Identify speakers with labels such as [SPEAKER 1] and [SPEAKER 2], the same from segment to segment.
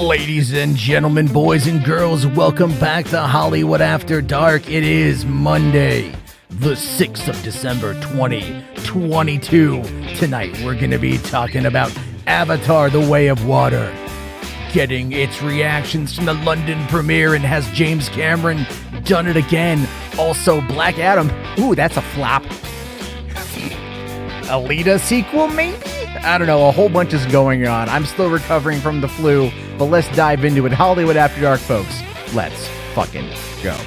[SPEAKER 1] Ladies and gentlemen, boys and girls, welcome back to Hollywood After Dark. It is Monday, the 6th of December, 2022. Tonight, we're going to be talking about Avatar: The Way of Water, getting its reactions from the London premiere, and has James Cameron done it again? Also, Black Adam. Ooh, that's a flop. Alita sequel, maybe? I don't know, a whole bunch is going on. I'm still recovering from the flu, but let's dive into it. Hollywood After Dark, folks. Let's fucking go.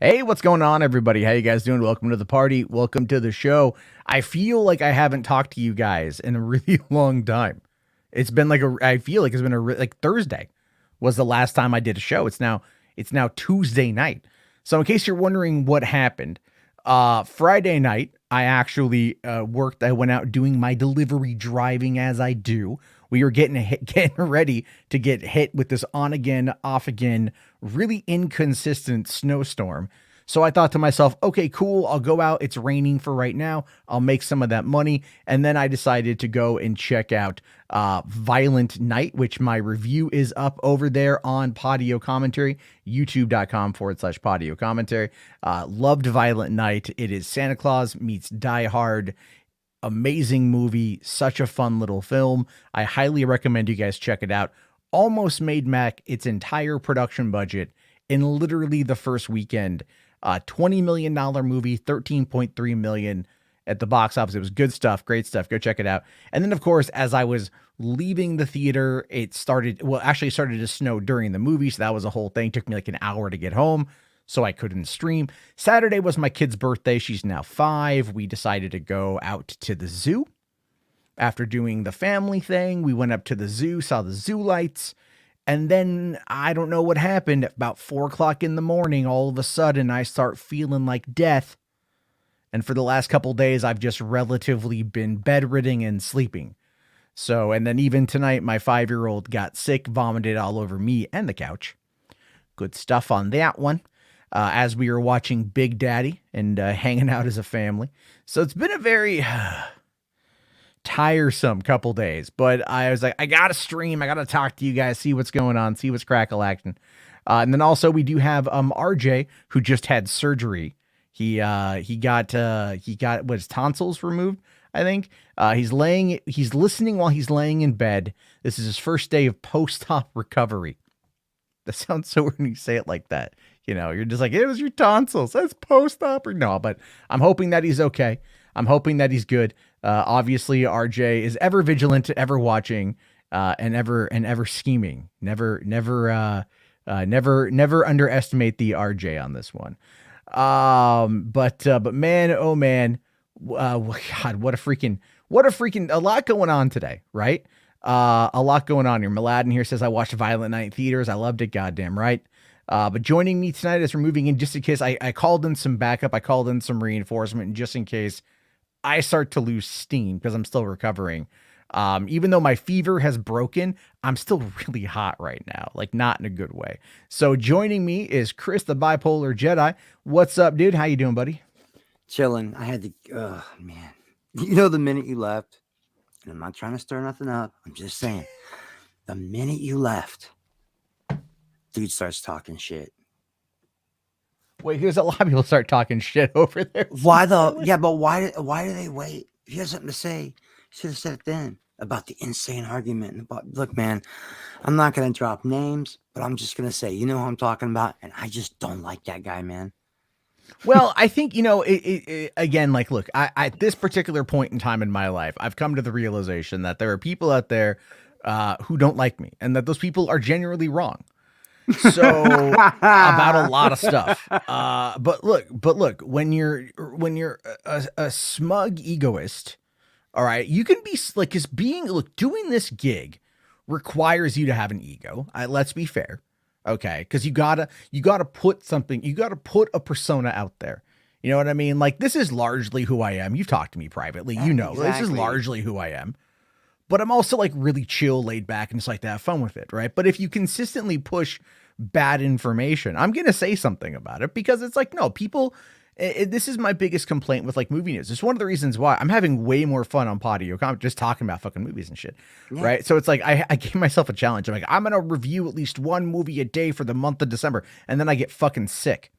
[SPEAKER 1] Hey, what's going on, everybody? How you guys doing? Welcome to the party. Welcome to the show. I feel like I haven't talked to you guys in a really long time. It's been I feel like it's been Thursday was the last time I did a show. It's now Tuesday night. So in case you're wondering what happened, Friday night, I actually worked. I went out doing my delivery driving as I do. We were getting ready to get hit with this on again, off again, really inconsistent snowstorm. So I thought to myself, okay, cool. I'll go out. It's raining for right now. I'll make some of that money. And then I decided to go and check out Violent Night, which my review is up over there on Podio Commentary, youtube.com/Podio Commentary. Loved Violent Night. It is Santa Claus meets Die Hard. Amazing movie. Such a fun little film. I highly recommend you guys check it out. Almost made Mac its entire production budget in literally the first weekend. $20 million movie, $13.3 million at the box office. It was good stuff, great stuff. Go check it out. And then, of course, as I was leaving the theater, it started to snow during the movie, so that was a whole thing. Took me like an hour to get home, so I couldn't stream. Saturday was my kid's birthday. She's now 5. We decided to go out to the zoo. After doing the family thing, we went up to the zoo, saw the zoo lights. And then I don't know what happened. About 4 o'clock in the morning, all of a sudden, I start feeling like death. And for the last couple days, I've just relatively been bedridden and sleeping. So, and then even tonight, my 5-year-old got sick, vomited all over me and the couch. Good stuff on that one. As we were watching Big Daddy and hanging out as a family. So it's been a very tiresome couple days, but I was like, I gotta stream, I gotta talk to you guys, see what's going on, see what's crackle action. And then also we do have RJ, who just had surgery. He got his tonsils removed, I think. He's listening while he's laying in bed. This is his first day of post-op recovery. That sounds so weird when you say it like that. You know, you're just like, it was your tonsils. That's post-op. No, but I'm hoping that he's okay. I'm hoping that he's good. Obviously, RJ is ever vigilant, ever watching, and ever scheming. Never underestimate the RJ on this one. But man, oh man, God, what a lot going on today, right? A lot going on here. Mladen here says, I watched Violent Night in theaters. I loved it. Goddamn right. But joining me tonight as we're moving in, just in case I called in some backup, I called in some reinforcement, and just in case I start to lose steam because I'm still recovering. Even though my fever has broken, I'm still really hot right now, like not in a good way. So joining me is Chris, the bipolar Jedi. What's up, dude? How you doing, buddy?
[SPEAKER 2] Chilling. I had to, man. You know, the minute you left, and I'm not trying to stir nothing up, I'm just saying, the minute you left, dude starts talking shit.
[SPEAKER 1] Wait, here's a lot of people start talking shit over there.
[SPEAKER 2] Why do they wait? If you have something to say, should have said it then about the insane argument. About, look, man, I'm not going to drop names, but I'm just going to say, you know who I'm talking about, and I just don't like that guy, man.
[SPEAKER 1] Well, I think, you know, again, like, look, I at this particular point in time in my life, I've come to the realization that there are people out there who don't like me, and that those people are genuinely wrong. So about a lot of stuff. But look, when you're a smug egoist, all right, you can be like, doing this gig requires you to have an ego. Let's be fair. Okay. Cause you gotta put a persona out there. You know what I mean? Like, this is largely who I am. You've talked to me privately, you know, This is largely who I am. But I'm also like really chill, laid back, and just like to have fun with it, right? But if you consistently push bad information, I'm going to say something about it, because it's like, no, people, this is my biggest complaint with like movie news. It's one of the reasons why I'm having way more fun on Podio just talking about fucking movies and shit.
[SPEAKER 2] Yeah.
[SPEAKER 1] Right. So it's like, I gave myself a challenge. I'm like, I'm going to review at least one movie a day for the month of December. And then I get fucking sick,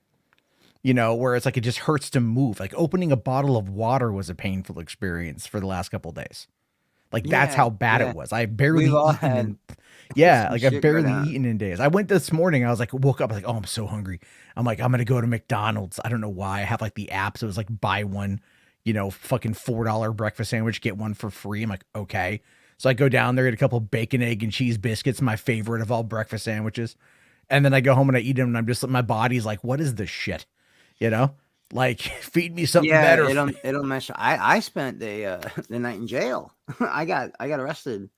[SPEAKER 1] you know, where it's like, it just hurts to move. Like opening a bottle of water was a painful experience for the last couple of days. Like that's
[SPEAKER 2] Yeah.
[SPEAKER 1] how bad
[SPEAKER 2] Yeah.
[SPEAKER 1] it was. I barely
[SPEAKER 2] We've all
[SPEAKER 1] eaten
[SPEAKER 2] had
[SPEAKER 1] in, yeah,
[SPEAKER 2] some
[SPEAKER 1] like I've
[SPEAKER 2] shit go
[SPEAKER 1] barely
[SPEAKER 2] down.
[SPEAKER 1] eaten in days. I went this morning. I was like, woke up, I was like, oh, I'm so hungry. I'm like, I'm gonna go to McDonald's. I don't know why. I have like the app, so it was like buy one, you know, fucking $4 breakfast sandwich, get one for free. I'm like, okay. So I go down there, get a couple bacon, egg, and cheese biscuits, my favorite of all breakfast sandwiches. And then I go home and I eat them, and I'm just, my body's like, what is this shit? You know? Like, feed me something
[SPEAKER 2] Yeah,
[SPEAKER 1] better.
[SPEAKER 2] it'll mess. I spent the night in jail. I got arrested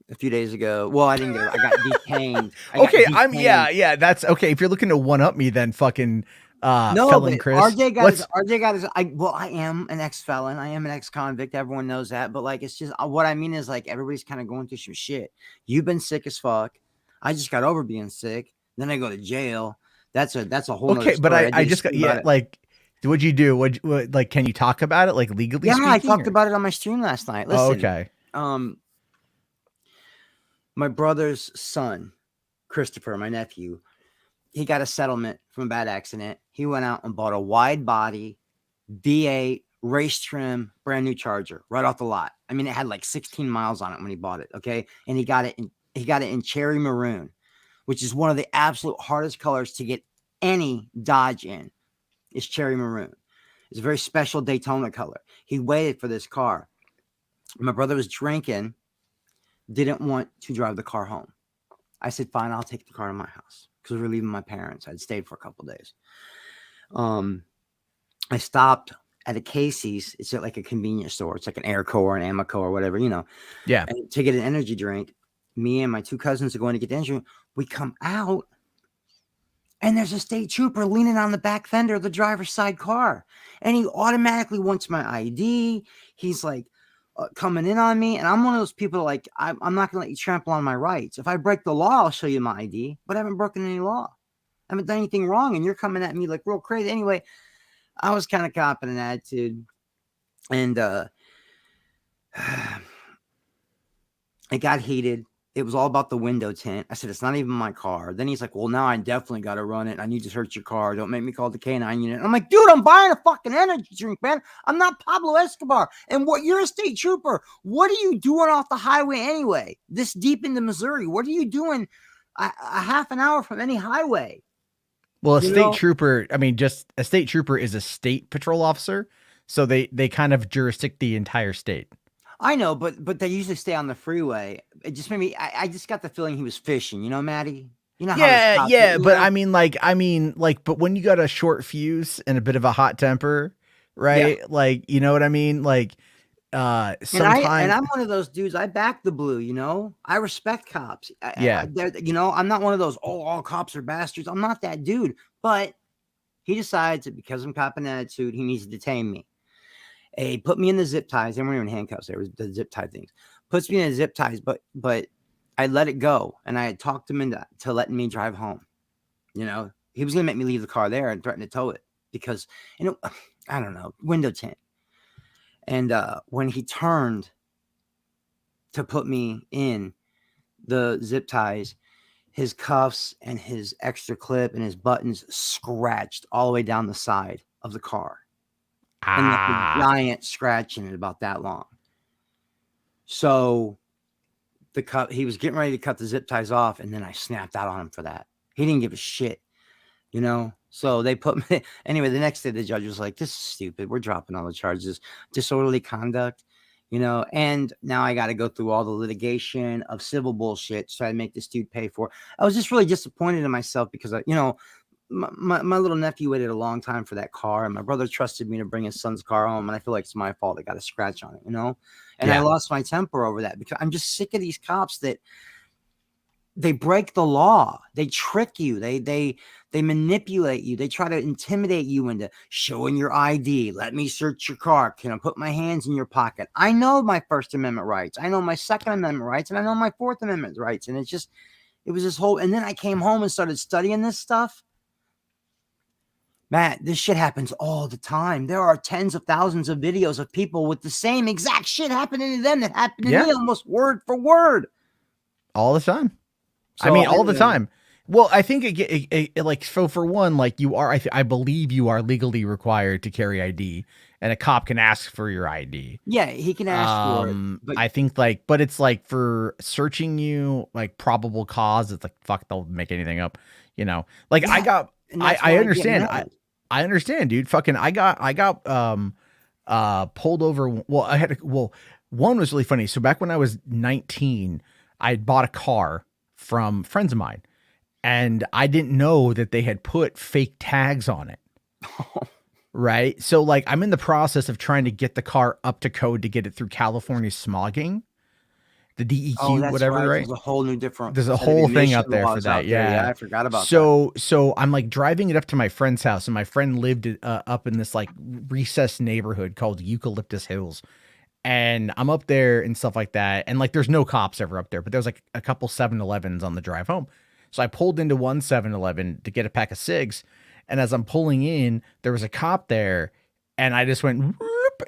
[SPEAKER 2] a few days ago. Well, I didn't get. I got detained.
[SPEAKER 1] Okay, yeah, that's okay. If you're looking to one up me, then fucking
[SPEAKER 2] No,
[SPEAKER 1] felon
[SPEAKER 2] but
[SPEAKER 1] Chris.
[SPEAKER 2] RJ got his. I am an ex-felon. I am an ex-convict. Everyone knows that. But like, it's just what I mean is like everybody's kind of going through some shit. You've been sick as fuck. I just got over being sick. Then I go to jail. That's a whole nother
[SPEAKER 1] okay, but
[SPEAKER 2] story.
[SPEAKER 1] I just got, yeah, like, what'd you do? What, like, can you talk about it, like, legally
[SPEAKER 2] Yeah,
[SPEAKER 1] speaking?
[SPEAKER 2] I talked about it on my stream last night. Listen,
[SPEAKER 1] Oh, okay.
[SPEAKER 2] My brother's son, Christopher, my nephew, he got a settlement from a bad accident. He went out and bought a wide body V8 race trim, brand new Charger right off the lot. I mean, it had like 16 miles on it when he bought it. Okay. And he got it in cherry maroon, which is one of the absolute hardest colors to get any Dodge in. It's cherry maroon. It's a very special Daytona color. He waited for this car. My brother was drinking, didn't want to drive the car home. I said, fine, I'll take the car to my house because we were leaving my parents. I'd stayed for a couple of days. I stopped at a Casey's. It's like a convenience store. It's like an Airco or an Amoco or whatever, you know.
[SPEAKER 1] Yeah.
[SPEAKER 2] And to get an energy drink, me and my two cousins are going to get the energy drink. We come out, and there's a state trooper leaning on the back fender of the driver's side car. And he automatically wants my ID. He's like coming in on me. And I'm one of those people like, I'm not going to let you trample on my rights. If I break the law, I'll show you my ID. But I haven't broken any law. I haven't done anything wrong. And you're coming at me like real crazy. Anyway, I was kind of copping an attitude. And it got heated. It was all about the window tint. I said, it's not even my car. Then he's like, well, now I definitely got to run it. I need to search your car. Don't make me call the K9 unit. I'm like, dude, I'm buying a fucking energy drink, man. I'm not Pablo Escobar. And you're a state trooper. What are you doing off the highway anyway? This deep into Missouri. What are you doing a half an hour from any highway?
[SPEAKER 1] Well, a state trooper, I mean, just a state trooper is a state patrol officer. So they kind of jurisdict the entire state.
[SPEAKER 2] I know, but they usually stay on the freeway. It just made me. I just got the feeling he was fishing. You know, Maddie. You know.
[SPEAKER 1] Yeah. But I mean, but when you got a short fuse and a bit of a hot temper, right? Yeah. Like, you know what I mean? Like, sometimes.
[SPEAKER 2] And I'm one of those dudes. I back the blue. You know, I respect cops. You know, I'm not one of those. Oh, all cops are bastards. I'm not that dude. But he decides that because I'm copping attitude, he needs to detain me. He put me in the zip ties. They weren't even handcuffs. There was the zip tie things. Puts me in the zip ties, but I let it go, and I had talked him into letting me drive home. You know, he was gonna make me leave the car there and threaten to tow it because, you know, I don't know, window tint. And when he turned to put me in the zip ties, his cuffs and his extra clip and his buttons scratched all the way down the side of the car. And like a giant scratch in it about that long. So he was getting ready to cut the zip ties off, and then I snapped out on him for that. He didn't give a shit, you know. So they put me anyway. The next day, the judge was like, "This is stupid. We're dropping all the charges, disorderly conduct, you know." And now I got to go through all the litigation of civil bullshit to try to make this dude pay for it. I was just really disappointed in myself because you know. My little nephew waited a long time for that car, and my brother trusted me to bring his son's car home, and I feel like it's my fault. I got a scratch on it, you know, and I lost my temper over that because I'm just sick of these cops that they break the law, they trick you, they manipulate you, they try to intimidate you into showing your ID. Let me search your car. Can I put my hands in your pocket? I know my First Amendment rights, I know my Second Amendment rights, and I know my Fourth Amendment rights, and it's just It was this whole, and then I came home and started studying this stuff. Matt, this shit happens all the time. There are tens of thousands of videos of people with the same exact shit happening to them that happened to me, almost word for word.
[SPEAKER 1] All the time. So, I mean, all the time. Well, I think it like, so for one, like you are, I believe you are legally required to carry ID, and a cop can ask for your ID.
[SPEAKER 2] Yeah, he can ask for it.
[SPEAKER 1] But I think like, but it's like for searching you, like probable cause, it's like, fuck, they'll make anything up, you know? Like I understand. I understand, dude. Fucking, I got pulled over. Well, one was really funny. So back when I was 19, I had bought a car from friends of mine, and I didn't know that they had put fake tags on it. Right. So like, I'm in the process of trying to get the car up to code to get it through California smogging, the DEQ, whatever. Right.
[SPEAKER 2] There's a whole new different.
[SPEAKER 1] There's a whole thing out there for that. Yeah.
[SPEAKER 2] I forgot about that.
[SPEAKER 1] So I'm like driving it up to my friend's house, and my friend lived up in this like recessed neighborhood called Eucalyptus Hills. And I'm up there and stuff like that. And like, there's no cops ever up there, but there's like a couple 7-Elevens on the drive home. So I pulled into one 7-Eleven to get a pack of cigs. And as I'm pulling in, there was a cop there, and I just went, whoop.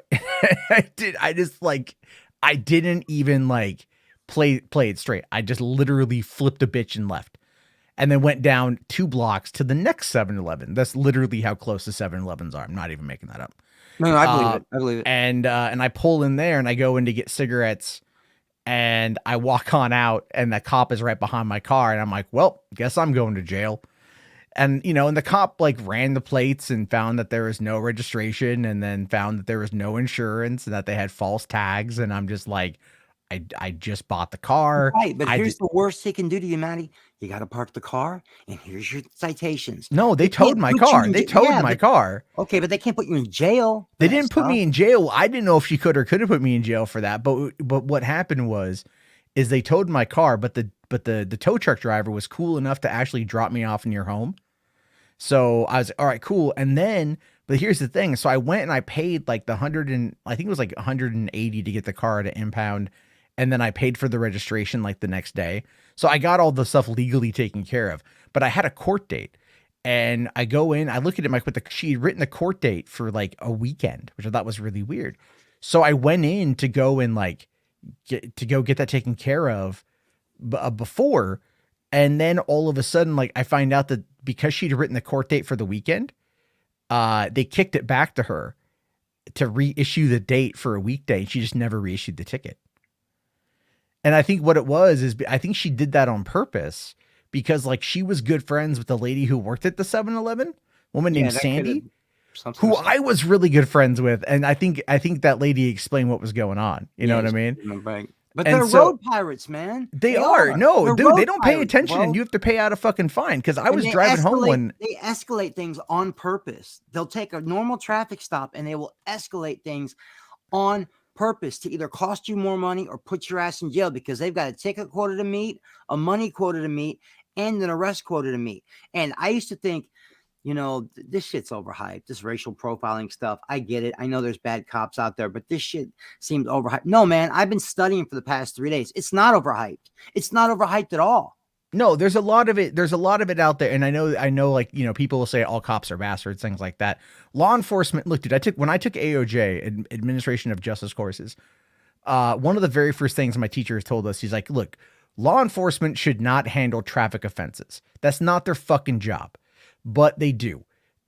[SPEAKER 1] I didn't even like play it straight. I just literally flipped a bitch and left, and then went down 2 blocks to the next 7-Eleven. That's literally how close the 7-Elevens are. I'm not even making that up.
[SPEAKER 2] No, I believe it. I believe it.
[SPEAKER 1] And I pull in there, and I go in to get cigarettes, and I walk on out, and the cop is right behind my car, and I'm like, well, guess I'm going to jail. And, you know, and the cop like ran the plates and found that there was no registration, and then found that there was no insurance, and that they had false tags. And I'm just like, I just bought the car.
[SPEAKER 2] Right. But here's the worst he can do to you, Matty. You got to park the car, and here's your citations.
[SPEAKER 1] No, they towed my car. They towed my car.
[SPEAKER 2] Okay, but they can't put you in jail.
[SPEAKER 1] They didn't put me in jail. I didn't know if she could or couldn't put me in jail for that. But what happened is they towed my car, but the tow truck driver was cool enough to actually drop me off near home. So I was all right, cool. And then, but here's the thing. So I went and I paid like I think it was like 180 to get the car to impound. And then I paid for the registration like the next day. So I got all the stuff legally taken care of, but I had a court date, and I go in, I look at it, she had written the court date for like a weekend, which I thought was really weird. So I went in to go and like get that taken care of before. And then all of a sudden, like I find out that because she'd written the court date for the weekend, they kicked it back to her to reissue the date for a weekday. And she just never reissued the ticket. And I think what it was is I think she did that on purpose, because like she was good friends with the lady who worked at the 7-Eleven, woman named Sandy, who I was really good friends with. And I think that lady explained what was going on. You know what I mean?
[SPEAKER 2] But they're road pirates, man.
[SPEAKER 1] They are. No, dude, they don't pay attention, and you have to pay out a fucking fine. Because I was driving home when
[SPEAKER 2] they escalate things on purpose. They'll take a normal traffic stop and they will escalate things on purpose to either cost you more money or put your ass in jail, because they've got a ticket quota to meet, a money quota to meet, and an arrest quota to meet. And I used to think, you know, this shit's overhyped, this racial profiling stuff. I get it. I know there's bad cops out there, but this shit seemed overhyped. No, man, I've been studying for the past 3 days. It's not overhyped. It's not overhyped at all.
[SPEAKER 1] No, there's a lot of it. There's a lot of it out there. And I know, like, you know, people will say all cops are bastards, things like that. Law enforcement. Look, dude, when I took AOJ, Administration of Justice courses, one of the very first things my teacher told us, he's like, look, law enforcement should not handle traffic offenses. That's not their fucking job. But they do.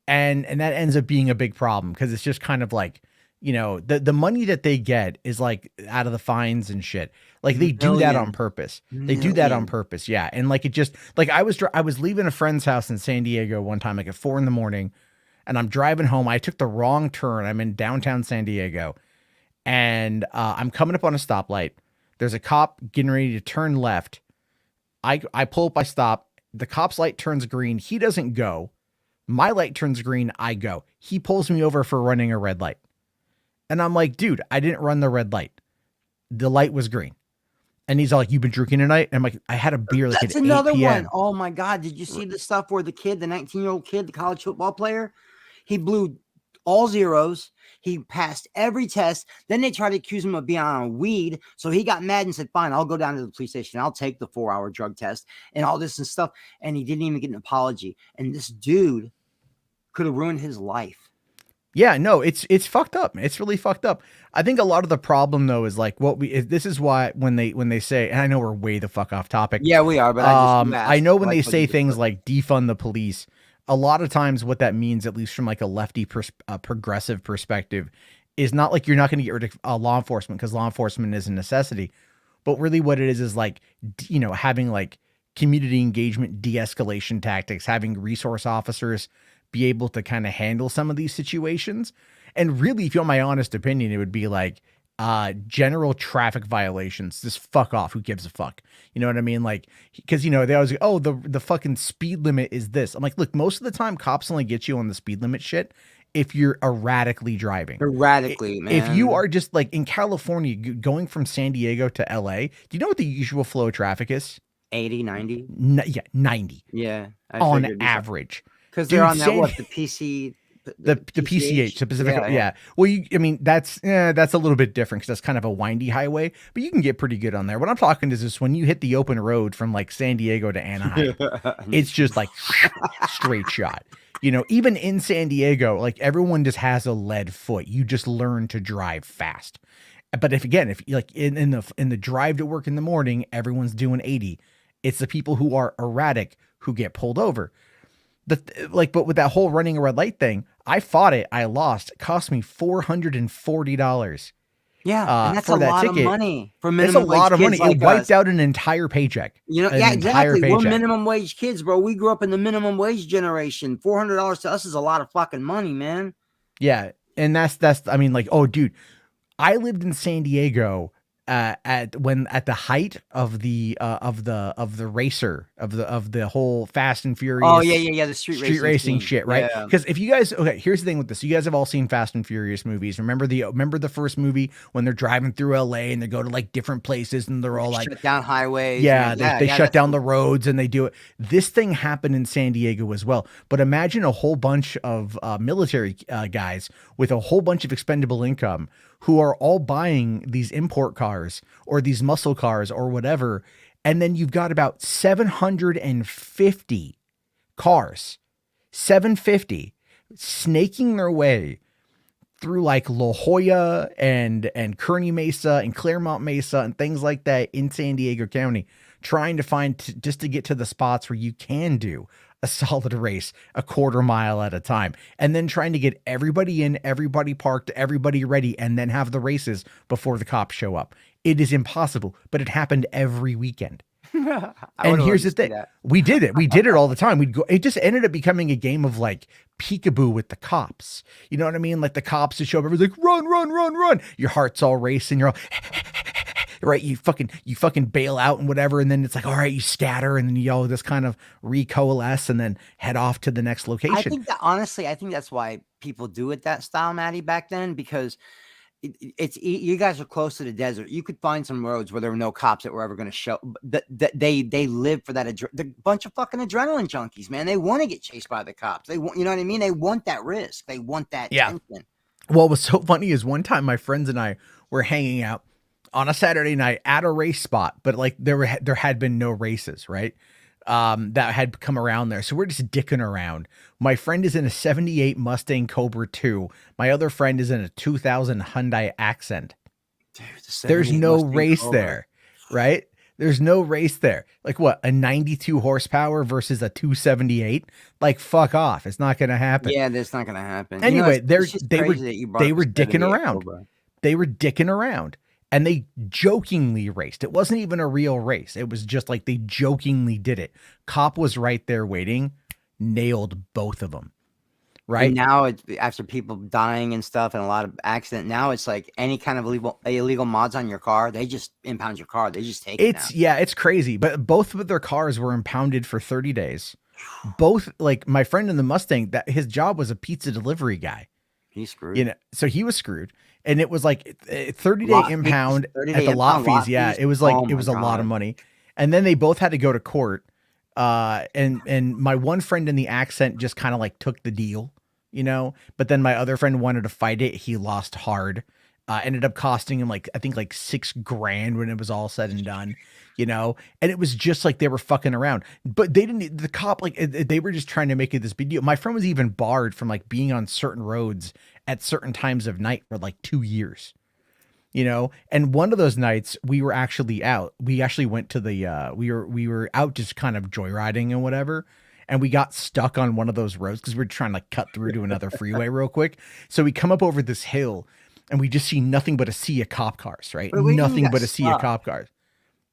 [SPEAKER 1] And that ends up being a big problem, because it's just kind of like, you know, the money that they get is like out of the fines and shit. Like they do that on purpose. They do that on purpose. Yeah. And like, it just like, I was leaving a friend's house in San Diego one time, like at 4 a.m, and I'm driving home. I took the wrong turn. I'm in downtown San Diego, and I'm coming up on a stoplight. There's a cop getting ready to turn left. I pull up, I stop. The cop's light turns green. He doesn't go. My light turns green. I go. He pulls me over for running a red light. And I'm like, dude, I didn't run the red light. The light was green. And he's all like, you've been drinking tonight? And I'm like, I had a beer like at 8 p.m.
[SPEAKER 2] That's another one. Oh my God. Did you see the stuff where the 19-year-old kid, the college football player, he blew all zeros. He passed every test. Then they tried to accuse him of being on weed. So he got mad and said, fine, I'll go down to the police station. I'll take the 4-hour drug test and all this and stuff. And he didn't even get an apology. And this dude could have ruined his life.
[SPEAKER 1] Yeah, no, it's fucked up. It's really fucked up. I think a lot of the problem though is like this is why when they say, and I know we're way the fuck off topic.
[SPEAKER 2] Yeah, we are, but
[SPEAKER 1] I know when they say things like defund the police, a lot of times what that means, at least from like a lefty progressive perspective, is not like you're not going to get rid of law enforcement because law enforcement is a necessity, but really what it is like, you know, having like community engagement, de-escalation tactics, having resource officers be able to kind of handle some of these situations. And really, if you want my honest opinion, it would be like general traffic violations. Just fuck off. Who gives a fuck? You know what I mean? Like, because, you know, they always go, oh, the fucking speed limit is this. I'm like, look, most of the time cops only get you on the speed limit shit if you're erratically driving.
[SPEAKER 2] Erratically, man.
[SPEAKER 1] If you are just like in California, going from San Diego to LA, do you know what the usual flow of traffic is?
[SPEAKER 2] 80, 90?
[SPEAKER 1] Yeah, 90.
[SPEAKER 2] Yeah.
[SPEAKER 1] On average.
[SPEAKER 2] Because they're on that, what, the PC...
[SPEAKER 1] The PCH, the Pacific, yeah. Well, I mean, that's a little bit different because that's kind of a windy highway, but you can get pretty good on there. What I'm talking is just when you hit the open road from like San Diego to Anaheim, it's just like straight shot. You know, even in San Diego, like everyone just has a lead foot. You just learn to drive fast. But if like in the drive to work in the morning, everyone's doing 80. It's the people who are erratic who get pulled over. But with that whole running a red light thing, I fought it. I lost. It cost me $440.
[SPEAKER 2] Yeah, and that's a lot of money for minimum wage.
[SPEAKER 1] That's a lot of money.
[SPEAKER 2] Like
[SPEAKER 1] it wiped out an entire paycheck.
[SPEAKER 2] You know, yeah, exactly. We're minimum wage kids, bro. We grew up in the minimum wage generation. $400 to us is a lot of fucking money, man.
[SPEAKER 1] Yeah, and that's. I mean, like, oh, dude, I lived in San Diego at the height of the racer of the whole Fast and Furious.
[SPEAKER 2] Oh yeah, the street
[SPEAKER 1] racing shit, right? Because if you guys, okay, here's the thing with this: you guys have all seen Fast and Furious movies. Remember the first movie when they're driving through LA and they go to like different places and they're all like
[SPEAKER 2] shut down highways.
[SPEAKER 1] Yeah, they shut down the roads and they do it. This thing happened in San Diego as well. But imagine a whole bunch of military guys with a whole bunch of expendable income who are all buying these import cars or these muscle cars or whatever. And then you've got about 750 cars, 750 snaking their way through like La Jolla and Kearny Mesa and Claremont Mesa and things like that in San Diego County, trying to find just to get to the spots where you can do a solid race a quarter mile at a time, and then trying to get everybody in, everybody parked, everybody ready, and then have the races before the cops show up. It is impossible, but it happened every weekend. And here's the thing. We did it all the time. We'd go, it just ended up becoming a game of like peekaboo with the cops. You know what I mean? Like the cops to show up, everybody's like, run, run, run, run. Your heart's all racing. You're all right. You fucking bail out and whatever. And then it's like, all right, you scatter and then you all just kind of recoalesce and then head off to the next location.
[SPEAKER 2] I think that honestly, I think that's why people do it that style, Maddie, back then, because it's you guys are close to the desert. You could find some roads where there were no cops that were ever going to show. That they live for that. The bunch of fucking adrenaline junkies, man. They want to get chased by the cops. They want, you know what I mean? They want that risk. They want that tension.
[SPEAKER 1] Well, what was so funny is one time my friends and I were hanging out on a Saturday night at a race spot, but like there had been no races, right? That had come around there. So we're just dicking around. My friend is in a 78 Mustang Cobra 2. My other friend is in a 2000 Hyundai Accent. Dude, there's no Mustang race Cobra there, right? There's no race there. Like what? A 92 horsepower versus a 278? Like fuck off. It's not going to happen.
[SPEAKER 2] Yeah, that's not going to happen.
[SPEAKER 1] Anyway, they were dicking around. They were dicking around. And they jokingly raced. It wasn't even a real race. It was just like they jokingly did it. Cop was right there waiting, nailed both of them. Right.
[SPEAKER 2] And now it's after people dying and stuff and a lot of accident. Now it's like any kind of illegal mods on your car. They just impound your car. They just take it.
[SPEAKER 1] It's crazy. But both of their cars were impounded for 30 days. Both, like my friend in the Mustang, that his job was a pizza delivery guy.
[SPEAKER 2] He's screwed.
[SPEAKER 1] You know, so he was screwed. And it was like 30-day impound at the lot fees. Yeah, it was like it was a lot of money. And then they both had to go to court. And my one friend in the Accent just kind of like took the deal you know, but then my other friend wanted to fight it. He lost hard. Ended up costing him like, I think like $6,000 when it was all said and done, you know, and it was just like they were fucking around, but they didn't, the cop, like they were just trying to make it this big deal. My friend was even barred from like being on certain roads at certain times of night for like 2 years, you know. And one of those nights we were actually out. We actually went to the we were out just kind of joyriding and whatever. And we got stuck on one of those roads because we were trying to like cut through to another freeway real quick. So we come up over this hill and we just see nothing but a sea of cop cars, right?
[SPEAKER 2] Wait, what do you mean you
[SPEAKER 1] Nothing
[SPEAKER 2] got
[SPEAKER 1] but a sea of
[SPEAKER 2] stuck?
[SPEAKER 1] cop cars.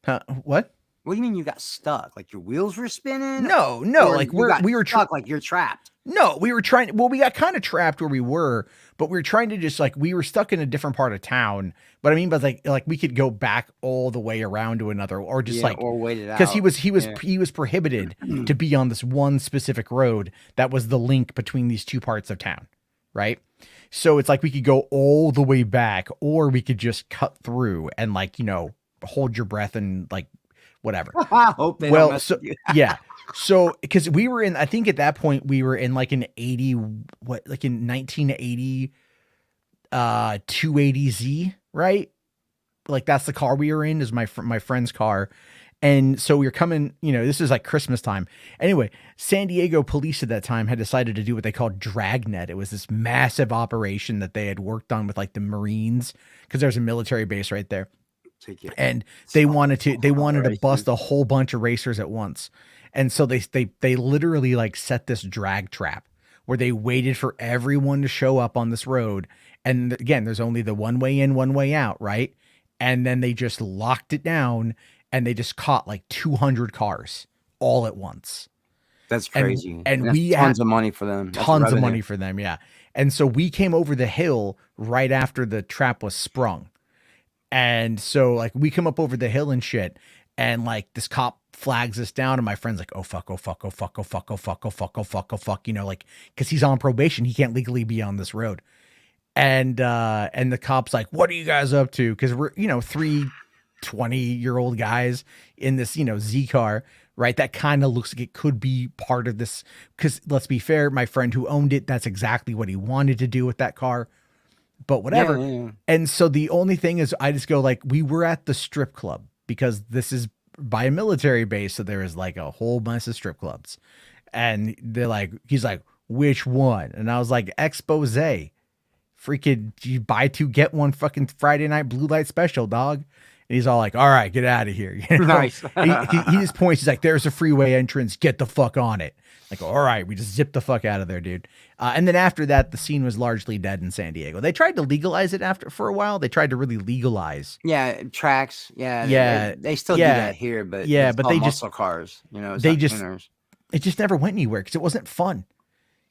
[SPEAKER 1] Huh? What?
[SPEAKER 2] What do you mean you got stuck? Like your wheels were spinning?
[SPEAKER 1] No,
[SPEAKER 2] Or
[SPEAKER 1] like
[SPEAKER 2] you got
[SPEAKER 1] we were
[SPEAKER 2] stuck like you're trapped.
[SPEAKER 1] no, we were trying. Well, we got kind of trapped where we were, but we were trying to just like we were stuck in a different part of town. But I mean, but like we could go back all the way around to another, or just
[SPEAKER 2] Yeah,
[SPEAKER 1] like
[SPEAKER 2] or wait it
[SPEAKER 1] because
[SPEAKER 2] out. Yeah.
[SPEAKER 1] he was prohibited to be on this one specific road that was the link between these two parts of town, right? So it's like we could go all the way back, or we could just cut through and like, you know, hold your breath and like whatever.
[SPEAKER 2] I hope they don't
[SPEAKER 1] Well,
[SPEAKER 2] mess
[SPEAKER 1] so
[SPEAKER 2] with you.
[SPEAKER 1] yeah. So because we were in, I think at that point we were in like an 80, what, like in 1980 280Z, right? Like that's the car we were in, is my friend's car. And so we were coming, you know, this is like Christmas time. Anyway, San Diego police at that time had decided to do what they called Dragnet. It was this massive operation that they had worked on with like the Marines, because there's a military base right there. And they wanted to bust a whole bunch of racers at once. And so they literally like set this drag trap where they waited for everyone to show up on this road. And again, there's only the one way in, one way out, right? And then they just locked it down and they just caught like 200 cars all at once.
[SPEAKER 2] That's crazy.
[SPEAKER 1] And
[SPEAKER 2] that's
[SPEAKER 1] we
[SPEAKER 2] tons
[SPEAKER 1] had
[SPEAKER 2] of money for them. That's
[SPEAKER 1] tons of
[SPEAKER 2] revenue.
[SPEAKER 1] money for them, yeah. And so we came over the hill right after the trap was sprung. And so like we come up over the hill and shit, and like this cop flags us down, and my friend's like, oh fuck, oh fuck, oh fuck, oh fuck, oh fuck, oh fuck, oh fuck, oh fuck, you know, like, because he's on probation, he can't legally be on this road. And the cop's like, what are you guys up to? Because we're, you know, 20-year-old guys in this, you know, Z car, right? That kind of looks like it could be part of this. Because let's be fair, my friend who owned it, that's exactly what he wanted to do with that car. But whatever.
[SPEAKER 2] Yeah.
[SPEAKER 1] And so the only thing is, I just go like, we were at the strip club because this is by a military base. So there is like a whole bunch of strip clubs. And they're like, he's like, which one? And I was like, expose. Freaking, you buy two, get one fucking Friday night blue light special, dog. And he's all like, all right, get out of here. You know?
[SPEAKER 2] Nice.
[SPEAKER 1] he just points. He's like, there's a freeway entrance. Get the fuck on it. Like, all right, we just zipped the fuck out of there, dude. And then after that, the scene was largely dead in San Diego. They tried to legalize it for a while. They tried to really legalize.
[SPEAKER 2] Yeah, tracks. Yeah,
[SPEAKER 1] Yeah,
[SPEAKER 2] They still do that here, but
[SPEAKER 1] yeah,
[SPEAKER 2] it's
[SPEAKER 1] but
[SPEAKER 2] all
[SPEAKER 1] they
[SPEAKER 2] muscle cars. You know,
[SPEAKER 1] it just never went anywhere because it wasn't fun.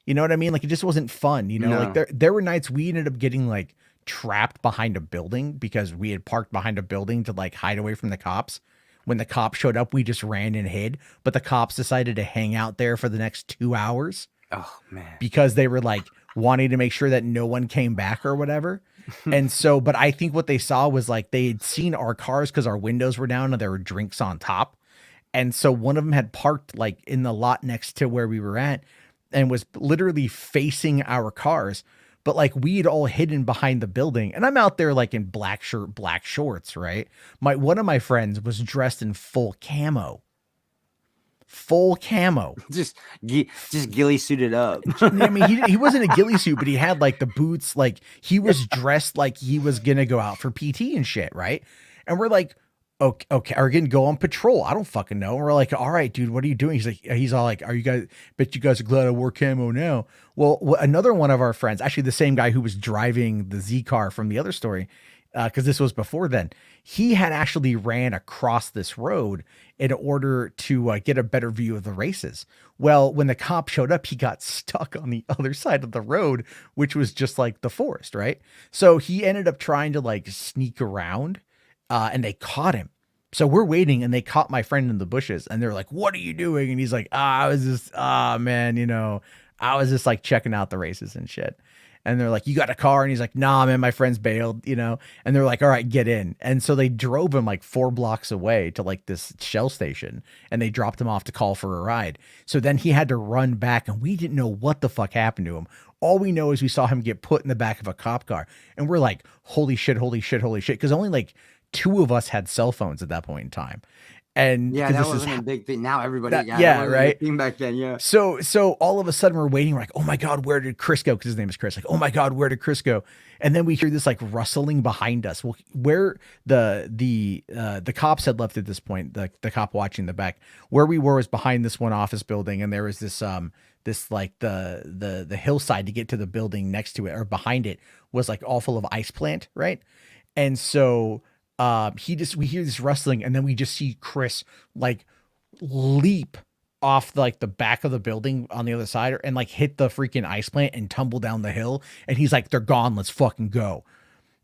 [SPEAKER 1] You know what I mean? Like it just wasn't fun. You know,
[SPEAKER 2] No.
[SPEAKER 1] like there were nights we ended up getting like trapped behind a building because we had parked behind a building to like hide away from the cops. When the cops showed up, we just ran and hid, but the cops decided to hang out there for the next 2 hours.
[SPEAKER 2] Oh man.
[SPEAKER 1] Because they were like wanting to make sure that no one came back or whatever. And so, but I think what they saw was like they had seen our cars because our windows were down and there were drinks on top. And so one of them had parked like in the lot next to where we were at and was literally facing our cars. But like we'd all hidden behind the building, and I'm out there like in black shirt, black shorts, right? One of my friends was dressed in full camo.
[SPEAKER 2] just ghillie suited up.
[SPEAKER 1] I mean, he wasn't a ghillie suit, but he had like the boots. Like he was dressed like he was gonna go out for PT and shit, right? And we're like, okay, are we gonna go on patrol? I don't fucking know. And we're like, all right, dude, what are you doing? He's all like, are you guys? Bet you guys are glad I wore camo now. Well, another one of our friends, actually the same guy who was driving the Z car from the other story, because this was before then, he had actually ran across this road in order to get a better view of the races. Well, when the cop showed up, he got stuck on the other side of the road, which was just like the forest, right? So he ended up trying to like sneak around, and they caught him. So we're waiting, and they caught my friend in the bushes, and they're like, "What are you doing?" And he's like, man, you know, I was just like checking out the races and shit. And they're like, you got a car? And he's like, nah, man, my friend's bailed, you know? And they're like, all right, get in. And so they drove him like 4 blocks away to like this Shell station, and they dropped him off to call for a ride. So then he had to run back, and we didn't know what the fuck happened to him. All we know is we saw him get put in the back of a cop car, and we're like, holy shit, holy shit, holy shit. Cause only like 2 of us had cell phones at that point in time. And
[SPEAKER 2] Yeah, that wasn't a big thing. Now everybody got it.
[SPEAKER 1] yeah,
[SPEAKER 2] That wasn't a
[SPEAKER 1] right.
[SPEAKER 2] big thing back then, yeah.
[SPEAKER 1] So all of a sudden we're waiting. We're like, oh my God, where did Chris go? Because his name is Chris. Like, oh my God, where did Chris go? And then we hear this like rustling behind us. Well, where the cops had left at this point, the cop watching the back, where we were was behind this one office building, and there was this this like the hillside to get to the building next to it or behind it was like all full of ice plant, right? And so we hear this rustling, and then we just see Chris like leap off like the back of the building on the other side and like hit the freaking ice plant and tumble down the hill. And he's like, they're gone, let's fucking go.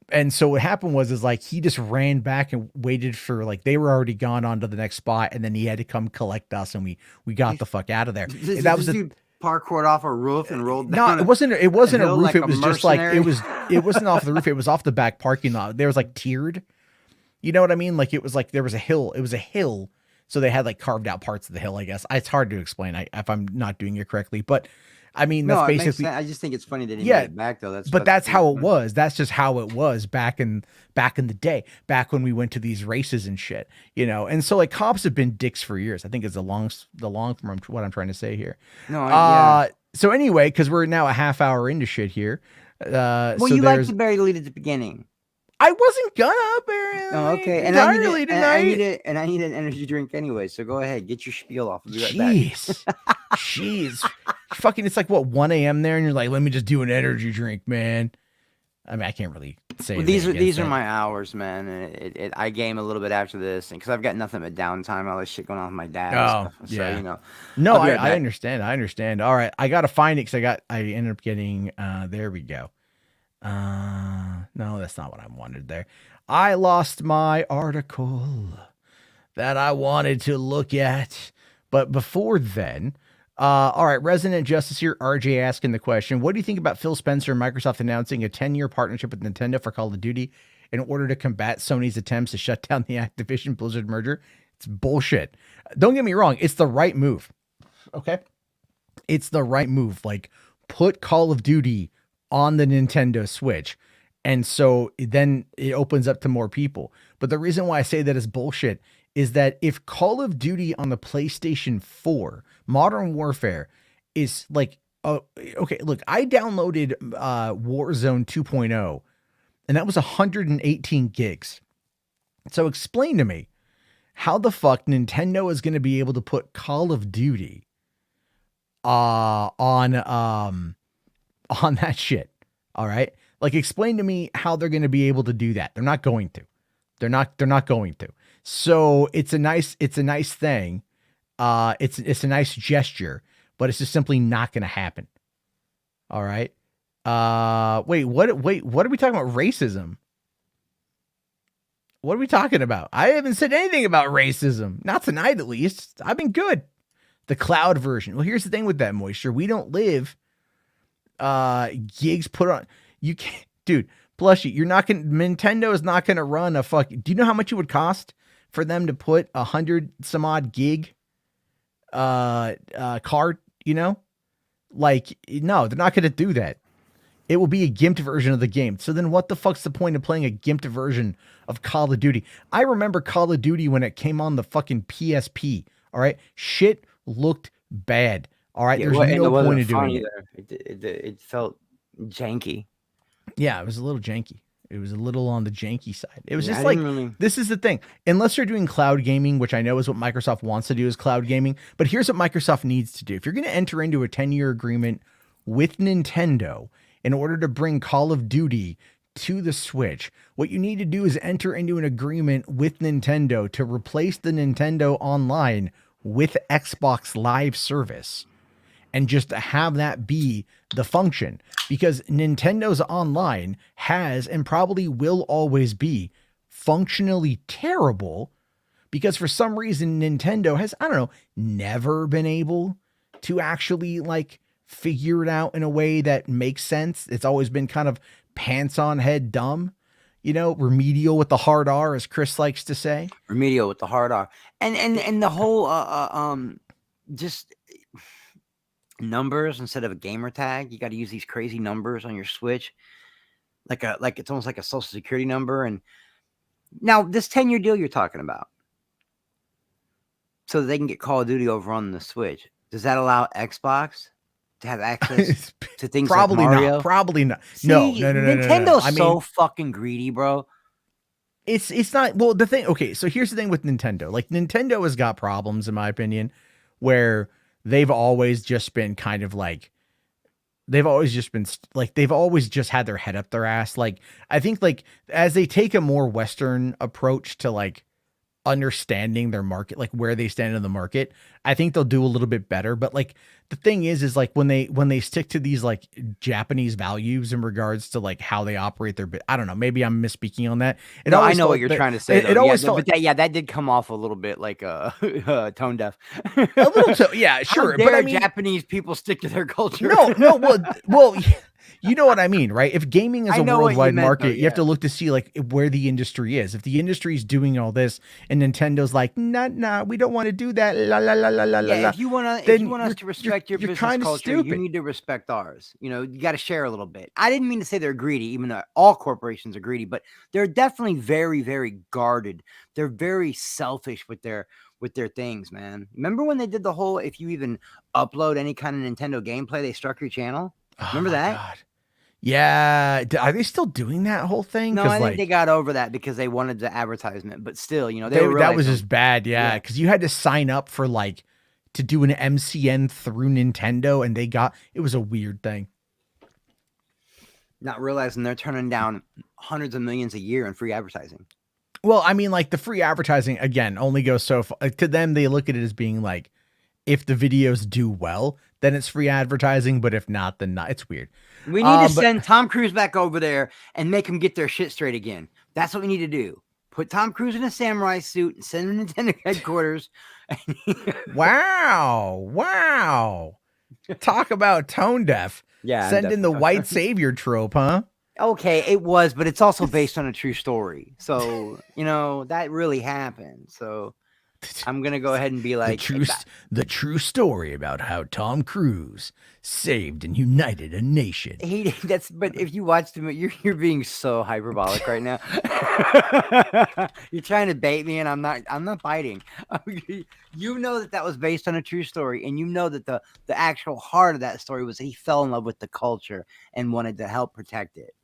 [SPEAKER 1] And so what happened was like he just ran back and waited for like they were already gone on to the next spot, and then he had to come collect us, and we got the fuck out of there. And that was the
[SPEAKER 2] parkoured off a roof and rolled down.
[SPEAKER 1] No, it wasn't a roof.
[SPEAKER 2] Like
[SPEAKER 1] it was just like it wasn't off the roof. It was off the back parking lot. There was like tiered. You know what I mean? Like it was like there was a hill. It was a hill. So they had like carved out parts of the hill, I guess. It's hard to explain if I'm not doing it correctly, but I mean, that's basically,
[SPEAKER 2] I just think it's funny that he made it back though.
[SPEAKER 1] That's how it was. That's just how it was back in the day, back when we went to these races and shit, you know? And so like cops have been dicks for years. I think is the long from what I'm trying to say here.
[SPEAKER 2] No, yeah.
[SPEAKER 1] So anyway, cause we're now a half hour into shit here.
[SPEAKER 2] Well, so you like to bury the lead at the beginning.
[SPEAKER 1] I wasn't gonna bury it.
[SPEAKER 2] Oh, okay. And I need an energy drink anyway. So go ahead, get your spiel off. I'll be right back.
[SPEAKER 1] Jeez. Fucking, it's like what, 1 a.m. there, and you're like, let me just do an energy drink, man. I mean, I can't really say.
[SPEAKER 2] Well, these are my hours, man. And I game a little bit after this, because I've got nothing but downtime. All this shit going on with my dad.
[SPEAKER 1] Oh,
[SPEAKER 2] and stuff.
[SPEAKER 1] yeah.
[SPEAKER 2] So, you know.
[SPEAKER 1] No, I understand. All right, I gotta find it because I ended up getting. There we go. No, that's not what I wanted there. I lost my article that I wanted to look at. But before then, all right, Resident Justice here, RJ asking the question, what do you think about Phil Spencer and Microsoft announcing a 10-year partnership with Nintendo for Call of Duty in order to combat Sony's attempts to shut down the Activision Blizzard merger? It's bullshit. Don't get me wrong. It's the right move. Okay. It's the right move. Like, put Call of Duty on the Nintendo Switch. And so then it opens up to more people. But the reason why I say that is bullshit is that if Call of Duty on the PlayStation 4, Modern Warfare is like, okay, look, I downloaded Warzone 2.0 and that was 118 gigs. So explain to me how the fuck Nintendo is going to be able to put Call of Duty on that shit. All right. Like, explain to me how they're going to be able to do that. They're not going to. They're not going to. So it's a nice thing. It's a nice gesture, but it's just simply not going to happen. All right. Wait, what are we talking about? Racism? What are we talking about? I haven't said anything about racism. Not tonight, at least. I've been good. The cloud version. Well, here's the thing with that, Moisture. We don't live gigs put on. You can't, dude. Plus, Nintendo is not gonna run a fuck. Do you know how much it would cost for them to put 100 some odd gig card? You know, like, no, they're not gonna do that. It will be a gimped version of the game. So then what the fuck's the point of playing a gimped version of Call of Duty? I remember Call of Duty when it came on the fucking PSP. All right. Shit looked bad. All right. There's no point of doing it.
[SPEAKER 2] It felt janky.
[SPEAKER 1] Yeah, it was a little janky. It was a little on the janky side. It was just like, this is the thing. Unless you're doing cloud gaming, which I know is what Microsoft wants to do, is cloud gaming. But here's what Microsoft needs to do. If you're going to enter into a 10-year agreement with Nintendo in order to bring Call of Duty to the Switch, what you need to do is enter into an agreement with Nintendo to replace the Nintendo Online with Xbox Live service. And just have that be the function, because Nintendo's Online has and probably will always be functionally terrible, because for some reason Nintendo has, I don't know, never been able to actually like figure it out in a way that makes sense. It's always been kind of pants on head dumb, remedial with the hard R, as Chris likes to say.
[SPEAKER 2] Remedial with the hard R, and the whole just numbers instead of a gamer tag. You got to use these crazy numbers on your Switch, like it's almost like a social security number. And now this 10-year deal you're talking about, so that they can get Call of Duty over on the Switch. Does that allow Xbox to have access to things
[SPEAKER 1] probably
[SPEAKER 2] like Mario?
[SPEAKER 1] not. Probably not.
[SPEAKER 2] See,
[SPEAKER 1] no.
[SPEAKER 2] Nintendo's so fucking greedy, bro.
[SPEAKER 1] It's not. Well, the thing. Okay, so here's the thing with Nintendo. Like, Nintendo has got problems, in my opinion, where they've always just been kind of like, they've always just had their head up their ass. Like, I think, like, as they take a more Western approach to like understanding their market, like where they stand in the market, I think they'll do a little bit better. But like, the thing is like when they stick to these like Japanese values in regards to like how they operate their I don't know, maybe I'm misspeaking on that.
[SPEAKER 2] I know what you're trying to say.
[SPEAKER 1] It always felt,
[SPEAKER 2] but that did come off a little bit like tone deaf.
[SPEAKER 1] A little too, yeah, sure.
[SPEAKER 2] How dare, but I mean, Japanese people stick to their culture?
[SPEAKER 1] No, well, you know what I mean, right? If gaming is a worldwide market, you have to look to see like where the industry is. If the industry is doing all this and Nintendo's like, nah, we don't want to do that. La la la la la la.
[SPEAKER 2] If you want us to respect your business culture, stupid. You need to respect ours. You got to share a little bit. I didn't mean to say they're greedy, even though all corporations are greedy, but they're definitely very, very guarded. They're very selfish with their things, man. Remember when they did the whole, if you even upload any kind of Nintendo gameplay, they struck your channel? Remember that?
[SPEAKER 1] God. Yeah. Are they still doing that whole thing?
[SPEAKER 2] No, I think they got over that because they wanted the advertisement, but still,
[SPEAKER 1] that was just bad. Yeah. Cause you had to sign up for like to do an MCN through Nintendo, and it was a weird thing.
[SPEAKER 2] Not realizing they're turning down hundreds of millions a year in free advertising.
[SPEAKER 1] Well, I mean, like, the free advertising, again, only goes so far. To them, they look at it as being like, if the videos do well, then it's free advertising. But if not, then not. It's weird.
[SPEAKER 2] We need to send Tom Cruise back over there and make him get their shit straight again. That's what we need to do. Put Tom Cruise in a samurai suit and send him to Nintendo headquarters.
[SPEAKER 1] Wow. Talk about tone deaf.
[SPEAKER 2] Yeah.
[SPEAKER 1] Send in the white savior trope, huh?
[SPEAKER 2] Okay, it was, but it's also based on a true story. So, that really happened. So I'm going to go ahead and be like,
[SPEAKER 1] the true story about how Tom Cruise saved and united a nation.
[SPEAKER 2] But if you watched him, you're being so hyperbolic right now. You're trying to bait me, and I'm not biting. You know that was based on a true story, and you know that the actual heart of that story was that he fell in love with the culture and wanted to help protect it.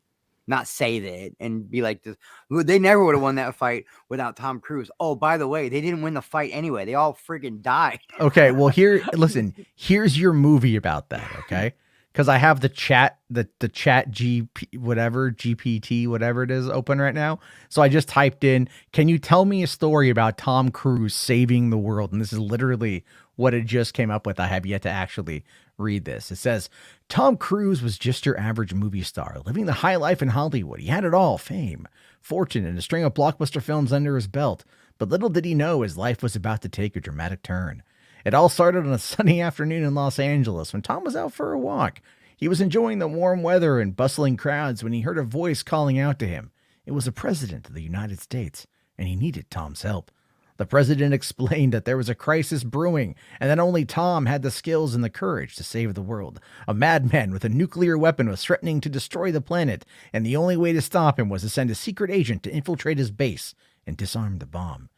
[SPEAKER 2] Not say that and be like this. They never would have won that fight without Tom Cruise. Oh, by the way, they didn't win the fight anyway. They all friggin' died.
[SPEAKER 1] Okay, well, here's your movie about that, okay? Because I have the chat GPT, whatever it is, open right now. So I just typed in, can you tell me a story about Tom Cruise saving the world? And this is literally what it just came up with. I have yet to actually read this. It says, Tom Cruise was just your average movie star, living the high life in Hollywood. He had it all: fame, fortune, and a string of blockbuster films under his belt. But little did he know his life was about to take a dramatic turn. It all started on a sunny afternoon in Los Angeles when Tom was out for a walk. He was enjoying the warm weather and bustling crowds when he heard a voice calling out to him. It was the President of the United States, and he needed Tom's help. The president explained that there was a crisis brewing and that only Tom had the skills and the courage to save the world. A madman with a nuclear weapon was threatening to destroy the planet, and the only way to stop him was to send a secret agent to infiltrate his base and disarm the bomb.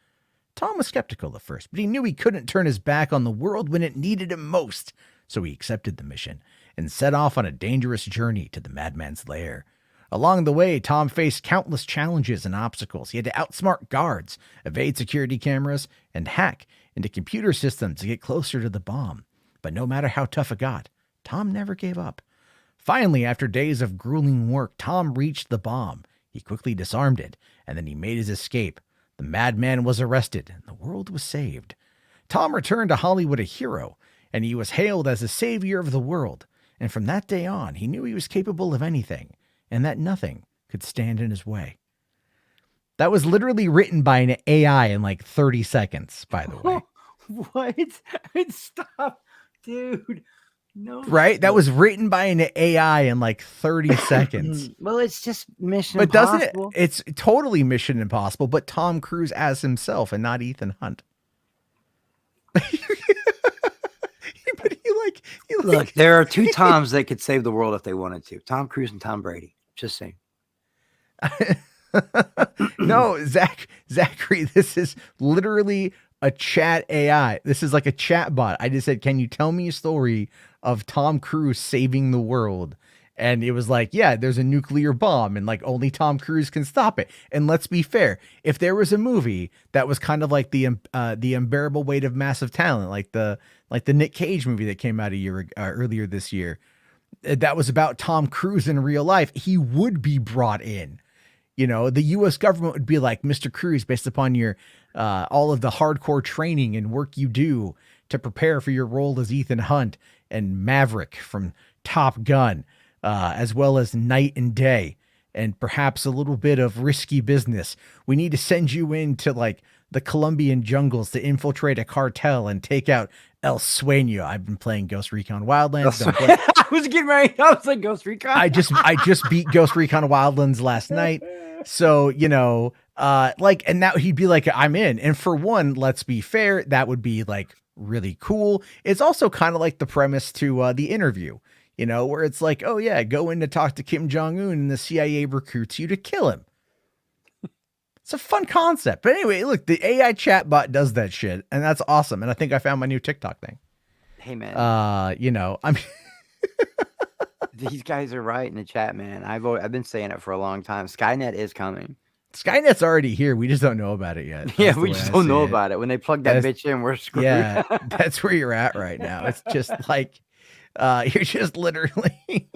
[SPEAKER 1] Tom was skeptical at first, but he knew he couldn't turn his back on the world when it needed him most, so he accepted the mission and set off on a dangerous journey to the madman's lair. Along the way, Tom faced countless challenges and obstacles. He had to outsmart guards, evade security cameras, and hack into computer systems to get closer to the bomb. But no matter how tough it got, Tom never gave up. Finally, after days of grueling work, Tom reached the bomb. He quickly disarmed it, and then he made his escape. The madman was arrested, and the world was saved. Tom returned to Hollywood a hero, and he was hailed as the savior of the world. And from that day on, he knew he was capable of anything, and that nothing could stand in his way. That was literally written by an AI in like 30 seconds, by the way.
[SPEAKER 2] What? Stop, dude. No
[SPEAKER 1] right? That
[SPEAKER 2] shit.
[SPEAKER 1] was written by an AI in like 30 seconds.
[SPEAKER 2] Well, it's just Mission
[SPEAKER 1] But doesn't it?
[SPEAKER 2] Impossible.
[SPEAKER 1] It's totally Mission Impossible, but Tom Cruise as himself and not Ethan Hunt. But
[SPEAKER 2] Look, there are two Toms that could save the world if they wanted to. Tom Cruise and Tom Brady. Just saying.
[SPEAKER 1] No, Zachary, this is literally a chat AI. This is like a chat bot. I just said, can you tell me a story of Tom Cruise saving the world? And it was like, yeah, there's a nuclear bomb and like only Tom Cruise can stop it. And let's be fair, if there was a movie that was kind of like the unbearable weight of massive talent, like the Nick Cage movie that came out earlier this year, that was about Tom Cruise in real life, he would be brought in. You know, the U.S. government would be like, Mr. Cruise, based upon your all of the hardcore training and work you do to prepare for your role as Ethan Hunt and Maverick from Top Gun, as well as Night and Day, and perhaps a little bit of Risky Business. We need to send you into like the Colombian jungles to infiltrate a cartel and take out El Sueño. I've been playing Ghost Recon Wildlands.
[SPEAKER 2] I was getting ready. I was like, Ghost Recon.
[SPEAKER 1] I just beat Ghost Recon Wildlands last night. So, you know, and that he'd be like, I'm in. And for one, let's be fair, that would be like really cool. It's also kind of like the premise to The Interview, you know, where it's like, oh yeah, go in to talk to Kim Jong-un and the CIA recruits you to kill him. It's a fun concept. But anyway, look, the AI chatbot does that shit, and that's awesome. And I think I found my new TikTok thing.
[SPEAKER 2] Hey man.
[SPEAKER 1] You know, I mean,
[SPEAKER 2] these guys are right in the chat, man. I've been saying it for a long time. Skynet is coming.
[SPEAKER 1] Skynet's already here. We just don't know about it yet.
[SPEAKER 2] Yeah, we just don't know about it. When they plug that bitch in, we're screwed.
[SPEAKER 1] Yeah, that's where you're at right now. It's just like, you're just literally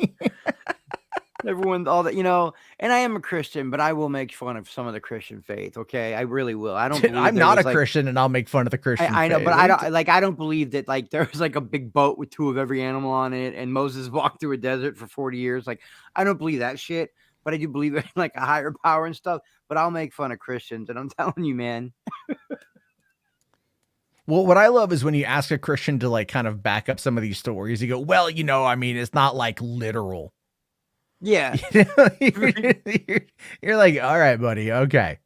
[SPEAKER 2] everyone, all that, you know. And I am a Christian, but I will make fun of some of the Christian faith. Okay, I really will. I don't.
[SPEAKER 1] I'm not a Christian, and I'll make fun of the Christian.
[SPEAKER 2] I know,
[SPEAKER 1] faith.
[SPEAKER 2] but I don't believe that. Like, there was like a big boat with two of every animal on it, and Moses walked through a desert for 40 years. Like, I don't believe that shit. But I do believe in like a higher power and stuff. But I'll make fun of Christians, and I'm telling you, man.
[SPEAKER 1] Well, what I love is when you ask a Christian to like kind of back up some of these stories. You go, well, you know, I mean, it's not like literal.
[SPEAKER 2] Yeah.
[SPEAKER 1] You know, you're like, all right, buddy. Okay.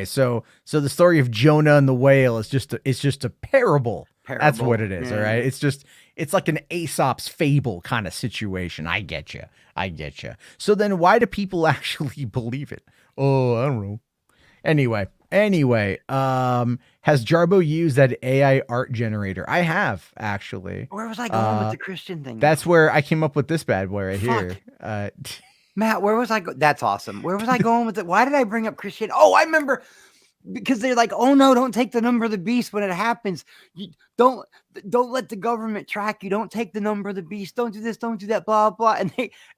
[SPEAKER 1] So the story of Jonah and the whale is just a parable. That's what it is. Yeah. All right. It's like an Aesop's fable kind of situation. I get you. So then why do people actually believe it? Oh, I don't know. Anyway, has Jarbo used that AI art generator? I have, actually.
[SPEAKER 2] Where was I going with the Christian thing?
[SPEAKER 1] That's where I came up with this bad boy right here.
[SPEAKER 2] Matt, where was I? That's awesome. Where was I going with it? Why did I bring up Christian? Oh, I remember, because they're like, oh no, don't take the number of the beast when it happens. You don't let the government track you. Don't take the number of the beast. Don't do this. Don't do that. Blah blah.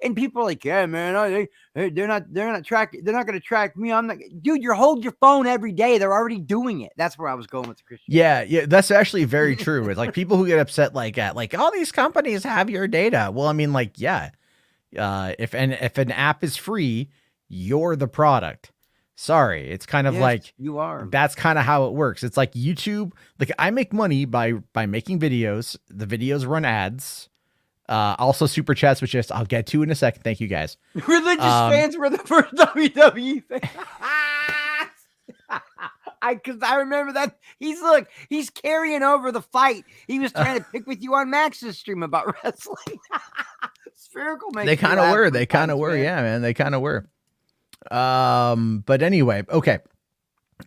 [SPEAKER 2] And people are like, yeah, man, they're not going to track me. I'm not, dude. You hold your phone every day. They're already doing it. That's where I was going with the Christian.
[SPEAKER 1] Yeah, that's actually very true. It's like people who get upset like all these companies have your data. Well, I mean, like, yeah, if an app is free, you're the product. Sorry, it's kind of like
[SPEAKER 2] you are.
[SPEAKER 1] That's kind of how it works. It's like YouTube. Like, I make money by making videos. The videos run ads. Also super chats, which I'll get to in a second. Thank you guys.
[SPEAKER 2] Religious fans were the first WWE fans. Because I remember that he's carrying over the fight. He was trying to pick with you on Max's stream about wrestling. Spherical makes
[SPEAKER 1] They kind of were. They kind of were. Man. Yeah, man. They kind of were. But anyway, okay.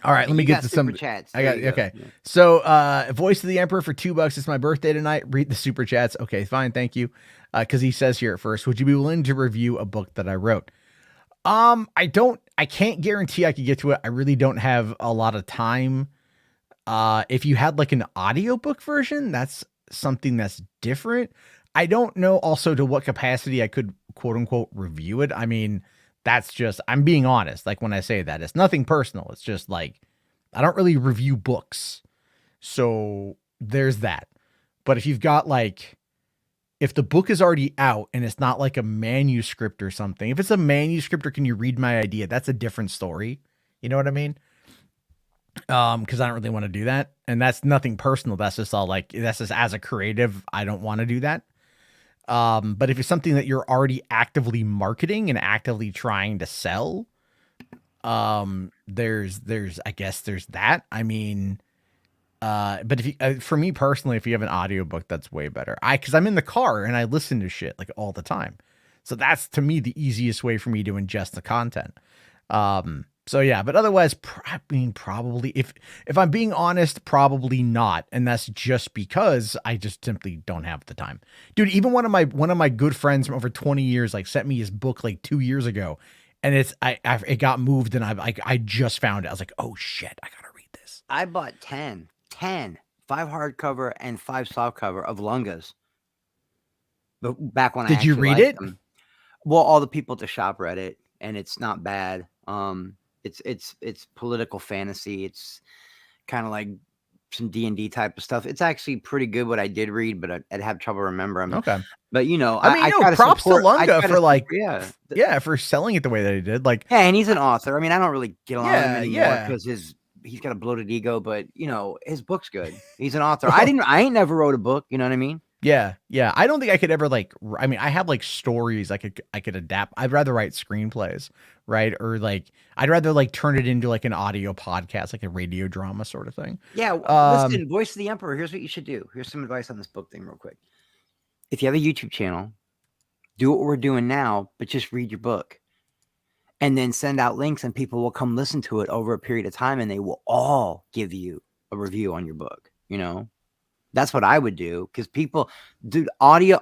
[SPEAKER 1] All right, let me get to some chats. I got okay. Yeah. So, voice of the Emperor for $2. It's my birthday tonight. Read the super chats. Okay, fine, thank you. Because he says here at first, would you be willing to review a book that I wrote? I can't guarantee I could get to it. I really don't have a lot of time. If you had like an audiobook version, that's something that's different. I don't know also to what capacity I could quote unquote review it. I mean, that's just, I'm being honest. Like when I say that, it's nothing personal. It's just like, I don't really review books. So there's that. But if you've got like, if the book is already out and it's not like a manuscript or something, if it's a manuscript or can you read my idea, that's a different story. You know what I mean? Because I don't really want to do that. And that's nothing personal. That's just all like, that's just as a creative, I don't want to do that. But if it's something that you're already actively marketing and actively trying to sell, there's I guess there's that. I mean, but if you, for me personally, if you have an audiobook, that's way better. Cause I'm in the car and I listen to shit like all the time. So that's to me the easiest way for me to ingest the content. So yeah, but otherwise, I mean, probably if I'm being honest, probably not. And that's just because I just simply don't have the time. Dude, even one of my good friends from over 20 years, like sent me his book like 2 years ago. And it got moved and I just found it. I was like, oh shit, I gotta read this.
[SPEAKER 2] I bought 10, 5 hardcover and 5 softcover of Lungas. But back when I
[SPEAKER 1] Did you
[SPEAKER 2] actually
[SPEAKER 1] read
[SPEAKER 2] liked
[SPEAKER 1] it?
[SPEAKER 2] them. Well, all the people at the shop read it, and it's not bad. It's political fantasy. It's kind of like some D&D type of stuff. It's actually pretty good what I did read, but I'd have trouble remembering.
[SPEAKER 1] Okay.
[SPEAKER 2] But you know,
[SPEAKER 1] I mean,
[SPEAKER 2] I try to
[SPEAKER 1] props
[SPEAKER 2] support,
[SPEAKER 1] to Lunga for like,
[SPEAKER 2] yeah,
[SPEAKER 1] for selling it the way that he did. Like,
[SPEAKER 2] yeah, and he's an author. I mean, I don't really get along with him anymore because he's got a bloated ego, but you know, his book's good. He's an author. I ain't never wrote a book. You know what I mean?
[SPEAKER 1] Yeah. I don't think I could ever like. I mean, I have like stories I could adapt. I'd rather write screenplays, right? Or like, I'd rather like turn it into like an audio podcast, like a radio drama sort of thing.
[SPEAKER 2] Yeah. Listen, Voice of the Emperor. Here's what you should do. Here's some advice on this book thing, real quick. If you have a YouTube channel, do what we're doing now, but just read your book, and then send out links, and people will come listen to it over a period of time, and they will all give you a review on your book. You know. That's what I would do because people, dude, audio.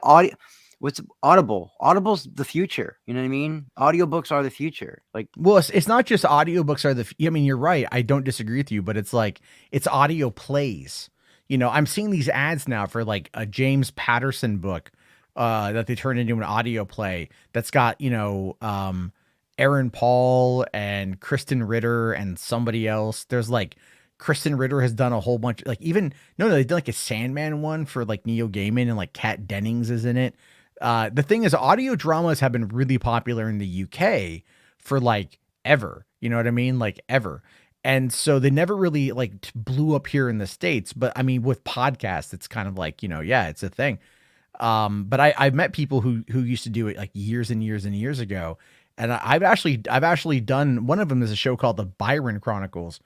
[SPEAKER 2] What's Audible? Audible's the future. You know what I mean? Audiobooks are the future. Like,
[SPEAKER 1] well, it's not just audiobooks are I mean, you're right. I don't disagree with you, but it's like it's audio plays. You know, I'm seeing these ads now for like a James Patterson book that they turned into an audio play that's got, you know, Aaron Paul and Kristen Ritter and somebody else. There's like Kristen Ritter has done a whole bunch, like even they've done like a Sandman one for like Neil Gaiman, and like Kat Dennings is in it. The thing is, audio dramas have been really popular in the UK for like ever. You know what I mean? Like ever. And so they never really like blew up here in the States. But I mean, with podcasts, it's kind of like, you know, yeah, it's a thing. But I've met people who used to do it like years and years and years ago. And I've actually done, one of them is a show called The Byron Chronicles.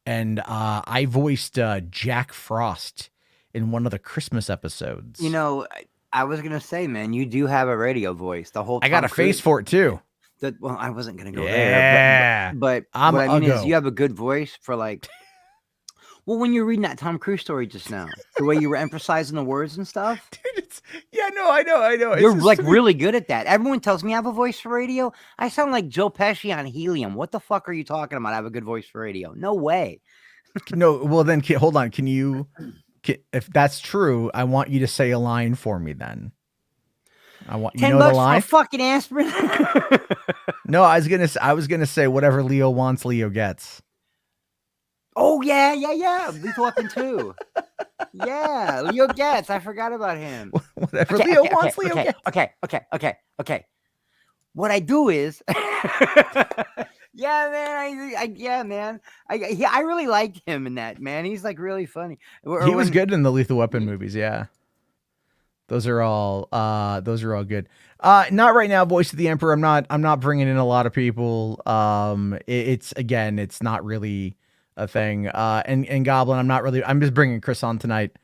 [SPEAKER 1] And I voiced Jack Frost in one of the Christmas episodes.
[SPEAKER 2] you know, I was gonna say, man, you do have a radio voice. The whole
[SPEAKER 1] I got a face for it too.
[SPEAKER 2] Well, I wasn't gonna go
[SPEAKER 1] Yeah.
[SPEAKER 2] there, but what I mean is, you have a good voice for like. Well, when you're reading that Tom Cruise story just now, the way you were emphasizing the words and stuff,
[SPEAKER 1] Dude, I know.
[SPEAKER 2] you're like really good at that. Everyone tells me I have a voice for radio. I sound like Joe Pesci on helium. What the fuck are you talking about? I have a good voice for radio. No way.
[SPEAKER 1] No, well then, hold on. If that's true, I want you to say a line for me then. I want, you know, the line?
[SPEAKER 2] for a fucking aspirin.
[SPEAKER 1] No, I was gonna say whatever Leo wants, Leo gets.
[SPEAKER 2] Oh yeah. Lethal Weapon 2. Yeah, Leo gets. I forgot about him.
[SPEAKER 1] Whatever Leo wants, Leo gets.
[SPEAKER 2] Okay. What I do is, yeah, man. I really liked him in that, man. He's like really funny.
[SPEAKER 1] He was good in the Lethal Weapon movies. Yeah, those are all good. Not right now. Voice of the Emperor. I'm not bringing in a lot of people. It's not really a thing. And Goblin, I'm just bringing Chris on tonight.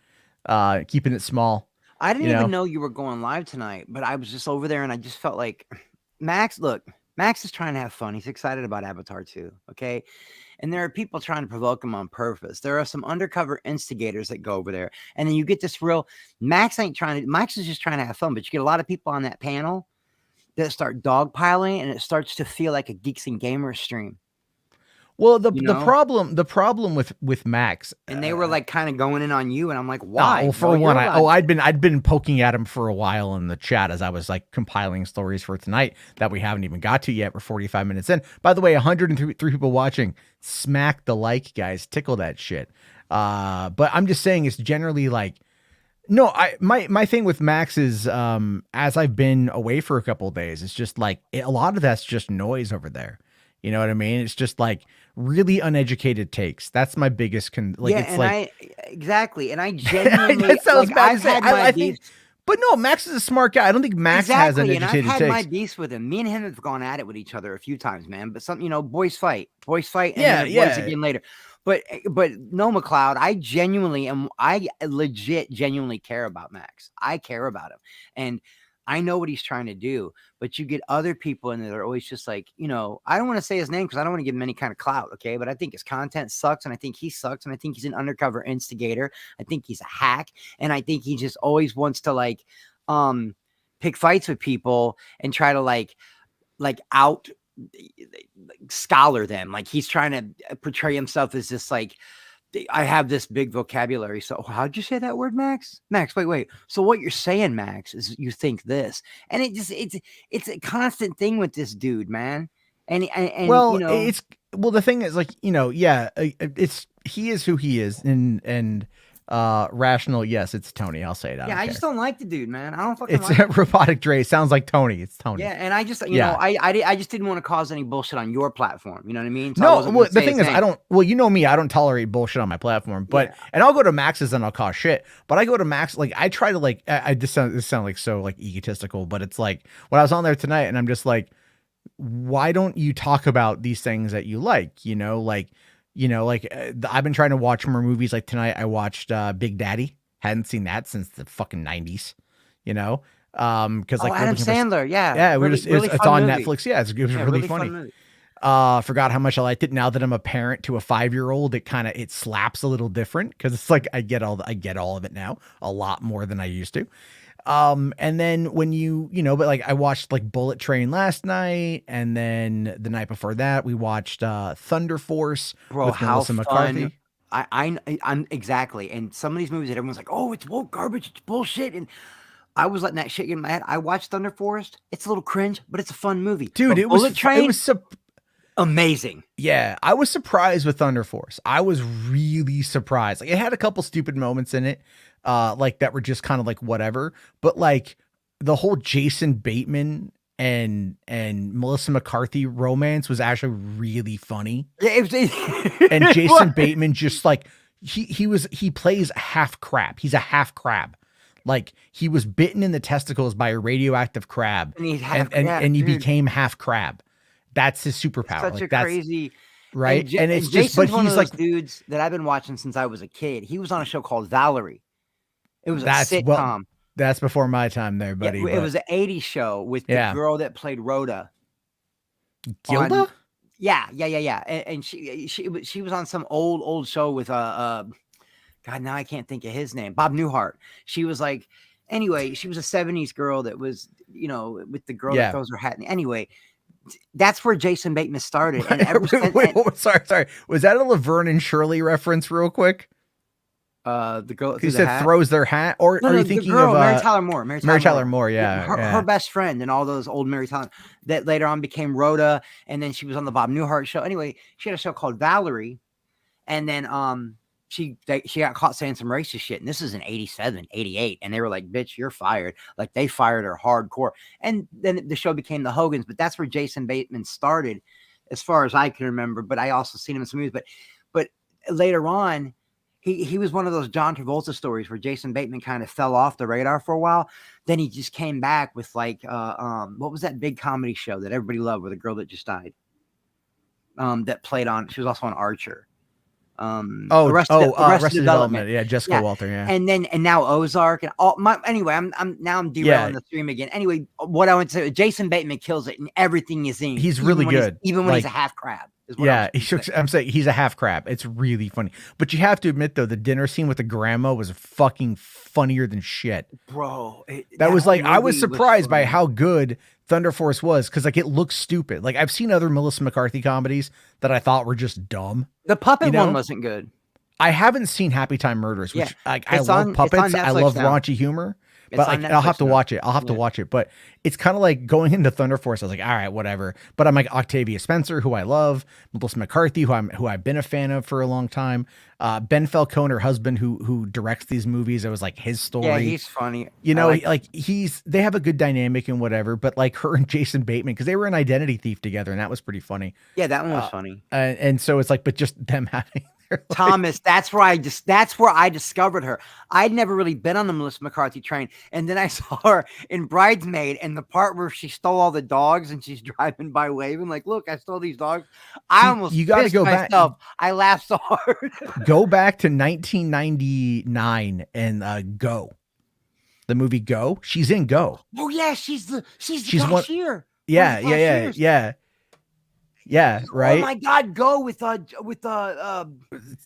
[SPEAKER 1] Keeping it small.
[SPEAKER 2] I didn't even know you were going live tonight, but I was just over there and I just felt like Max is trying to have fun. He's excited about Avatar 2. Okay. And there are people trying to provoke him on purpose. There are some undercover instigators that go over there. And then you get this real Max is just trying to have fun, but you get a lot of people on that panel that start dogpiling, and it starts to feel like a Geeks and Gamers stream.
[SPEAKER 1] Well, the problem with Max,
[SPEAKER 2] and they were like kind of going in on you, and I'm like, why?
[SPEAKER 1] Well, for one, I'd been poking at him for a while in the chat as I was like compiling stories for tonight that we haven't even got to yet. We're 45 minutes in. By the way, 103 people watching. Smack the like, guys. Tickle that shit. But I'm just saying, it's generally like, no, my thing with Max is, as I've been away for a couple of days, it's just like a lot of that's just noise over there. You know what I mean? It's just like really uneducated takes. That's my biggest exactly.
[SPEAKER 2] And I genuinely
[SPEAKER 1] that sounds bad to say. But no, Max is a smart guy. I don't think Max has an
[SPEAKER 2] Exactly, and I've
[SPEAKER 1] educated
[SPEAKER 2] had my
[SPEAKER 1] taste.
[SPEAKER 2] beefs with him. Me and him have gone at it with each other a few times, man. But some, boys fight, and then
[SPEAKER 1] Yeah,
[SPEAKER 2] they're boys
[SPEAKER 1] yeah.
[SPEAKER 2] again later. But no, McLeod, I legit, genuinely care about Max. I care about him, and I know what he's trying to do. But you get other people in there that are always just like, I don't want to say his name because I don't want to give him any kind of clout, okay? But I think his content sucks, and I think he sucks, and I think he's an undercover instigator. I think he's a hack, and I think he just always wants to pick fights with people and try to like out scholar them. Like he's trying to portray himself as this like, I have this big vocabulary. So how'd you say that word, Max? Max, wait. So what you're saying, Max, is you think this, and it's a constant thing with this dude, man. And
[SPEAKER 1] Well, the thing is like, yeah, he is who he is, and rational. Yes, it's Tony. I'll say it.
[SPEAKER 2] I just don't like the dude, man. I don't fucking
[SPEAKER 1] It's
[SPEAKER 2] like
[SPEAKER 1] Robotic Dre. Sounds like Tony. It's Tony.
[SPEAKER 2] Yeah, and I just,
[SPEAKER 1] Yeah.
[SPEAKER 2] I just didn't want to cause any bullshit on your platform. You know what I mean? So I
[SPEAKER 1] No,
[SPEAKER 2] wasn't
[SPEAKER 1] well,
[SPEAKER 2] gonna
[SPEAKER 1] the
[SPEAKER 2] say
[SPEAKER 1] thing
[SPEAKER 2] his
[SPEAKER 1] is,
[SPEAKER 2] name.
[SPEAKER 1] I don't. Well, you know me, I don't tolerate bullshit on my platform. But
[SPEAKER 2] Yeah.
[SPEAKER 1] and I'll go to Max's and I'll cause shit. But I go to Max, like I try to like. This sound like so like egotistical, but it's like when I was on there tonight, and I'm just like, why don't you talk about these things that you like? I've been trying to watch more movies. Like tonight, I watched Big Daddy. Hadn't seen that since the fucking 90s. Because like
[SPEAKER 2] Adam Sandler,
[SPEAKER 1] yeah,
[SPEAKER 2] really,
[SPEAKER 1] it's on Netflix. Yeah, it was really funny.
[SPEAKER 2] fun movie.
[SPEAKER 1] Forgot how much I liked it. Now that I'm a parent to a 5-year-old, it slaps a little different because it's like I get all of it now, a lot more than I used to. And then when but like I watched like Bullet Train last night, and then the night before that we watched Thunder Force with Melissa McCarthy.
[SPEAKER 2] I'm exactly. And some of these movies that everyone's like, oh, it's woke garbage, it's bullshit, and I was letting that shit get in my head. I watched Thunder Force. It's a little cringe, but it's a fun movie.
[SPEAKER 1] Dude,
[SPEAKER 2] but Bullet Train, amazing.
[SPEAKER 1] Yeah, I was surprised with Thunder Force. I was really surprised. Like it had a couple stupid moments in it, like that were just kind of like whatever. But like the whole Jason Bateman and Melissa McCarthy romance was actually really funny.
[SPEAKER 2] Yeah,
[SPEAKER 1] and Jason Bateman just like he plays half crab. He's a half crab. Like he was bitten in the testicles by a radioactive crab, and he became half crab. That's his superpower.
[SPEAKER 2] Such a crazy,
[SPEAKER 1] right? And it's just,
[SPEAKER 2] Jason's
[SPEAKER 1] but
[SPEAKER 2] one
[SPEAKER 1] he's
[SPEAKER 2] of those
[SPEAKER 1] like
[SPEAKER 2] dudes that I've been watching since I was a kid. He was on a show called Valerie. It was a sitcom.
[SPEAKER 1] That's before my time there, buddy.
[SPEAKER 2] It was an '80s show with the girl that played Rhoda.
[SPEAKER 1] Gilda?
[SPEAKER 2] Yeah. And she was on some old show with God, now I can't think of his name. Bob Newhart. She was like, anyway, she was a 70s girl that was, with the girl that throws her hat in. Anyway, that's where Jason Bateman started. And
[SPEAKER 1] sorry. Was that a Laverne and Shirley reference real quick?
[SPEAKER 2] The girl
[SPEAKER 1] who said throws their hat, or are you thinking of
[SPEAKER 2] Mary Tyler Moore?
[SPEAKER 1] Mary Tyler Moore, yeah,
[SPEAKER 2] her best friend, and all those old Mary Tyler that later on became Rhoda, and then she was on the Bob Newhart show. Anyway, she had a show called Valerie, and then she got caught saying some racist shit, and this is in 87, 88, and they were like, "Bitch, you're fired!" Like they fired her hardcore, and then the show became the Hogans. But that's where Jason Bateman started, as far as I can remember. But I also seen him in some movies. But later on. He was one of those John Travolta stories where Jason Bateman kind of fell off the radar for a while. Then he just came back with like what was that big comedy show that everybody loved with a girl that just died? That played on. She was also on Archer.
[SPEAKER 1] Arrested Development. Yeah, Jessica Walter. Yeah,
[SPEAKER 2] and now Ozark and all. Anyway, I'm derailing the stream again. Anyway, what I want to say, Jason Bateman kills it in everything he's in.
[SPEAKER 1] He's really good,
[SPEAKER 2] even when he's a half crab.
[SPEAKER 1] I'm saying he's a half crab. It's really funny. But you have to admit though, the dinner scene with the grandma was fucking funnier than shit.
[SPEAKER 2] Bro,
[SPEAKER 1] that was like, I was surprised by how good Thunder Force was, because like it looks stupid. Like I've seen other Melissa McCarthy comedies that I thought were just dumb.
[SPEAKER 2] The puppet one wasn't good.
[SPEAKER 1] I haven't seen Happy Time Murders, which I love puppets. I love raunchy humor. But like, I'll have to watch it. I'll have to watch it. But it's kind of like going into Thunder Force. I was like, all right, whatever. But I'm like Octavia Spencer, who I love, Melissa McCarthy, who I've been a fan of for a long time. Ben Falcone, her husband, who directs these movies. It was like his story.
[SPEAKER 2] Yeah, he's funny.
[SPEAKER 1] They have a good dynamic and whatever. But like her and Jason Bateman, because they were an Identity Thief together, and that was pretty funny.
[SPEAKER 2] Yeah, that one was funny.
[SPEAKER 1] And so it's like, but just them having
[SPEAKER 2] Thomas, that's where I discovered her. I'd never really been on the Melissa McCarthy train, and then I saw her in Bridesmaid, and the part where she stole all the dogs and she's driving by waving like, "Look, I stole these dogs." I
[SPEAKER 1] See,
[SPEAKER 2] almost
[SPEAKER 1] you got to
[SPEAKER 2] pissed
[SPEAKER 1] go back.
[SPEAKER 2] myself. I laughed so hard.
[SPEAKER 1] Go back to 1999 and Go. The movie Go. She's in Go.
[SPEAKER 2] Oh yeah, she's the
[SPEAKER 1] one.
[SPEAKER 2] cashier.
[SPEAKER 1] Yeah, yeah. Right.
[SPEAKER 2] Oh my God, Go with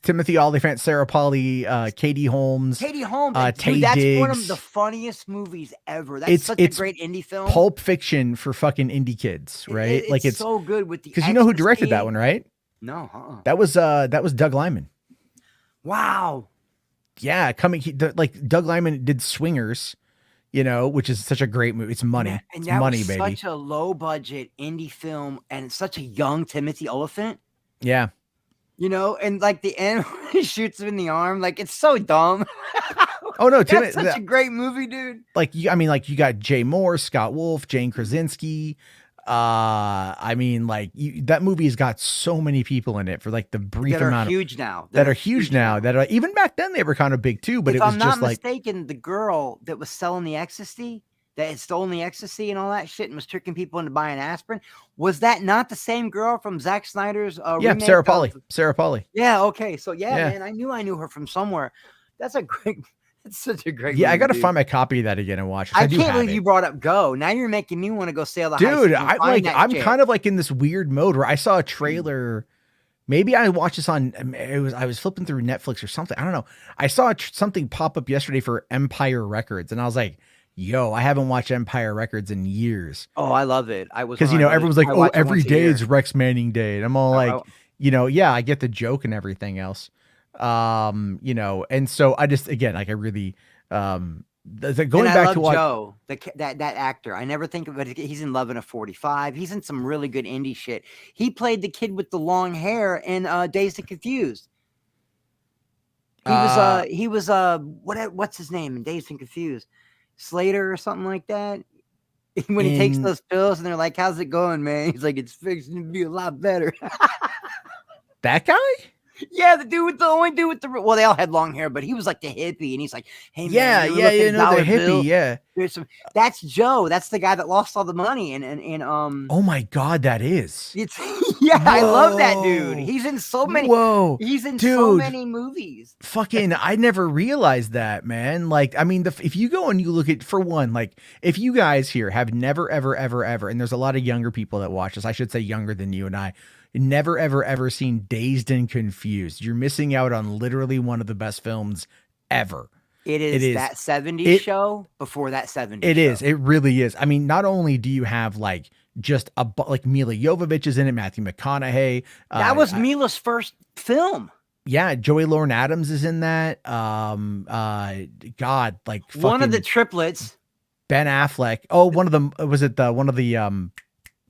[SPEAKER 1] Timothy Olyphant, Sarah Polley, Katie Holmes.
[SPEAKER 2] Katie Holmes.
[SPEAKER 1] Taye
[SPEAKER 2] That's
[SPEAKER 1] Diggs.
[SPEAKER 2] one of the funniest movies ever. That's such a great indie film.
[SPEAKER 1] Pulp Fiction for fucking indie kids, right?
[SPEAKER 2] It's so good with the,
[SPEAKER 1] because you know who directed that one, right?
[SPEAKER 2] No,
[SPEAKER 1] that was Doug Liman.
[SPEAKER 2] Wow.
[SPEAKER 1] Yeah, Doug Liman did Swingers, which is such a great movie. It's money. Yeah,
[SPEAKER 2] and
[SPEAKER 1] it's
[SPEAKER 2] that
[SPEAKER 1] money,
[SPEAKER 2] was
[SPEAKER 1] baby.
[SPEAKER 2] Such a low budget indie film, and it's such a young Timothy Olyphant.
[SPEAKER 1] Yeah.
[SPEAKER 2] And like the end, he shoots him in the arm. Like, it's so dumb.
[SPEAKER 1] Oh no,
[SPEAKER 2] that's such a great movie, dude.
[SPEAKER 1] You got Jay Moore, Scott Wolf, Jane Krasinski. That movie's got so many people in it for like the brief amount that are huge now. That are even back then they were kind of big too. But if I'm not
[SPEAKER 2] mistaken, the girl that was selling the ecstasy, that had stolen the ecstasy and all that shit and was tricking people into buying aspirin, was that not the same girl from Zack Snyder's remake?
[SPEAKER 1] Sarah Polley.
[SPEAKER 2] Yeah. Okay. So man, I knew her from somewhere. That's a great. It's such a great movie,
[SPEAKER 1] I gotta find my copy of that again and watch it.
[SPEAKER 2] I can't believe you brought up Go. Now you're making me want to go sail the
[SPEAKER 1] dude. I'm kind of like in this weird mode where I saw a trailer. Maybe I watched this on. I was flipping through Netflix or something. I don't know. I saw something pop up yesterday for Empire Records, and I was like, "Yo, I haven't watched Empire Records in years."
[SPEAKER 2] Oh, I love it.
[SPEAKER 1] Because everyone's like, "Oh, every day is Rex Manning Day," and I'm all like, yeah, I get the joke and everything else. And so I just, again, like I really, going back to watch
[SPEAKER 2] Joe, that actor. I never think of it. He's in Love in a 45. He's in some really good indie shit. He played the kid with the long hair in Dazed and Confused. He was what's his name in Dazed and Confused? Slater or something like that. When he takes those pills and they're like, "How's it going, man?" He's like, "It's fixing to be a lot better."
[SPEAKER 1] That guy?
[SPEAKER 2] Yeah, the only dude with the they all had long hair, but he was like the hippie, and he's like, "Hey man,
[SPEAKER 1] the hippie, bill? Yeah."
[SPEAKER 2] That's Joe. That's the guy that lost all the money, and
[SPEAKER 1] Oh my God, that is.
[SPEAKER 2] Whoa. I love that dude. He's in so many.
[SPEAKER 1] Whoa,
[SPEAKER 2] he's in so many movies.
[SPEAKER 1] Fucking, I never realized that, man. Like, I mean, if you go and you look at, for one, like, if you guys here have never, ever, ever, ever, and there's a lot of younger people that watch this, I should say younger than you and I. Never, ever, ever seen Dazed and Confused. You're missing out on literally one of the best films ever.
[SPEAKER 2] It is that 70s show before that 70s
[SPEAKER 1] It
[SPEAKER 2] show.
[SPEAKER 1] is. It really is. I mean, not only do you have like just like Mila Jovovich is in it, Matthew McConaughey.
[SPEAKER 2] That was Mila's first film.
[SPEAKER 1] Yeah, Joey Lauren Adams is in that. God, like
[SPEAKER 2] one of the triplets.
[SPEAKER 1] Ben Affleck. Oh, one of them was it one of the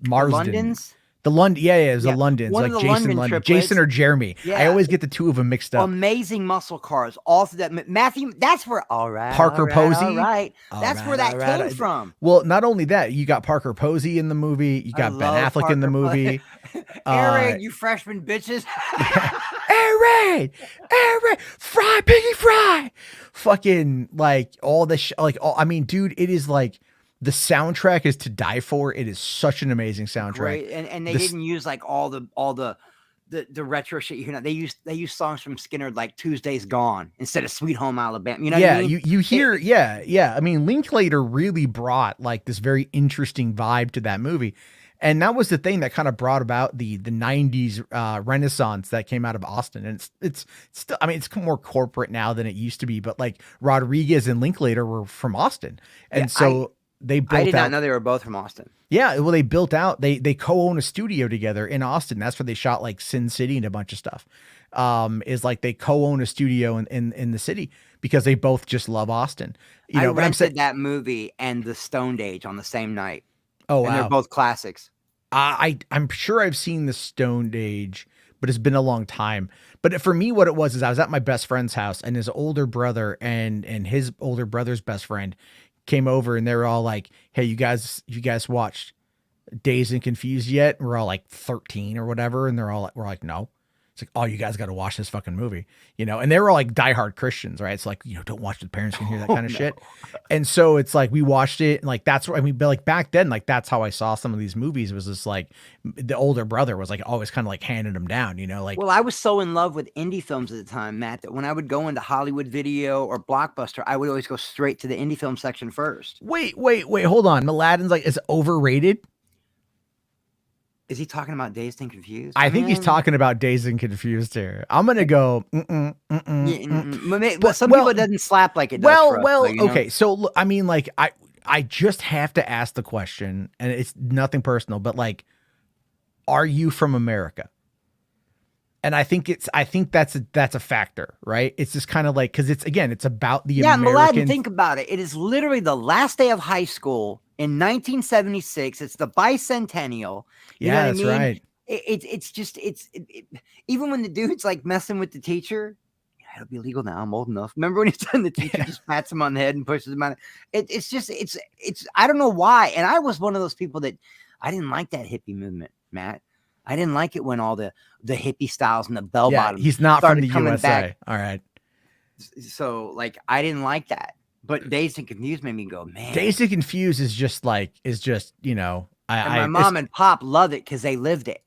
[SPEAKER 1] Marsden.
[SPEAKER 2] Londons?
[SPEAKER 1] The London, it was the Londons,
[SPEAKER 2] like
[SPEAKER 1] Jason London, Jason or Jeremy. Yeah. I always get the two of them mixed up.
[SPEAKER 2] Amazing muscle cars, all through that. Matthew, that's where
[SPEAKER 1] Parker Posey.
[SPEAKER 2] All right, that's where that came from.
[SPEAKER 1] Well, not only that, you got Parker Posey in the movie. You got Ben Affleck Parker in the movie.
[SPEAKER 2] Air Raid, you freshman bitches.
[SPEAKER 1] Air Raid, fry piggy fry. Fucking like all the I mean, dude, it is like. The soundtrack is to die for. It is such an amazing soundtrack.
[SPEAKER 2] Great. And they didn't use like all the retro shit. They used songs from Skinner like Tuesday's Gone instead of Sweet Home Alabama. You know what I mean?
[SPEAKER 1] you hear yeah. I mean, Linklater really brought like this very interesting vibe to that movie. And that was the thing that kind of brought about the 90s renaissance that came out of Austin. And it's still, I mean, it's more corporate now than it used to be, but like Rodriguez and Linklater were from Austin. And they built out.
[SPEAKER 2] I did not know they were both from Austin.
[SPEAKER 1] Yeah, well, they built out. They co-own a studio together in Austin. That's where they shot like Sin City and a bunch of stuff. Is like they co-own a studio in the city because they both just love Austin.
[SPEAKER 2] I rented that movie and The Stoned Age on the same night.
[SPEAKER 1] Oh, wow.
[SPEAKER 2] And they're both classics.
[SPEAKER 1] I'm sure I've seen The Stoned Age, but it's been a long time. But for me, what it was is I was at my best friend's house, and his older brother and his older brother's best friend came over, and they were all like, "Hey, you guys watched Dazed and Confused yet?" And we're all like 13 or whatever, and we're like, "No." It's like, oh, you guys got to watch this fucking movie, you know? And they were all like diehard Christians, right? It's like, you know, don't watch the parents can hear that kind of shit. And so it's like, we watched it and like, that's what I mean, but like back then, like that's how I saw some of these movies was just like the older brother was like always kind of like handing them down, you know, like,
[SPEAKER 2] Well, I was so in love with indie films at the time, Matt, that when I would go into Hollywood Video or Blockbuster, I would always go straight to the indie film section first.
[SPEAKER 1] wait, hold on. Aladdin's like, is overrated.
[SPEAKER 2] Is he talking about Dazed and Confused?
[SPEAKER 1] I think he's talking about Dazed and Confused here. I'm gonna go.
[SPEAKER 2] But some people it doesn't slap like it does. For us, like, you know?
[SPEAKER 1] Okay. So look, I mean, like, I just have to ask the question, and it's nothing personal, but like, are you from America? And I think that's a factor, right? It's just kind of like because it's about the American.
[SPEAKER 2] Aladdin, think about it. It is literally the last day of high school in 1976. It's the bicentennial. You know what
[SPEAKER 1] that's
[SPEAKER 2] I mean?
[SPEAKER 1] Right.
[SPEAKER 2] It's just even when the dude's like messing with the teacher, it'll be illegal now. I'm old enough. Remember when he's done the teacher just pats him on the head and pushes him out? It's I don't know why. And I was one of those people that I didn't like that hippie movement, Matt. I didn't like it when all the hippie styles and the bell bottoms.
[SPEAKER 1] He's not from the USA. Back. All right.
[SPEAKER 2] So like I didn't like that. But Dazed and Confused made me go, man.
[SPEAKER 1] Dazed and Confused is just, you know,
[SPEAKER 2] my mom and pop loved it because they lived it.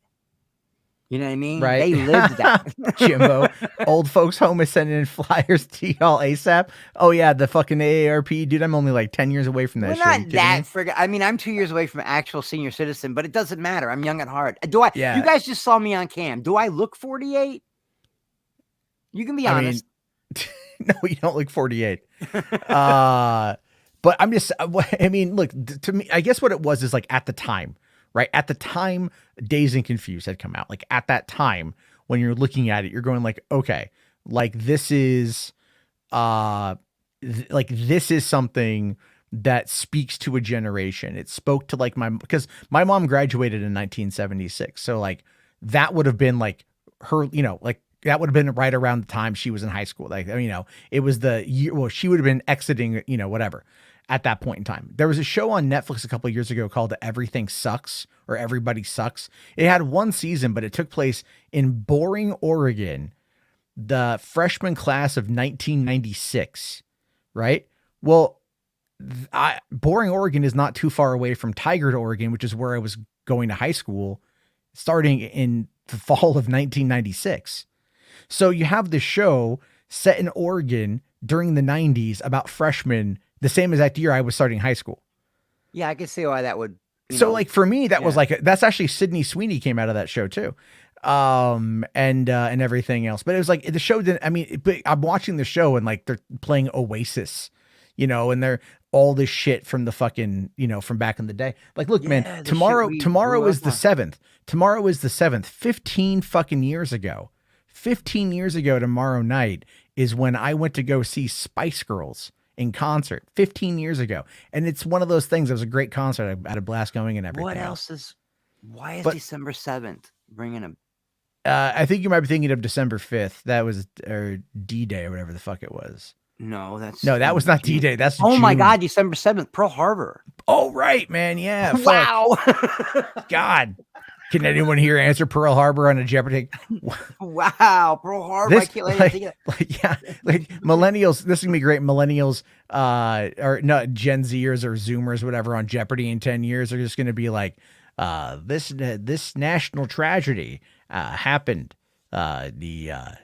[SPEAKER 2] You know what I mean?
[SPEAKER 1] Right.
[SPEAKER 2] They lived that.
[SPEAKER 1] Jimbo, old folks home is sending in flyers to y'all ASAP. Oh yeah, the fucking AARP, dude. I'm only like 10 years away from that.
[SPEAKER 2] Not that friggin'. I mean, I'm 2 years away from an actual senior citizen, but it doesn't matter. I'm young at heart. Do I? Yeah. You guys just saw me on cam. Do I look 48? You can be honest.
[SPEAKER 1] No, you don't look 48. But I'm just. I mean, look, to me, I guess what it was is like at the time. Right at the time, Dazed and Confused had come out. Like at that time, when you're looking at it, you're going like, okay, like this is, this is something that speaks to a generation. It spoke to like because my mom graduated in 1976, so like that would have been like her, you know, like that would have been right around the time she was in high school. Like, you know, it was the year. Well, she would have been exiting, you know, whatever. At that point in time, there was a show on Netflix a couple of years ago called Everything Sucks or Everybody Sucks. It had one season, but it took place in Boring, Oregon, the freshman class of 1996. Right. Well, Boring, Oregon is not too far away from Tigard, Oregon, which is where I was going to high school starting in the fall of 1996. So you have this show set in Oregon during the 90s about freshmen. The same exact year I was starting high school.
[SPEAKER 2] Yeah, I can see why that would.
[SPEAKER 1] So like for me, that was like, that's actually Sydney Sweeney came out of that show too. And everything else. But it was like the show didn't, I mean, but I'm watching the show and like they're playing Oasis, you know, and they're all this shit from the fucking, you know, from back in the day. Like, look, man, tomorrow is the 7th. Tomorrow is the 7th. 15 fucking years ago. 15 years ago tomorrow night is when I went to go see Spice Girls in concert 15 years ago. And it's one of those things. It was a great concert. I had a blast going and everything.
[SPEAKER 2] What else is, why is December 7th bringing a,
[SPEAKER 1] I think you might be thinking of December 5th. That was, or D-Day or whatever the fuck it was.
[SPEAKER 2] No,
[SPEAKER 1] that was not D-Day. That's
[SPEAKER 2] June. My God, December 7th, Pearl Harbor.
[SPEAKER 1] Oh, right, man. Yeah.
[SPEAKER 2] Wow.
[SPEAKER 1] God. Can anyone here answer Pearl Harbor on a Jeopardy?
[SPEAKER 2] Wow, Pearl Harbor. I can't let you think of
[SPEAKER 1] that. Like millennials, this is gonna be great. Millennials, or not Gen Zers or Zoomers, whatever, on Jeopardy in 10 years are just gonna be like, this national tragedy happened December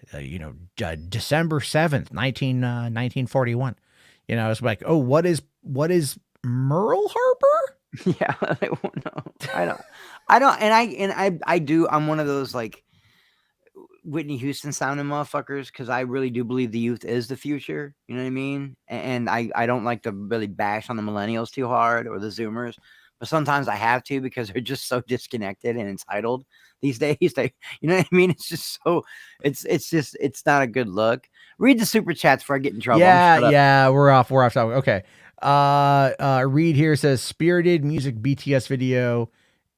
[SPEAKER 1] 7th, 1941. You know, it's like, oh, what is Merle Harbor?
[SPEAKER 2] Yeah, I won't know. I don't, and I do. I'm one of those like Whitney Houston sounding motherfuckers because I really do believe the youth is the future. You know what I mean? And I don't like to really bash on the millennials too hard or the Zoomers, but sometimes I have to because they're just so disconnected and entitled these days. You know what I mean? It's just so it's not a good look. Read the super chats before I get in trouble.
[SPEAKER 1] Yeah, we're off topic. Okay. Reed here says Spirited music BTS video,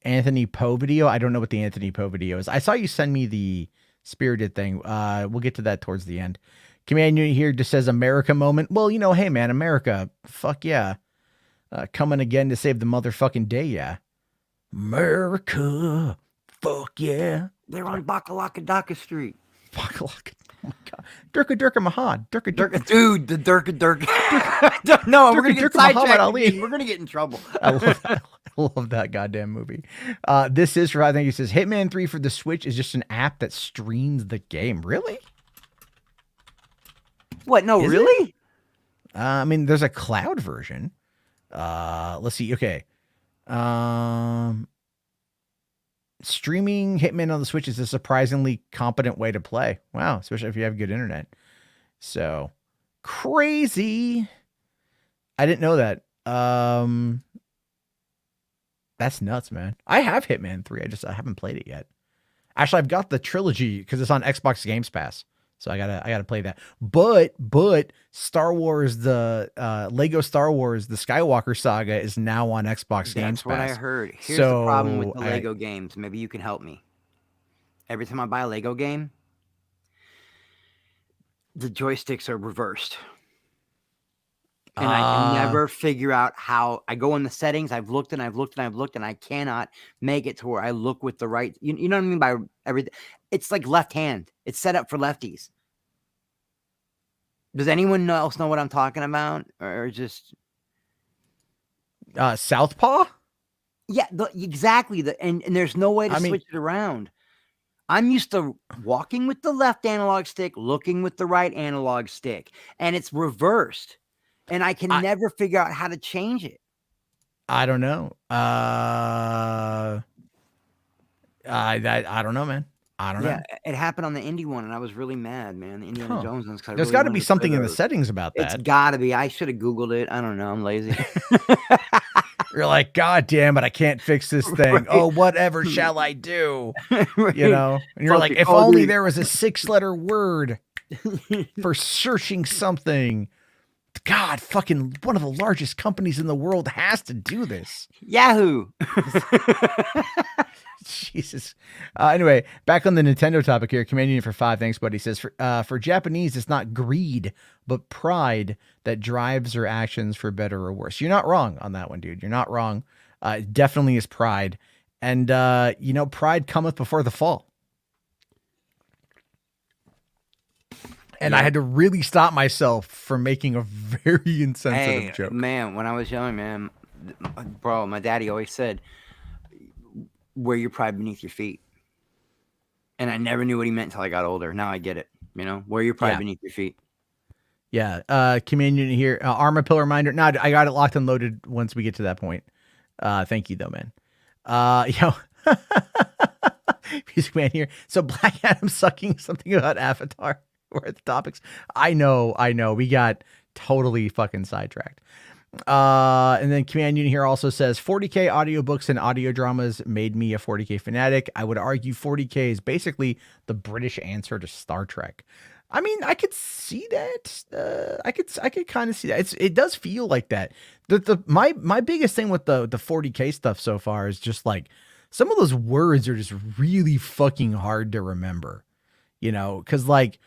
[SPEAKER 1] Anthony Poe video. I don't know what the Anthony Poe video is. I saw you send me the Spirited thing. We'll get to that towards the end. Command Unit here just says America moment. Well, you know, hey man, America, fuck yeah. Coming again to save the motherfucking day, yeah. America, fuck yeah.
[SPEAKER 2] They're on Bakalakadaka Street.
[SPEAKER 1] Fuck, look. Oh my god. Durka Mahan.
[SPEAKER 2] Dude, the Durka. No, we're gonna get
[SPEAKER 1] Muhammad
[SPEAKER 2] sidetracked
[SPEAKER 1] Ali.
[SPEAKER 2] again. We're gonna get in trouble.
[SPEAKER 1] I love that. I love that goddamn movie. This is for, I think he says, Hitman 3 for the Switch is just an app that streams the game. Really?
[SPEAKER 2] What? No,
[SPEAKER 1] Is
[SPEAKER 2] really?
[SPEAKER 1] I mean, there's a cloud version. Let's see. Okay. Streaming Hitman on the Switch is a surprisingly competent way to play. Wow, especially if you have good internet. So crazy. I didn't know that. That's nuts, man. I have Hitman 3. I haven't played it yet. Actually, I've got the trilogy because it's on Xbox Games Pass. So I gotta play that. But Star Wars, the Lego Star Wars, the Skywalker Saga is now on Xbox Games Pass.
[SPEAKER 2] That's what I heard. Here's the problem with the Lego games. Maybe you can help me. Every time I buy a Lego game, the joysticks are reversed. And I can never figure out how. I go in the settings. I've looked and I cannot make it to where I look with the right. You know what I mean by everything? It's like left hand. It's set up for lefties. Does anyone else know what I'm talking about, or just
[SPEAKER 1] Southpaw?
[SPEAKER 2] Yeah, exactly. And there's no way to switch it around. I'm used to walking with the left analog stick, looking with the right analog stick, and it's reversed. And I can never figure out how to change it.
[SPEAKER 1] I don't know. I don't know, man. I don't know.
[SPEAKER 2] Yeah, it happened on the indie one, and I was really mad, man. The Indiana Jones ones.
[SPEAKER 1] There's got to be something in the settings about that.
[SPEAKER 2] It's got to be. I should have Googled it. I don't know. I'm lazy.
[SPEAKER 1] You're like, God damn it, I can't fix this thing. Right. Oh, whatever shall I do? Right. You know? And you're like, if only there was a 6-letter word for searching something. God, fucking one of the largest companies in the world has to do this.
[SPEAKER 2] Yahoo!
[SPEAKER 1] Jesus. Anyway, back on the Nintendo topic here. Command Unit for 5. Thanks, buddy. Says, for Japanese, it's not greed, but pride that drives their actions for better or worse. You're not wrong on that one, dude. You're not wrong. It definitely is pride. And, pride cometh before the fall. And I had to really stop myself from making a very insensitive joke.
[SPEAKER 2] Man, when I was young, man, bro, my daddy always said, wear your pride beneath your feet. And I never knew what he meant until I got older. Now I get it. Wear your pride beneath your feet.
[SPEAKER 1] Yeah. Command Unit here. Armor Pillar Reminder. No, I got it locked and loaded once we get to that point. Thank you, though, man. Music Man here. So Black Adam sucking something about Avatar. Or the topics. I know. We got totally fucking sidetracked. And then Command Unit here also says 40K audiobooks and audio dramas made me a 40K fanatic. I would argue 40K is basically the British answer to Star Trek. I mean, I could see that. I could kind of see that. It does feel like that. My biggest thing with the 40K stuff so far is just like some of those words are just really fucking hard to remember. Because like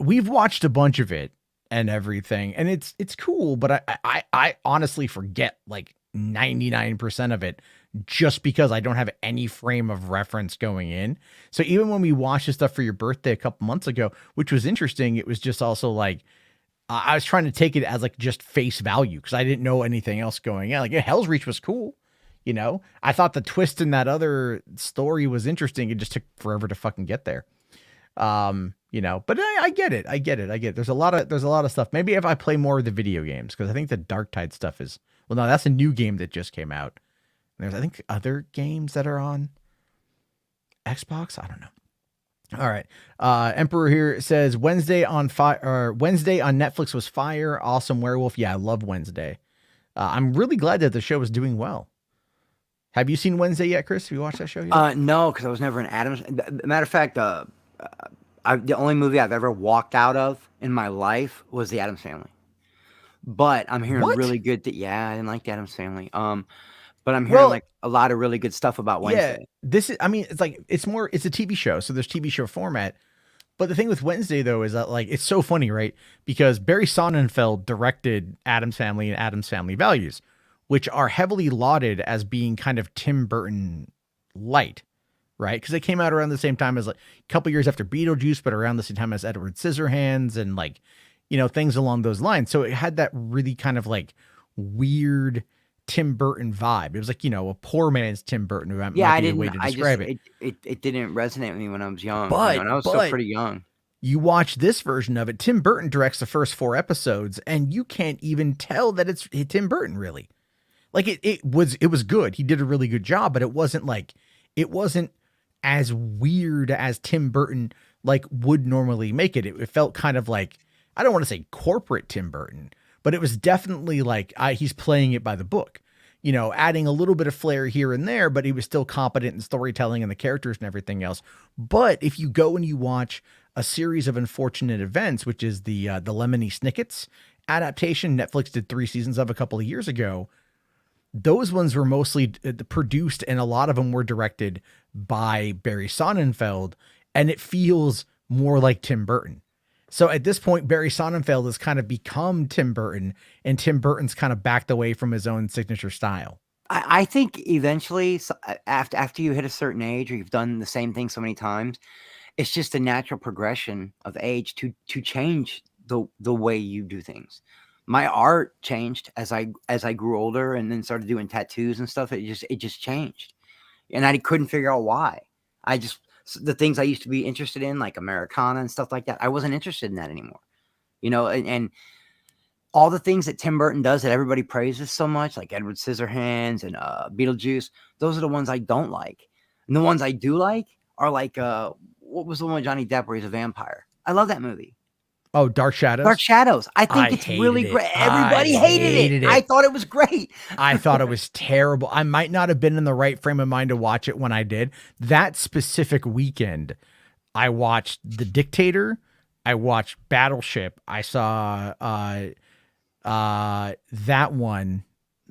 [SPEAKER 1] we've watched a bunch of it and everything, and it's cool, but I honestly forget like 99% of it just because I don't have any frame of reference going in. So even when we watched the stuff for your birthday a couple months ago, which was interesting, it was just also like I was trying to take it as like just face value because I didn't know anything else going on. Like Hell's Reach was cool. I thought the twist in that other story was interesting. It just took forever to fucking get there. But I get it. There's a lot of stuff. Maybe if I play more of the video games, because I think the Dark Tide stuff is, well, no, that's a new game that just came out. And there's, I think, other games that are on Xbox. I don't know. All right. Emperor here says Wednesday on Netflix was fire. Awesome Werewolf. Yeah, I love Wednesday. I'm really glad that the show is doing well. Have you seen Wednesday yet, Chris? Have you watched that show yet?
[SPEAKER 2] No, because I was never an Addams. Matter of fact, the only movie I've ever walked out of in my life was The Addams Family. But I'm hearing really good. I didn't like The Addams Family. But I'm hearing like a lot of really good stuff about Wednesday.
[SPEAKER 1] Yeah, it's like it's a TV show, so there's TV show format. But the thing with Wednesday though is that like it's so funny, right? Because Barry Sonnenfeld directed Addams Family and Addams Family Values, which are heavily lauded as being kind of Tim Burton light. right? Because it came out around the same time as like a couple years after Beetlejuice, but around the same time as Edward Scissorhands and like, things along those lines. So it had that really kind of like weird Tim Burton vibe. It was like, a poor man's Tim Burton.
[SPEAKER 2] Yeah,
[SPEAKER 1] Might
[SPEAKER 2] I
[SPEAKER 1] be the
[SPEAKER 2] didn't.
[SPEAKER 1] way to
[SPEAKER 2] I just
[SPEAKER 1] describe it.
[SPEAKER 2] it didn't resonate with me when I was young.
[SPEAKER 1] But
[SPEAKER 2] And I was still
[SPEAKER 1] but
[SPEAKER 2] pretty young.
[SPEAKER 1] you watch this version of it. Tim Burton directs the first 4 episodes, and you can't even tell that it's Tim Burton really. Like it was good. He did a really good job, but it wasn't as weird as Tim Burton like would normally make it. It felt kind of like, I don't want to say corporate Tim Burton, but it was definitely like he's playing it by the book, adding a little bit of flair here and there, but he was still competent in storytelling and the characters and everything else. But if you go and you watch A Series of Unfortunate Events, which is the Lemony Snicket's adaptation Netflix did 3 seasons of a couple of years ago, those ones were mostly produced, and a lot of them were directed by Barry Sonnenfeld, and it feels more like Tim Burton. So at this point, Barry Sonnenfeld has kind of become Tim Burton, and Tim Burton's kind of backed away from his own signature style.
[SPEAKER 2] I think eventually, after you hit a certain age, or you've done the same thing so many times, it's just a natural progression of age to change the way you do things. My art changed as I grew older, and then started doing tattoos and stuff. It just changed, and I couldn't figure out why. The things I used to be interested in, like Americana and stuff like that, I wasn't interested in that anymore. And all the things that Tim Burton does that everybody praises so much, like Edward Scissorhands and Beetlejuice, those are the ones I don't like. And the ones I do like are like, what was the one with Johnny Depp where he's a vampire? I love that movie.
[SPEAKER 1] Oh, Dark Shadows?
[SPEAKER 2] Dark Shadows. I think it's really great. Everybody hated it. I thought it was great.
[SPEAKER 1] I thought it was terrible. I might not have been in the right frame of mind to watch it when I did. That specific weekend, I watched The Dictator. I watched Battleship. I saw that one,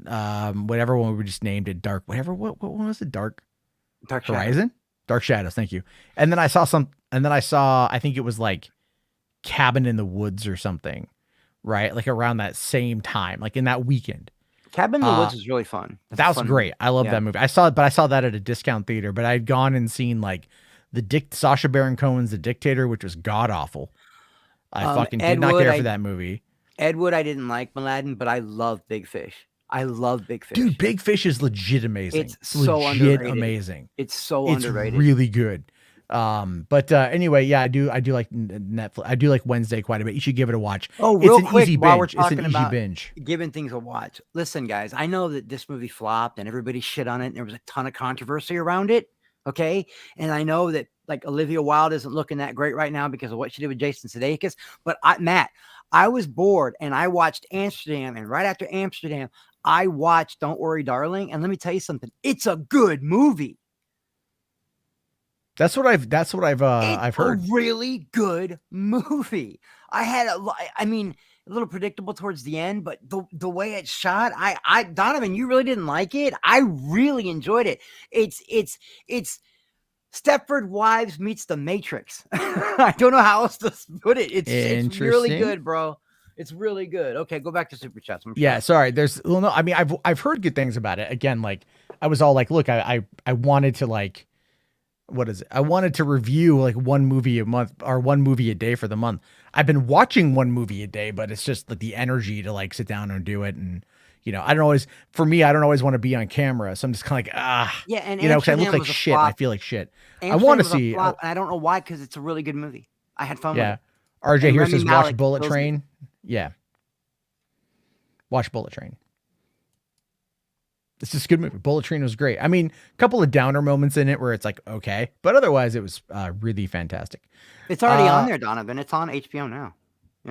[SPEAKER 1] whatever one we just named it, Dark, whatever. What one was it? Dark Horizon? Shadows. Dark Shadows. Thank you. And then I saw I think it was like Cabin in the Woods or something, right? Like around that same time, like in that weekend.
[SPEAKER 2] Cabin in the Woods was really fun.
[SPEAKER 1] That was great. I love that movie. I saw that at a discount theater, but I'd gone and seen like Sacha Baron Cohen's The Dictator, which was god awful. I fucking did not care for that movie.
[SPEAKER 2] Ed Wood, I didn't like Aladdin, but I love Big Fish. I love Big Fish.
[SPEAKER 1] Dude, Big Fish is legit amazing.
[SPEAKER 2] It's so underrated.
[SPEAKER 1] Amazing.
[SPEAKER 2] It's underrated.
[SPEAKER 1] It's really good. But anyway, yeah, I do like Netflix. I do like Wednesday quite a bit. You should give it a watch.
[SPEAKER 2] Oh, real
[SPEAKER 1] it's an
[SPEAKER 2] quick,
[SPEAKER 1] easy
[SPEAKER 2] while
[SPEAKER 1] binge.
[SPEAKER 2] we're talking
[SPEAKER 1] it's an easy
[SPEAKER 2] about
[SPEAKER 1] binge.
[SPEAKER 2] Giving things a watch. Listen, guys, I know that this movie flopped and everybody shit on it, and there was a ton of controversy around it. Okay, and I know that like Olivia Wilde isn't looking that great right now because of what she did with Jason Sudeikis. But Matt, I was bored and I watched Amsterdam, and right after Amsterdam, I watched Don't Worry, Darling. And let me tell you something. It's a good movie.
[SPEAKER 1] That's what I've heard.
[SPEAKER 2] A really good movie. I mean, a little predictable towards the end, but the way it's shot, Donovan, you really didn't like it. I really enjoyed it. It's Stepford Wives meets The Matrix. I don't know how else to put it. It's really good, bro. It's really good. Okay, go back to Super Chats.
[SPEAKER 1] Yeah, sorry. I mean, I've heard good things about it. Again, like I was all like, look, I wanted to like, what is it? I wanted to review like one movie a month or one movie a day for the month. I've been watching one movie a day, but it's just like the energy to like sit down and do it. And, I don't always want to be on camera. So I'm just kind of like,
[SPEAKER 2] yeah. And,
[SPEAKER 1] because I look like shit. I feel like shit. I want to see,
[SPEAKER 2] and I don't know why, because it's a really good movie. I had fun with it.
[SPEAKER 1] RJ here says watch Bullet Train. Yeah. Watch Bullet Train. It's just a good movie. Bullet Train was great. I mean, a couple of downer moments in it where it's like, okay, but otherwise it was really fantastic.
[SPEAKER 2] It's already on there, Donovan. It's on HBO now.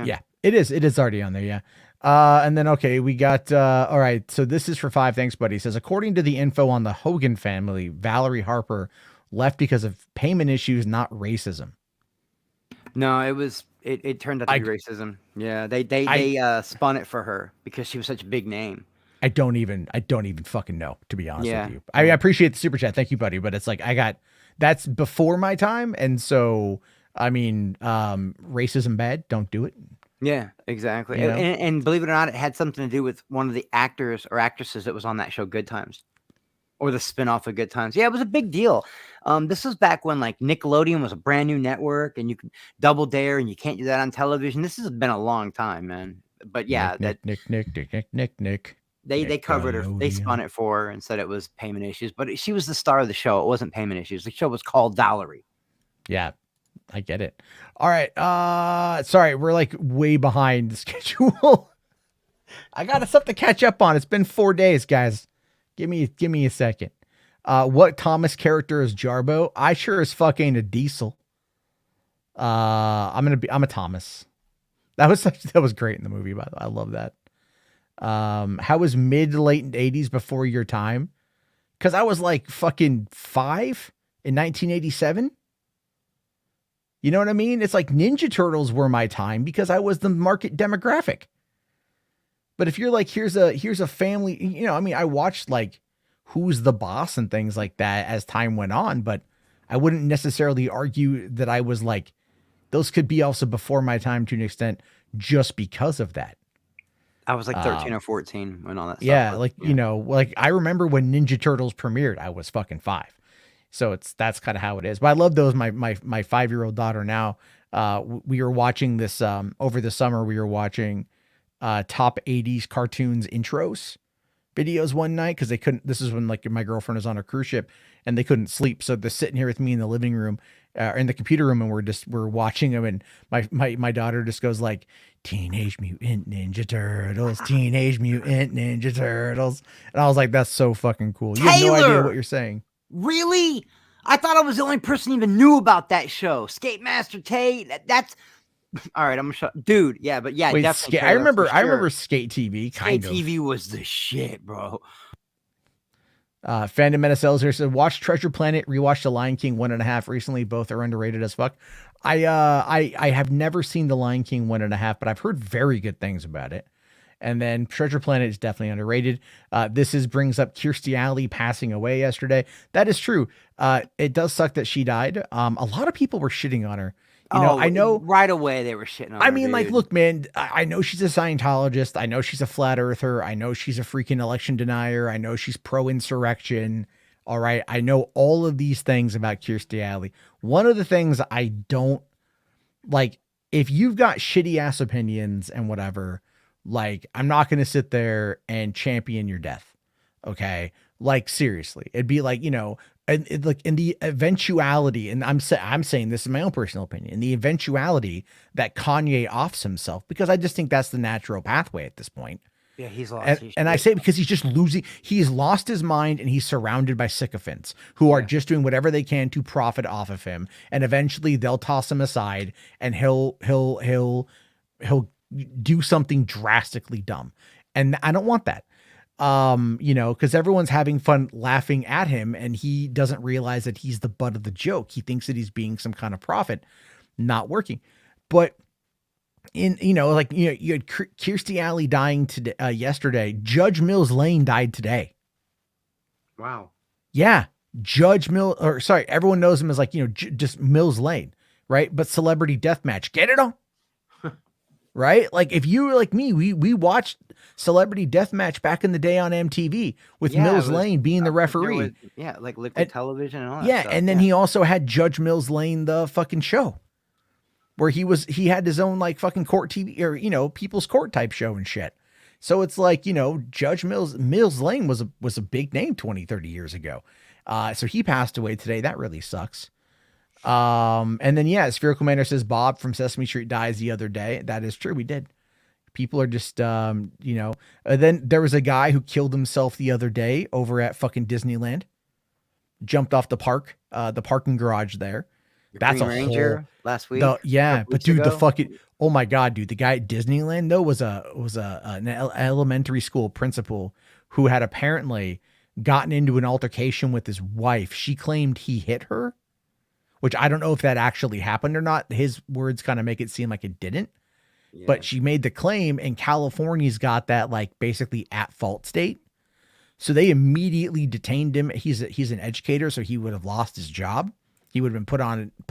[SPEAKER 1] Yeah, it is. It is already on there. Yeah. And then, okay, we got, all right. So this is for 5. Thanks, buddy. It says, according to the info on the Hogan family, Valerie Harper left because of payment issues, not racism.
[SPEAKER 2] No, it turned out to be racism. Yeah. They spun it for her because she was such a big name.
[SPEAKER 1] I don't even fucking know, to be honest with you. I appreciate the super chat. Thank you, buddy. But it's like, that's before my time. And so, I mean, racism bad, don't do it.
[SPEAKER 2] Yeah, exactly. And believe it or not, it had something to do with one of the actors or actresses that was on that show, Good Times. Or the spinoff of Good Times. Yeah, it was a big deal. This was back when like Nickelodeon was a brand new network and you could Double Dare and you can't do that on television. This has been a long time, man. But yeah,
[SPEAKER 1] Nick,
[SPEAKER 2] that
[SPEAKER 1] Nick, Nick, Nick, Nick, Nick, Nick, Nick.
[SPEAKER 2] they covered her, they spun
[SPEAKER 1] Nickelodeon.
[SPEAKER 2] it for her and said it was payment issues, but she was the star of the show. It wasn't payment issues. The show was called Dollery.
[SPEAKER 1] Yeah, I get it. All right. Sorry, we're like way behind the schedule. I got stuff to catch up on. It's been 4 days, guys. Give me a second. What Thomas character is Jarbo? I sure as fuck ain't a Diesel. I'm a Thomas. That was great in the movie, by the way. I love that. How was mid to late 80s before your time? Because I was like fucking 5 in 1987. You know what I mean? It's like Ninja Turtles were my time because I was the market demographic. But if you're like, here's a family, you know, I mean, I watched like Who's the Boss and things like that as time went on, but I wouldn't necessarily argue that I was like, those could be also before my time to an extent just because of that.
[SPEAKER 2] I was like 13 or 14 when all that stuff
[SPEAKER 1] Yeah,
[SPEAKER 2] was.
[SPEAKER 1] like, you know, like I remember when Ninja Turtles premiered, I was fucking 5. So that's kind of how it is. But I love those. My 5-year-old daughter now, we were watching this over the summer. We were watching top 80s cartoons intros videos one night because they couldn't. This is when like my girlfriend was on a cruise ship and they couldn't sleep, so they're sitting here with me in the living room, in the computer room, and we're watching them. And my daughter just goes like, Teenage Mutant Ninja Turtles, Teenage Mutant Ninja Turtles, and I was like, that's so fucking cool. You have no idea what you're saying.
[SPEAKER 2] Really? I thought I was the only person who even knew about that show. Skate Master Tate. That's all right. I'm gonna shut, dude. Yeah, but yeah,
[SPEAKER 1] Wait,
[SPEAKER 2] definitely.
[SPEAKER 1] I remember Skate TV.
[SPEAKER 2] Skate TV was the shit, bro.
[SPEAKER 1] Fandom Metasels here said, watch Treasure Planet, rewatched The Lion King 1.5 recently. Both are underrated as fuck. I have never seen The Lion King 1.5, but I've heard very good things about it. And then Treasure Planet is definitely underrated. Brings up Kirstie Alley passing away yesterday. That is true. It does suck that she died. A lot of people were shitting on her. I know
[SPEAKER 2] right away they were shitting on her.
[SPEAKER 1] I mean, like, look, man, I know she's a Scientologist. I know she's a flat earther. I know she's a freaking election denier. I know she's pro-insurrection. All right. I know all of these things about Kirstie Alley. One of the things I don't like, if you've got shitty ass opinions and whatever, like, I'm not going to sit there and champion your death. Okay. Like, seriously, it'd be like, and like in the eventuality, and I'm saying this is my own personal opinion, in the eventuality that Kanye offs himself, because I just think that's the natural pathway at this point.
[SPEAKER 2] Yeah, he's lost.
[SPEAKER 1] And I say it because he's just losing. He's lost his mind, and he's surrounded by sycophants who are just doing whatever they can to profit off of him. And eventually, they'll toss him aside, and he'll do something drastically dumb. And I don't want that. Because everyone's having fun laughing at him, and he doesn't realize that he's the butt of the joke. He thinks that he's being some kind of prophet, not working. But you had Kirstie Alley dying today, yesterday. Judge Mills Lane died today.
[SPEAKER 2] Wow.
[SPEAKER 1] Yeah. Everyone knows him as like, just Mills Lane, right? But Celebrity Deathmatch, get it on. Right? Like, if you were like me, we watched Celebrity Deathmatch back in the day on MTV with Mills Lane being the referee.
[SPEAKER 2] Like Liquid Television and all that stuff.
[SPEAKER 1] And then he also had Judge Mills Lane, the fucking show, where he had his own like fucking court TV or, people's court type show and shit. So it's like, Judge Mills Lane was a big name 20, 30 years ago. So he passed away today. That really sucks. And then, Spherical Manor says Bob from Sesame Street dies the other day. That is true. We did. People are just, then there was a guy who killed himself the other day over at fucking Disneyland, jumped off the parking garage there. That's
[SPEAKER 2] Green Ranger last week.
[SPEAKER 1] But dude, the fucking, oh my God, dude, the guy at Disneyland though was an elementary school principal who had apparently gotten into an altercation with his wife. She claimed he hit her, which I don't know if that actually happened or not. His words kind of make it seem like it didn't, but she made the claim, and California's got that like basically at fault state. So they immediately detained him. He's an educator, so he would have lost his job. He would have been put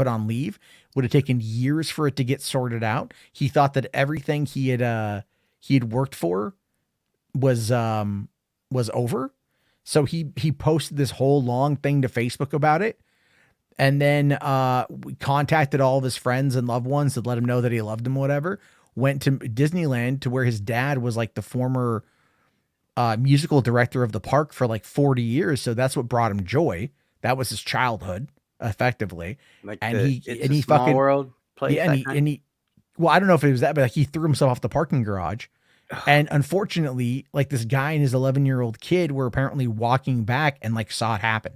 [SPEAKER 1] on leave. Would have taken years for it to get sorted out. He thought that everything he had worked for was over. So he posted this whole long thing to Facebook about it. And then we contacted all of his friends and loved ones to let him know that he loved him, whatever. Went to Disneyland, to where his dad was like the former musical director of the park for like 40 years. So that's what brought him joy. That was his childhood, effectively.
[SPEAKER 2] Like
[SPEAKER 1] and
[SPEAKER 2] the
[SPEAKER 1] he
[SPEAKER 2] It's
[SPEAKER 1] and
[SPEAKER 2] a
[SPEAKER 1] he
[SPEAKER 2] Small
[SPEAKER 1] fucking
[SPEAKER 2] World place.
[SPEAKER 1] yeah, and he well, I don't know if it was that, but like he threw himself off the parking garage. And unfortunately, like this guy and his 11-year-old kid were apparently walking back and like saw it happen.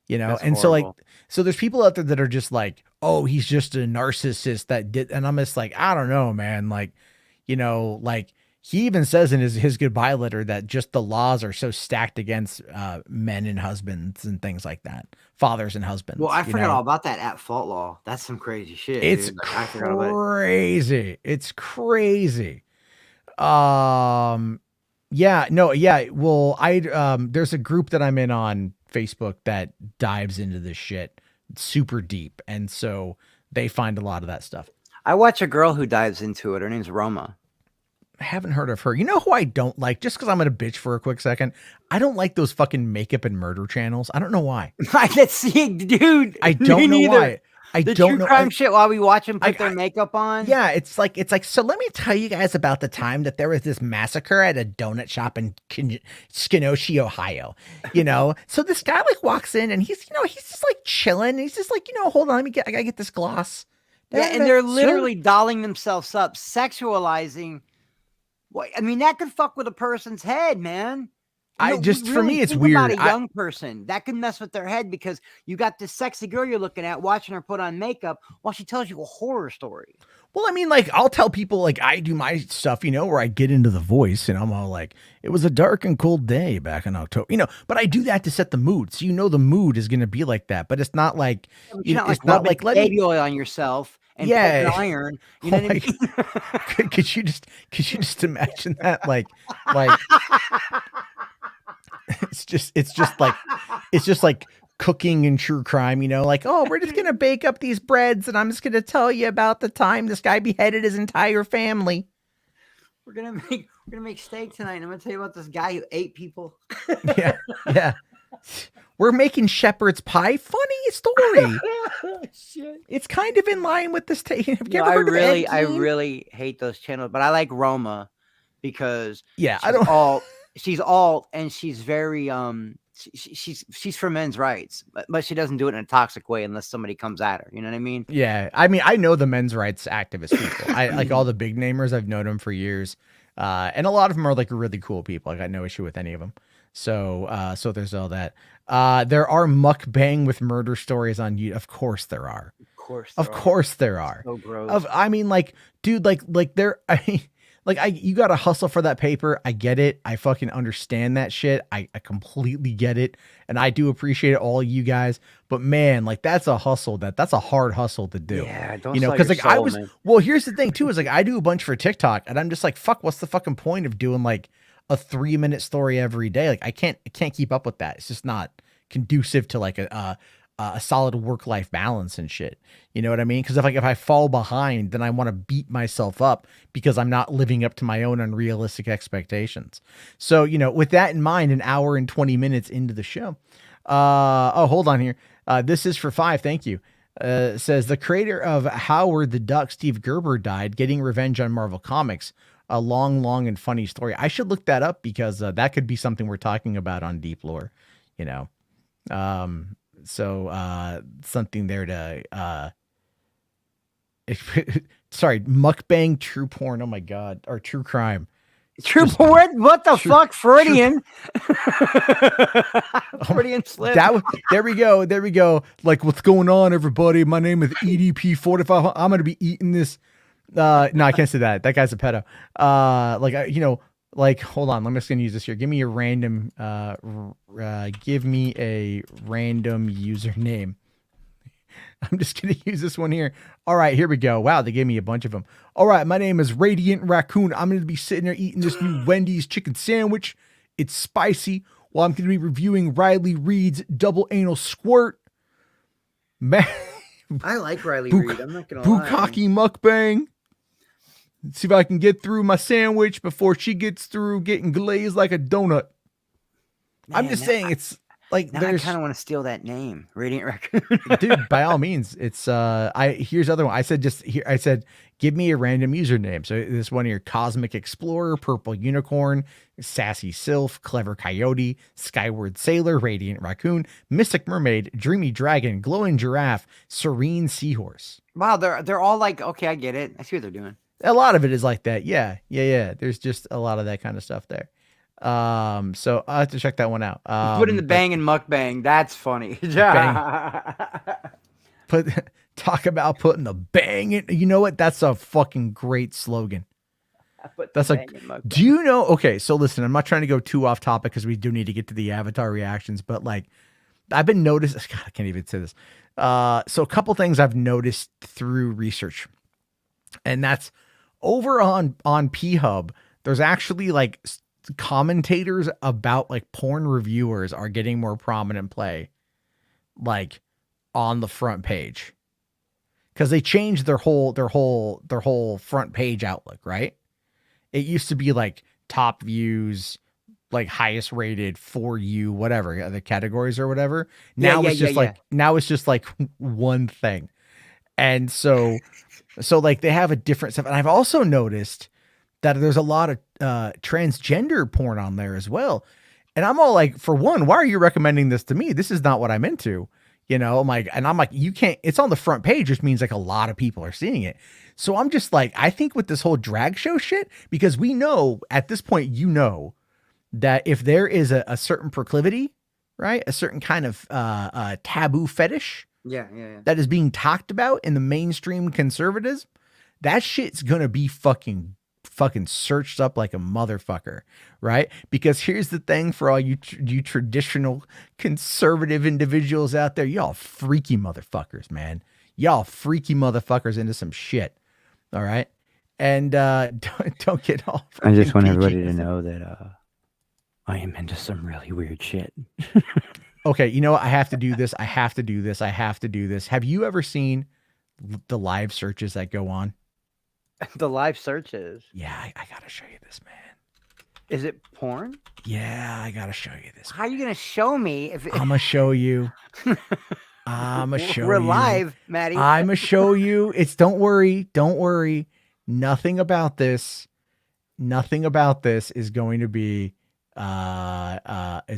[SPEAKER 1] You know,
[SPEAKER 2] That's
[SPEAKER 1] and
[SPEAKER 2] horrible.
[SPEAKER 1] so there's people out there that are just like, oh, he's just a narcissist that did, and I'm just like, I don't know, man. Like, you know, like he even says in his goodbye letter that just the laws are so stacked against men and husbands and things like that, fathers and husbands.
[SPEAKER 2] Well, I
[SPEAKER 1] you
[SPEAKER 2] forgot
[SPEAKER 1] know?
[SPEAKER 2] all about that at fault law. That's some crazy shit.
[SPEAKER 1] It's
[SPEAKER 2] dude. Like, I forgot about it.
[SPEAKER 1] crazy. It's crazy. Yeah, no, yeah. Well, there's a group that I'm in on Facebook that dives into this shit super deep. And so they find a lot of that stuff.
[SPEAKER 2] I watch a girl who dives into it. Her name's Roma.
[SPEAKER 1] I haven't heard of her. You know who I don't like? Just because I'm going to bitch for a quick second. I don't like those fucking makeup and murder channels. I don't know why.
[SPEAKER 2] Let's see, dude.
[SPEAKER 1] I don't know why. I
[SPEAKER 2] The
[SPEAKER 1] don't
[SPEAKER 2] true
[SPEAKER 1] know.
[SPEAKER 2] crime shit while we watch them put their makeup on.
[SPEAKER 1] Yeah, it's like, so let me tell you guys about the time that there was this massacre at a donut shop in Skenosee, Ohio. You know, so this guy like walks in and he's just like chilling. And he's just like, hold on, I gotta get this gloss.
[SPEAKER 2] Yeah, and they're literally dolling themselves up, sexualizing. What I mean, that could fuck with a person's head, man.
[SPEAKER 1] For me, it's
[SPEAKER 2] think
[SPEAKER 1] weird.
[SPEAKER 2] About a young person that could mess with their head because you got this sexy girl you're looking at, watching her put on makeup while she tells you a horror story.
[SPEAKER 1] Well, I mean, like, I'll tell people, like, I do my stuff, where I get into the voice and I'm all like, it was a dark and cold day back in October, but I do that to set the mood. So, the mood is going to be like that, but it's not like,
[SPEAKER 2] it's not like baby oil on yourself and put iron. You know what I mean?
[SPEAKER 1] Could you just imagine that? Like, it's just like cooking and true crime, like, oh, we're just gonna bake up these breads and I'm just gonna tell you about the time this guy beheaded his entire family.
[SPEAKER 2] We're gonna make steak tonight and I'm gonna tell you about this guy who ate people.
[SPEAKER 1] yeah We're making shepherd's pie. Funny story.
[SPEAKER 2] Shit.
[SPEAKER 1] It's kind of in line with this. Have you ever heard
[SPEAKER 2] I
[SPEAKER 1] of Ed Gein?
[SPEAKER 2] really hate those channels, but I like Roma because she's alt and she's very she's for men's rights, but she doesn't do it in a toxic way unless somebody comes at her. You know what I mean?
[SPEAKER 1] Yeah, I mean, I know the men's rights activist people. I like all the big namers. I've known them for years, and a lot of them are like really cool people. I got no issue with any of them. So there's all that. There are mukbang with murder stories on YouTube. Of course there are. Of course there are.
[SPEAKER 2] So gross.
[SPEAKER 1] I mean, like, dude, like there. You got to hustle for that paper. I get it. I fucking understand that shit. I completely get it. And I do appreciate all you guys. But man, like that's a hustle. That's a hard hustle to do.
[SPEAKER 2] Yeah, don't
[SPEAKER 1] because like well, here's the thing too, is like I do a bunch for TikTok and I'm just like, fuck, what's the fucking point of doing like a 3-minute story every day? Like I can't keep up with that. It's just not conducive to like a solid work-life balance and shit. You know what I mean? Because if I fall behind, then I want to beat myself up because I'm not living up to my own unrealistic expectations. So, with that in mind, an hour and 20 minutes into the show. Hold on here. This is for 5. Thank you. Says the creator of Howard the Duck, Steve Gerber, died, getting revenge on Marvel Comics. A long and funny story. I should look that up because that could be something we're talking about on Deep Lore, So something there to sorry, mukbang true porn. Oh my god, or true crime.
[SPEAKER 2] True porn? What the fuck? Freudian. Freudian slip.
[SPEAKER 1] There we go. Like, what's going on, everybody? My name is EDP45. I'm gonna be eating this. No, I can't say that. That guy's a pedo. Like, hold on. I'm just going to use this here. Give me a random username. I'm just going to use this one here. All right, here we go. Wow, they gave me a bunch of them. All right, my name is Radiant Raccoon. I'm going to be sitting there eating this new Wendy's chicken sandwich. It's spicy. While I'm going to be reviewing Riley Reed's Double Anal Squirt. Man,
[SPEAKER 2] I like Riley Reed. I'm not going to lie.
[SPEAKER 1] Bukkake mukbang. Let's see if I can get through my sandwich before she gets through getting glazed like a donut. I'm
[SPEAKER 2] Man,
[SPEAKER 1] just saying it's like
[SPEAKER 2] now I
[SPEAKER 1] there's
[SPEAKER 2] kind of want to steal that name, Radiant Raccoon.
[SPEAKER 1] dude, by all means, it's here's the other one. I said just here I said give me a random username. So this one here, Cosmic Explorer, Purple Unicorn, Sassy Sylph, Clever Coyote, Skyward Sailor, Radiant Raccoon, Mystic Mermaid, Dreamy Dragon, Glowing Giraffe, Serene Seahorse.
[SPEAKER 2] Wow, they're all like, okay, I get it. I see what they're doing.
[SPEAKER 1] A lot of it is like that. Yeah. There's just a lot of that kind of stuff there. So I'll have to check that one out.
[SPEAKER 2] Put in the
[SPEAKER 1] But
[SPEAKER 2] bang and mukbang. That's funny.
[SPEAKER 1] bang. Put talk about putting the bang in. You know what? That's a fucking great slogan. That's like, do you know? Okay, so listen, I'm not trying to go too off topic because we do need to get to the Avatar reactions, but like, I've been noticing. God, I can't even say this. So a couple things I've noticed through research, and that's over on P Hub. There's actually like commentators about like porn reviewers are getting more prominent play, like on the front page, because they changed their whole front page outlook, right? It used to be like top views, like highest rated for you, whatever the categories or whatever. Now now it's just like one thing. And so like they have a different stuff. And I've also noticed that there's a lot of transgender porn on there as well. And I'm all like, for one, why are you recommending this to me? This is not what I'm into. You know, I'm like, you can't, it's on the front page, which means like a lot of people are seeing it. So I'm just like, I think with this whole drag show shit, because we know at this point, you know, that if there is a certain proclivity, right, a certain kind of taboo fetish that is being talked about in the mainstream conservatives, that shit's gonna be fucking searched up like a motherfucker, right? Because here's the thing for all you traditional conservative individuals out there, y'all freaky motherfuckers, man. Y'all freaky motherfuckers into some shit, all right? And don't get all.
[SPEAKER 2] I just want everybody to know that I am into some really weird shit.
[SPEAKER 1] Okay, you know what? I have to do this. I have to do this. I have to do this. Have you ever seen the live searches that go on?
[SPEAKER 2] The live searches?
[SPEAKER 1] Yeah, I gotta show you this, man.
[SPEAKER 2] Is it porn?
[SPEAKER 1] Yeah, I gotta show you this.
[SPEAKER 2] How are you gonna show me? If
[SPEAKER 1] I'm gonna show you. I'm gonna show you.
[SPEAKER 2] We're live, Maddie.
[SPEAKER 1] I'm gonna show you. It's don't worry. Nothing about this is going to be is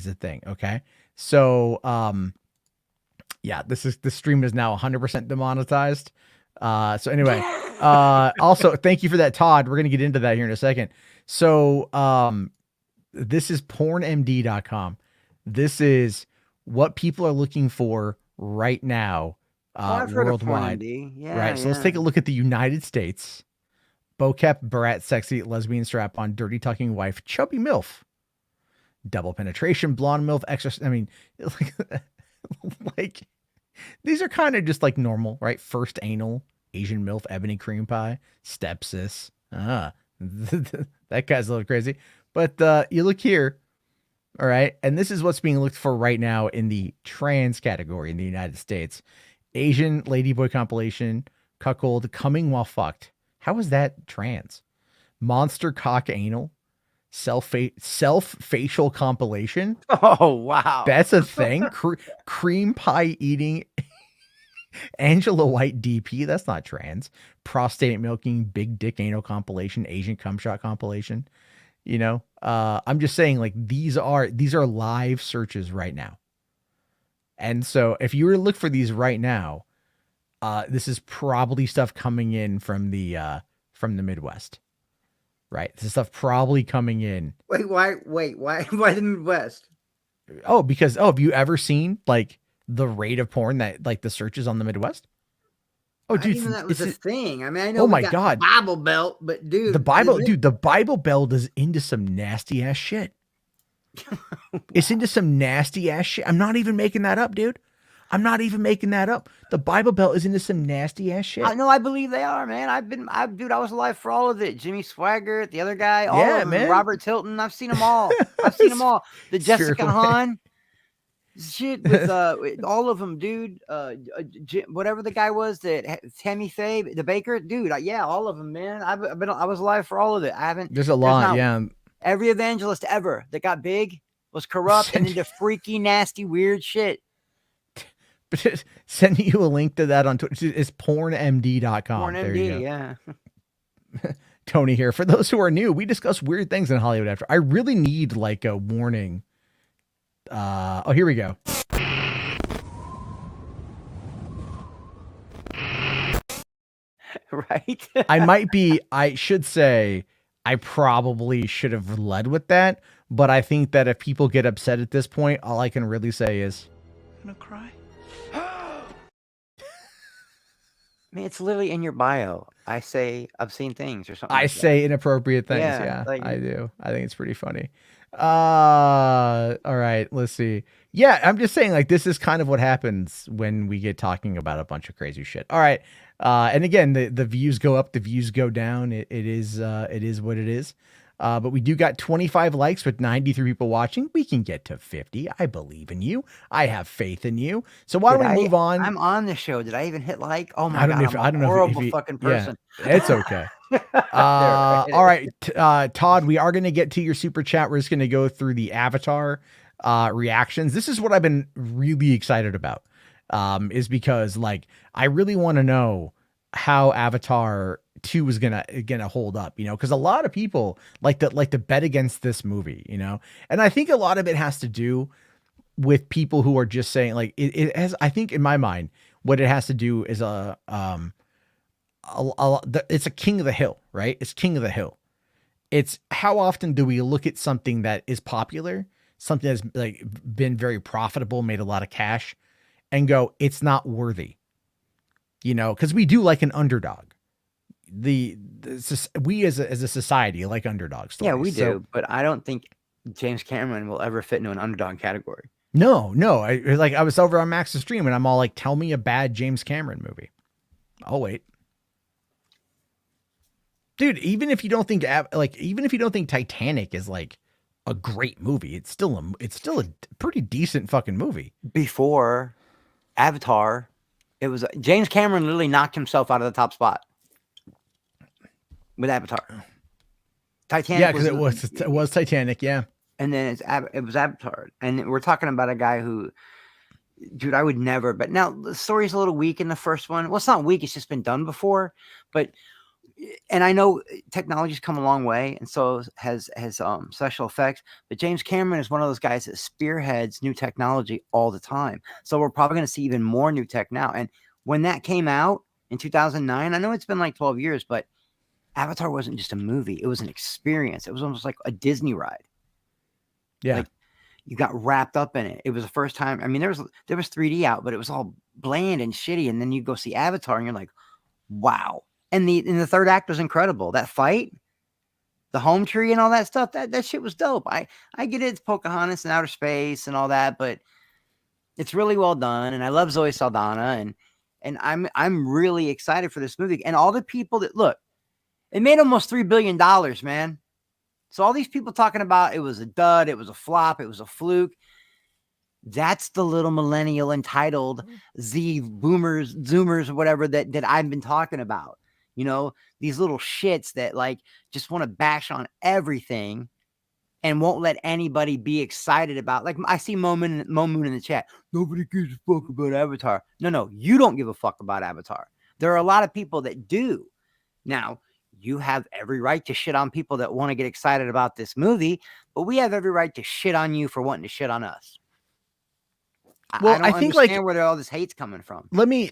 [SPEAKER 1] a thing. Okay. So yeah, this stream is now 100% demonetized. So anyway, also thank you for that, Todd. We're gonna get into that here in a second. So this is pornmd.com. This is what people are looking for right now, worldwide. Right. So let's take a look at the United States. Bocap, brat, sexy, lesbian, strap-on, dirty tucking wife, chubby MILF, double penetration, blonde MILF, extra. I mean, like these are kind of just like normal, right? First anal, Asian MILF, ebony cream pie, stepsis. That guy's a little crazy. But you look here, all right? And this is what's being looked for right now in the trans category in the United States. Asian ladyboy compilation, cuckold, coming while fucked. How is that trans? Monster cock anal, self facial compilation.
[SPEAKER 2] Oh, wow.
[SPEAKER 1] That's a thing. Cream pie eating Angela White DP. That's not trans. Prostate milking, big dick anal compilation, Asian cum shot compilation. You know, I'm just saying, like, these are live searches right now. And so if you were to look for these right now, this is probably stuff coming in from the Midwest, right? This is stuff probably coming in.
[SPEAKER 2] Wait, why the Midwest?
[SPEAKER 1] Oh, because have you ever seen like the rate of porn that like the searches on the Midwest? Oh, dude,
[SPEAKER 2] that was a thing. I mean, I know.
[SPEAKER 1] Oh my God,
[SPEAKER 2] Bible Belt, but dude,
[SPEAKER 1] the Bible Belt is into some nasty ass shit. Wow. It's into some nasty ass shit. I'm not even making that up, dude. I'm not even making that up. The Bible Belt is into some nasty ass shit.
[SPEAKER 2] No, I believe they are, man. I was alive for all of it. Jimmy Swaggart, the other guy, all of them, man. Robert Tilton. I've seen them all. The Jessica Hahn shit with all of them, dude. Whatever the guy was that Tammy Faye, the baker, dude. Yeah, all of them, man. I was alive for all of it. I haven't.
[SPEAKER 1] There's a lot, yeah.
[SPEAKER 2] Every evangelist ever that got big, was corrupt and into freaky, nasty, weird shit.
[SPEAKER 1] But sending you a link to that on Twitter is pornmd.com. There you go.
[SPEAKER 2] Yeah.
[SPEAKER 1] Tony here. For those who are new, we discuss weird things in Hollywood After. I really need like a warning. Oh, here we go.
[SPEAKER 2] Right.
[SPEAKER 1] I should say, I probably should have led with that, but I think that if people get upset at this point, all I can really say is,
[SPEAKER 3] I'm gonna cry.
[SPEAKER 2] I mean, it's literally in your bio. I say obscene things or something.
[SPEAKER 1] I
[SPEAKER 2] like
[SPEAKER 1] say inappropriate things.
[SPEAKER 2] Yeah,
[SPEAKER 1] Yeah,
[SPEAKER 2] like-
[SPEAKER 1] I do. I think it's pretty funny. All right, let's see. Yeah, I'm just saying, like, this is kind of what happens when we get talking about a bunch of crazy shit. All right. And again, the views go up, the views go down. It is what it is. But we do got 25 likes with 93 people watching. We can get to 50. I believe in you. I have faith in you. So why don't we move on?
[SPEAKER 2] I'm on the show. Did I even hit like? Oh my
[SPEAKER 1] I don't
[SPEAKER 2] god,
[SPEAKER 1] know
[SPEAKER 2] I'm a
[SPEAKER 1] if
[SPEAKER 2] horrible
[SPEAKER 1] you-
[SPEAKER 2] fucking
[SPEAKER 1] yeah,
[SPEAKER 2] person.
[SPEAKER 1] it's okay. All right, Todd, we are going to get to your super chat. We're just going to go through the Avatar reactions. This is what I've been really excited about, is because like I really want to know how Avatar 2 is gonna hold up, you know, because a lot of people like to bet against this movie, you know, and I think a lot of it has to do with people who are just saying like it has. I think in my mind, what it has to do is it's a king of the hill, right? It's king of the hill. It's how often do we look at something that is popular, something that's like been very profitable, made a lot of cash, and go, it's not worthy, you know, because we do like an underdog. We as a society like underdog stories.
[SPEAKER 2] Yeah, we do, but I don't think James Cameron will ever fit into an underdog category.
[SPEAKER 1] No. I was over on Max's stream and I'm all like, tell me a bad James Cameron movie. I'll wait. Dude, even if you don't think Titanic is like a great movie, it's still a pretty decent fucking movie.
[SPEAKER 2] Before Avatar, it was James Cameron literally knocked himself out of the top spot with Avatar. Titanic.
[SPEAKER 1] Yeah, because it was Titanic, yeah.
[SPEAKER 2] And then it was Avatar, and we're talking about a guy who, dude, I would never. But now the story's a little weak in the first one. Well, it's not weak; it's just been done before. But and I know technology's come a long way, and so has special effects. But James Cameron is one of those guys that spearheads new technology all the time. So we're probably going to see even more new tech now. And when that came out in 2009, I know it's been like 12 years, but Avatar wasn't just a movie; it was an experience. It was almost like a Disney ride.
[SPEAKER 1] Yeah.
[SPEAKER 2] Like, you got wrapped up in it. It was the first time. I mean, there was 3D out, but it was all bland and shitty. And then you go see Avatar, and you're like, wow. And the third act was incredible. That fight, the home tree, and all that stuff. That shit was dope. I get it. It's Pocahontas and outer space and all that, but it's really well done. And I love Zoe Saldana, and I'm really excited for this movie. And all the people that look, it made almost $3 billion, man. So all these people talking about it was a dud, it was a flop, it was a fluke. That's the little millennial entitled Zoomers, or whatever that I've been talking about. You know, these little shits that like just want to bash on everything and won't let anybody be excited about. Like I see Mo Moon in the chat. Nobody gives a fuck about Avatar. No, you don't give a fuck about Avatar. There are a lot of people that do. Now, you have every right to shit on people that want to get excited about this movie, but we have every right to shit on you for wanting to shit on us.
[SPEAKER 1] Well,
[SPEAKER 2] I don't
[SPEAKER 1] think
[SPEAKER 2] understand where all this hate's coming from.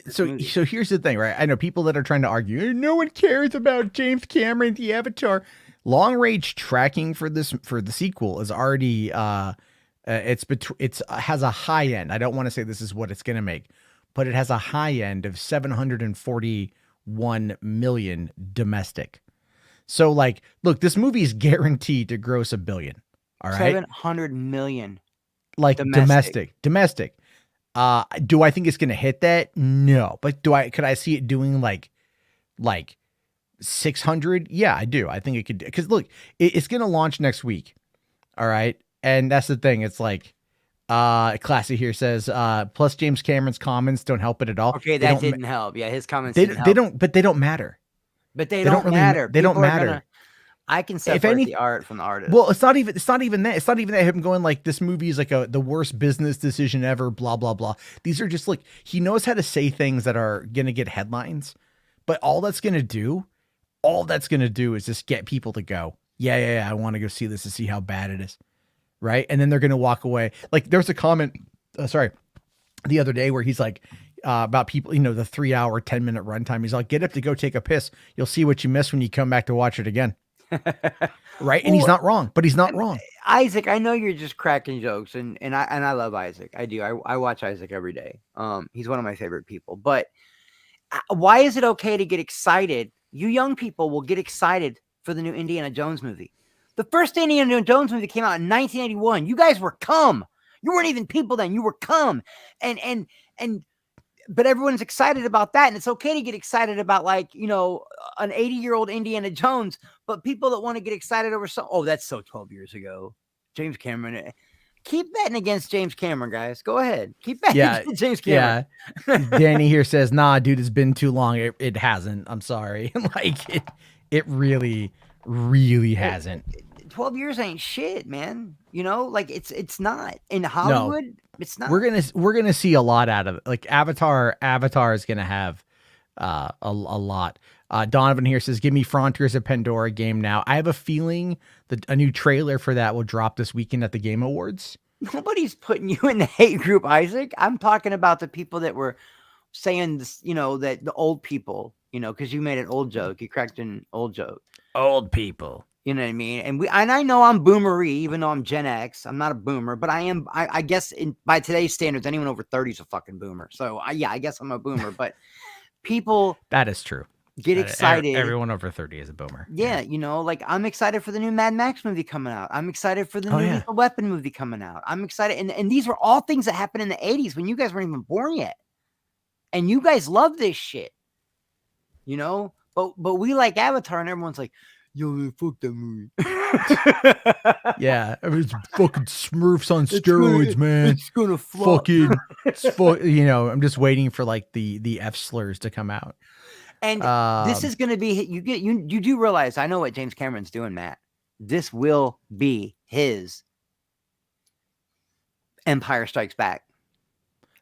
[SPEAKER 1] So here's the thing, right? I know people that are trying to argue, no one cares about James Cameron, the Avatar. Long range tracking for the sequel is already it has a high end. I don't want to say this is what it's going to make, but it has a high end of 741 million domestic. So like, look, this movie is guaranteed to gross $1 billion. All right.
[SPEAKER 2] 700 million.
[SPEAKER 1] Like domestic. Do I think it's going to hit that? No, but could I see it doing like 600? Yeah, I do. I think it could, because look, it's going to launch next week. All right. And that's the thing. It's like, Classy here says, plus James Cameron's comments don't help it at all.
[SPEAKER 2] Okay, that didn't help. Yeah, his comments
[SPEAKER 1] they don't matter.
[SPEAKER 2] But they don't
[SPEAKER 1] really
[SPEAKER 2] matter.
[SPEAKER 1] They don't matter.
[SPEAKER 2] I can
[SPEAKER 1] If
[SPEAKER 2] separate
[SPEAKER 1] any,
[SPEAKER 2] the art from the artist.
[SPEAKER 1] well, it's not even that. It's not even that him going like this movie is like the worst business decision ever, blah blah blah. These are just like he knows how to say things that are gonna get headlines, but all that's gonna do is just get people to go, yeah, I want to go see this to see how bad it is, right? And then they're gonna walk away. Like there was a comment, the other day where he's like about people, the 3-hour, 10-minute runtime. He's like, get up to go take a piss. You'll see what you miss when you come back to watch it again. Right. And he's not wrong, but he's not wrong.
[SPEAKER 2] Isaac, I know you're just cracking jokes, and I love Isaac. I do. I watch Isaac every day. He's one of my favorite people. But why is it okay to get excited? You young people will get excited for the new Indiana Jones movie. The first Indiana Jones movie came out in 1981. You guys were cum. You weren't even people then. You were cum. But everyone's excited about that. And it's okay to get excited about like, an 80-year-old Indiana Jones, but people that want to get excited over that's so 12 years ago. James Cameron. Keep betting against James Cameron, guys. Go ahead. Keep betting against James Cameron.
[SPEAKER 1] Yeah. Danny here says, nah, dude, it's been too long. It hasn't. I'm sorry. Like it really, really hasn't.
[SPEAKER 2] 12 years ain't shit, man. Like it's not in Hollywood. No, it's not.
[SPEAKER 1] We're gonna see a lot out of it. Like Avatar is gonna have a lot. Donovan here says, give me Frontiers of Pandora game now. I have a feeling that a new trailer for that will drop this weekend at the Game Awards.
[SPEAKER 2] Nobody's putting you in the hate group, Isaac. I'm talking about the people that were saying this, that the old people, because you made an old joke. You cracked an old joke.
[SPEAKER 1] Old people.
[SPEAKER 2] You know what I mean? And I know I'm boomery, even though I'm Gen X. I'm not a boomer, but I am. I guess by today's standards, anyone over 30 is a fucking boomer. So I guess I'm a boomer. But people,
[SPEAKER 1] that is true.
[SPEAKER 2] Get excited.
[SPEAKER 1] Everyone over 30 is a boomer.
[SPEAKER 2] Yeah, like I'm excited for the new Mad Max movie coming out. I'm excited for the new Lethal Weapon movie coming out. I'm excited, and these were all things that happened in the 80s when you guys weren't even born yet, and you guys love this shit. But we like Avatar, and everyone's like, yo, man, fuck that movie.
[SPEAKER 1] Yeah, it's fucking Smurfs on steroids, man.
[SPEAKER 2] It's gonna flop.
[SPEAKER 1] I'm just waiting for like the F slurs to come out.
[SPEAKER 2] And this is gonna be you do realize I know what James Cameron's doing, Matt. This will be his Empire Strikes Back.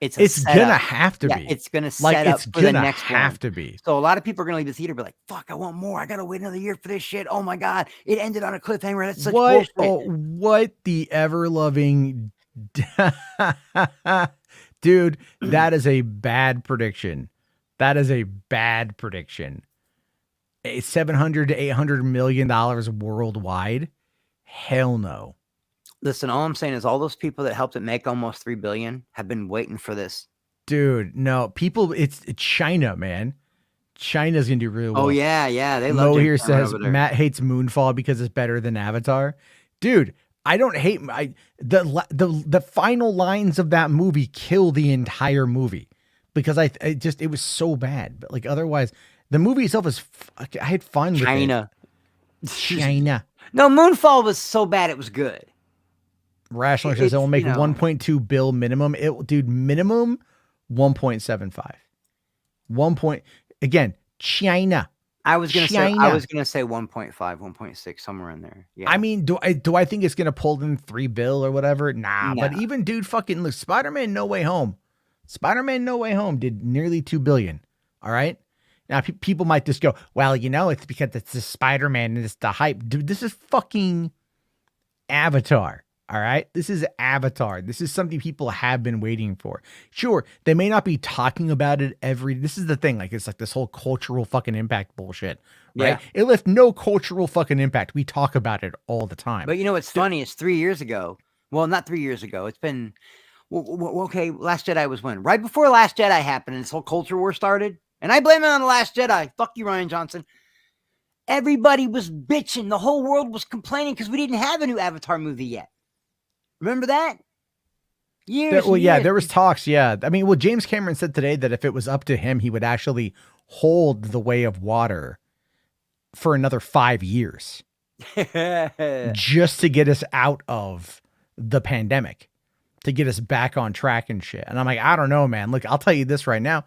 [SPEAKER 1] It's gonna have to be.
[SPEAKER 2] It's gonna set up for the next one.
[SPEAKER 1] Have to be.
[SPEAKER 2] So a lot of people are gonna leave the theater and be like, "Fuck, I want more. I gotta wait another year for this shit. Oh my god, it ended on a cliffhanger. That's such bullshit."
[SPEAKER 1] What the ever loving dude? That is a bad prediction. That is a bad prediction. $700 to $800 million worldwide? Hell no.
[SPEAKER 2] Listen, all I'm saying is all those people that helped it make almost $3 billion have been waiting for this.
[SPEAKER 1] Dude, no, people, it's China, man. China's gonna do really well.
[SPEAKER 2] Oh yeah, they love.
[SPEAKER 1] Mo here says Matt hates Moonfall because it's better than Avatar. Dude, I don't hate the final lines of that movie kill the entire movie because it was so bad. But like otherwise, the movie itself is I had fun with
[SPEAKER 2] China.
[SPEAKER 1] No,
[SPEAKER 2] Moonfall was so bad it was good.
[SPEAKER 1] Rational says it will make 1.2 bill minimum. Minimum 1.75. Again, China.
[SPEAKER 2] I was gonna say 1.5, 1.6, somewhere in there. Yeah.
[SPEAKER 1] I mean, do I think it's gonna pull in $3 billion or whatever? Nah. But even dude, fucking look, Spider-Man No Way Home. Spider-Man No Way Home did nearly $2 billion. All right. Now people might just go, well, it's because it's the Spider-Man and it's the hype. Dude, this is fucking Avatar. All right. This is Avatar. This is something people have been waiting for. Sure. They may not be talking about it this is the thing. Like, it's like this whole cultural fucking impact bullshit, right? Yeah. It left no cultural fucking impact. We talk about it all the time.
[SPEAKER 2] But it's funny. It's 3 years ago. Well, not 3 years ago. It's been, okay. Last Jedi was when? Right before Last Jedi happened and this whole culture war started. And I blame it on The Last Jedi. Fuck you, Rian Johnson. Everybody was bitching. The whole world was complaining because we didn't have a new Avatar movie yet. Remember that? Years.
[SPEAKER 1] There was talks. Yeah. I mean, James Cameron said today that if it was up to him, he would actually hold The Way of Water for another 5 years just to get us out of the pandemic, to get us back on track and shit. And I'm like, I don't know, man. Look, I'll tell you this right now.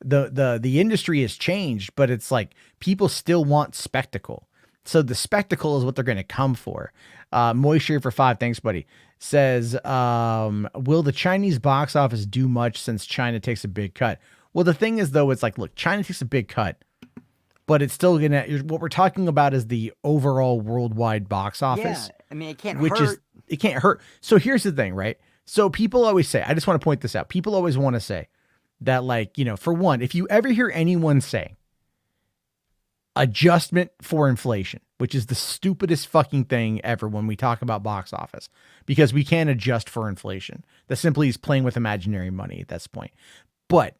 [SPEAKER 1] The industry has changed, but it's like people still want spectacle. So the spectacle is what they're going to come for. Moisture for 5, thanks, buddy. Says, will the Chinese box office do much since China takes a big cut? Well, the thing is, though, it's like, look, China takes a big cut, but it's still going to, what we're talking about is the overall worldwide box office.
[SPEAKER 2] Yeah, I mean, it can't hurt.
[SPEAKER 1] It can't hurt. So here's the thing, right? So people always say, I just want to point this out. People always want to say that, like, you know, for one, if you ever hear anyone say adjustment for inflation, which is the stupidest fucking thing ever when we talk about box office, because we can't adjust for inflation. That simply is playing with imaginary money at this point. But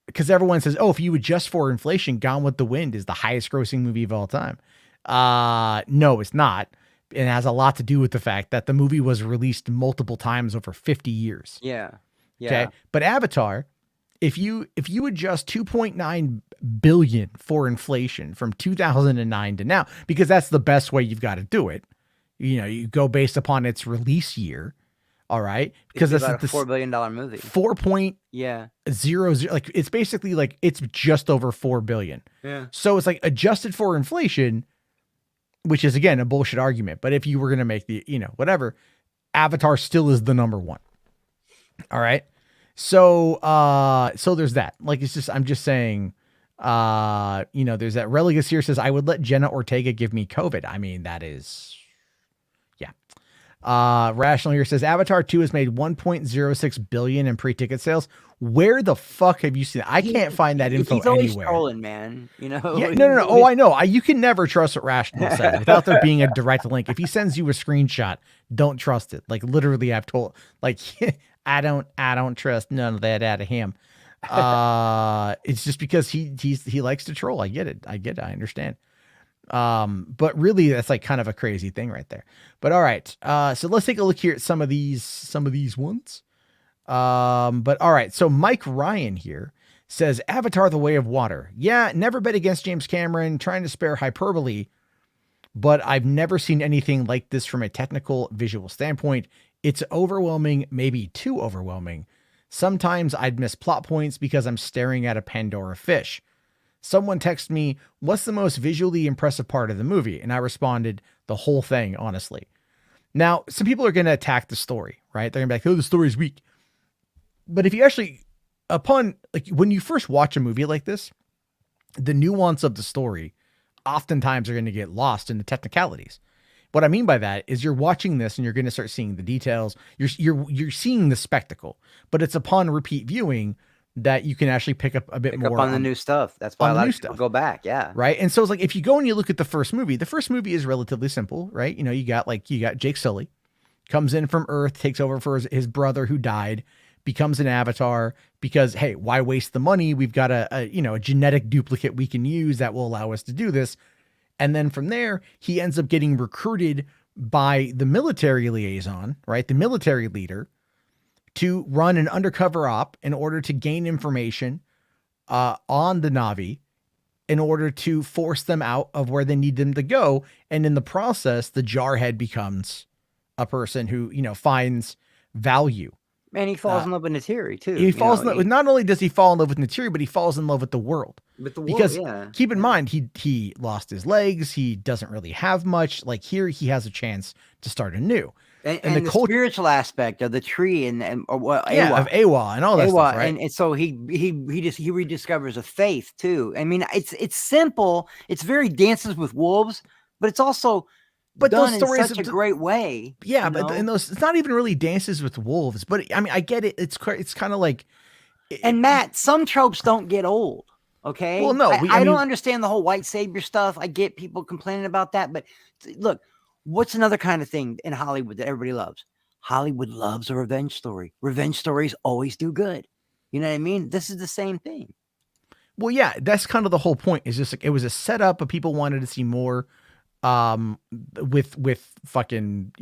[SPEAKER 1] because everyone says, oh, if you adjust for inflation, Gone with the Wind is the highest grossing movie of all time. No, it's not. It has a lot to do with the fact that the movie was released multiple times over 50 years.
[SPEAKER 2] Yeah.
[SPEAKER 1] Okay. But Avatar, if you adjust 2.9 billion for inflation from 2009 to now, because that's the best way you've got to do it. You know, you go based upon its release year. All right. Because
[SPEAKER 2] it's about a $4 billion movie.
[SPEAKER 1] 4.00. Like, it's basically like, it's just over 4 billion.
[SPEAKER 2] Yeah.
[SPEAKER 1] So it's like adjusted for inflation, which is, again, a bullshit argument. But if you were going to make the, you know, whatever, Avatar still is the number one. All right. So, so there's that. Like, it's just, I'm just saying, you know, there's that. Religus here says, I would let Jenna Ortega give me COVID. I mean, that is, yeah. Rational here says, Avatar 2 has made 1.06 billion in pre-ticket sales. Where the fuck have you seen that? I can't find that info
[SPEAKER 2] he's always
[SPEAKER 1] anywhere.
[SPEAKER 2] trolling, man. You know?
[SPEAKER 1] Yeah, no. Oh, I know. You can never trust what Rational says without there being a direct link. If he sends you a screenshot, don't trust it. Like, literally, I've told, like, I don't trust none of that out of him. It's just because he likes to troll. I get it. I understand. But really, that's like kind of a crazy thing right there. But all right. So let's take a look here at some of these ones. But all right. So Mike Ryan here says, Avatar: The Way of Water. Yeah, never bet against James Cameron, trying to spare hyperbole, but I've never seen anything like this from a technical visual standpoint. It's overwhelming, maybe too overwhelming. Sometimes I'd miss plot points because I'm staring at a Pandora fish. Someone texted me, what's the most visually impressive part of the movie? And I responded, the whole thing, honestly. Now, some people are going to attack the story, right? They're going to be like, oh, the story's weak. But if you actually, when you first watch a movie like this, the nuance of the story oftentimes are going to get lost in the technicalities. What I mean by that is you're watching this and you're going to start seeing the details. You're seeing the spectacle, but it's upon repeat viewing that you can actually pick up a bit more
[SPEAKER 2] on the new stuff. That's why a lot of people go back. Yeah.
[SPEAKER 1] Right. And so it's like, if you go and you look at the first movie is relatively simple, right? You know, you got Jake Sully comes in from Earth, takes over for his brother who died, becomes an avatar because, hey, why waste the money? We've got a genetic duplicate we can use that will allow us to do this. And then from there, he ends up getting recruited by the military liaison, right? The military leader, to run an undercover op in order to gain information on the Na'vi in order to force them out of where they need them to go. And in the process, the Jarhead becomes a person who, finds value.
[SPEAKER 2] And he falls in love with Neytiri too.
[SPEAKER 1] He falls in love with, not only does he fall in love with Neytiri, but he falls in love with the world. Because keep in mind, he lost his legs. He doesn't really have much. Like, here, he has a chance to start anew.
[SPEAKER 2] And the spiritual aspect of the tree and
[SPEAKER 1] of AWA and all that stuff, right?
[SPEAKER 2] And so he rediscovers a faith too. I mean, it's simple. It's very Dances with Wolves, but it's also done those stories in such a great way.
[SPEAKER 1] Yeah, but it's not even really Dances with Wolves. But I mean, I get it. It's kind of like.
[SPEAKER 2] And Matt, some tropes don't get old. Okay.
[SPEAKER 1] Well, no,
[SPEAKER 2] I don't understand the whole white savior stuff. I get people complaining about that, but look. What's another kind of thing in Hollywood that everybody loves? Hollywood loves a revenge story. Revenge stories always do good. You know what I mean? This is the same thing.
[SPEAKER 1] Well, yeah, that's kind of the whole point. Is just like, it was a setup, but people wanted to see more with fucking,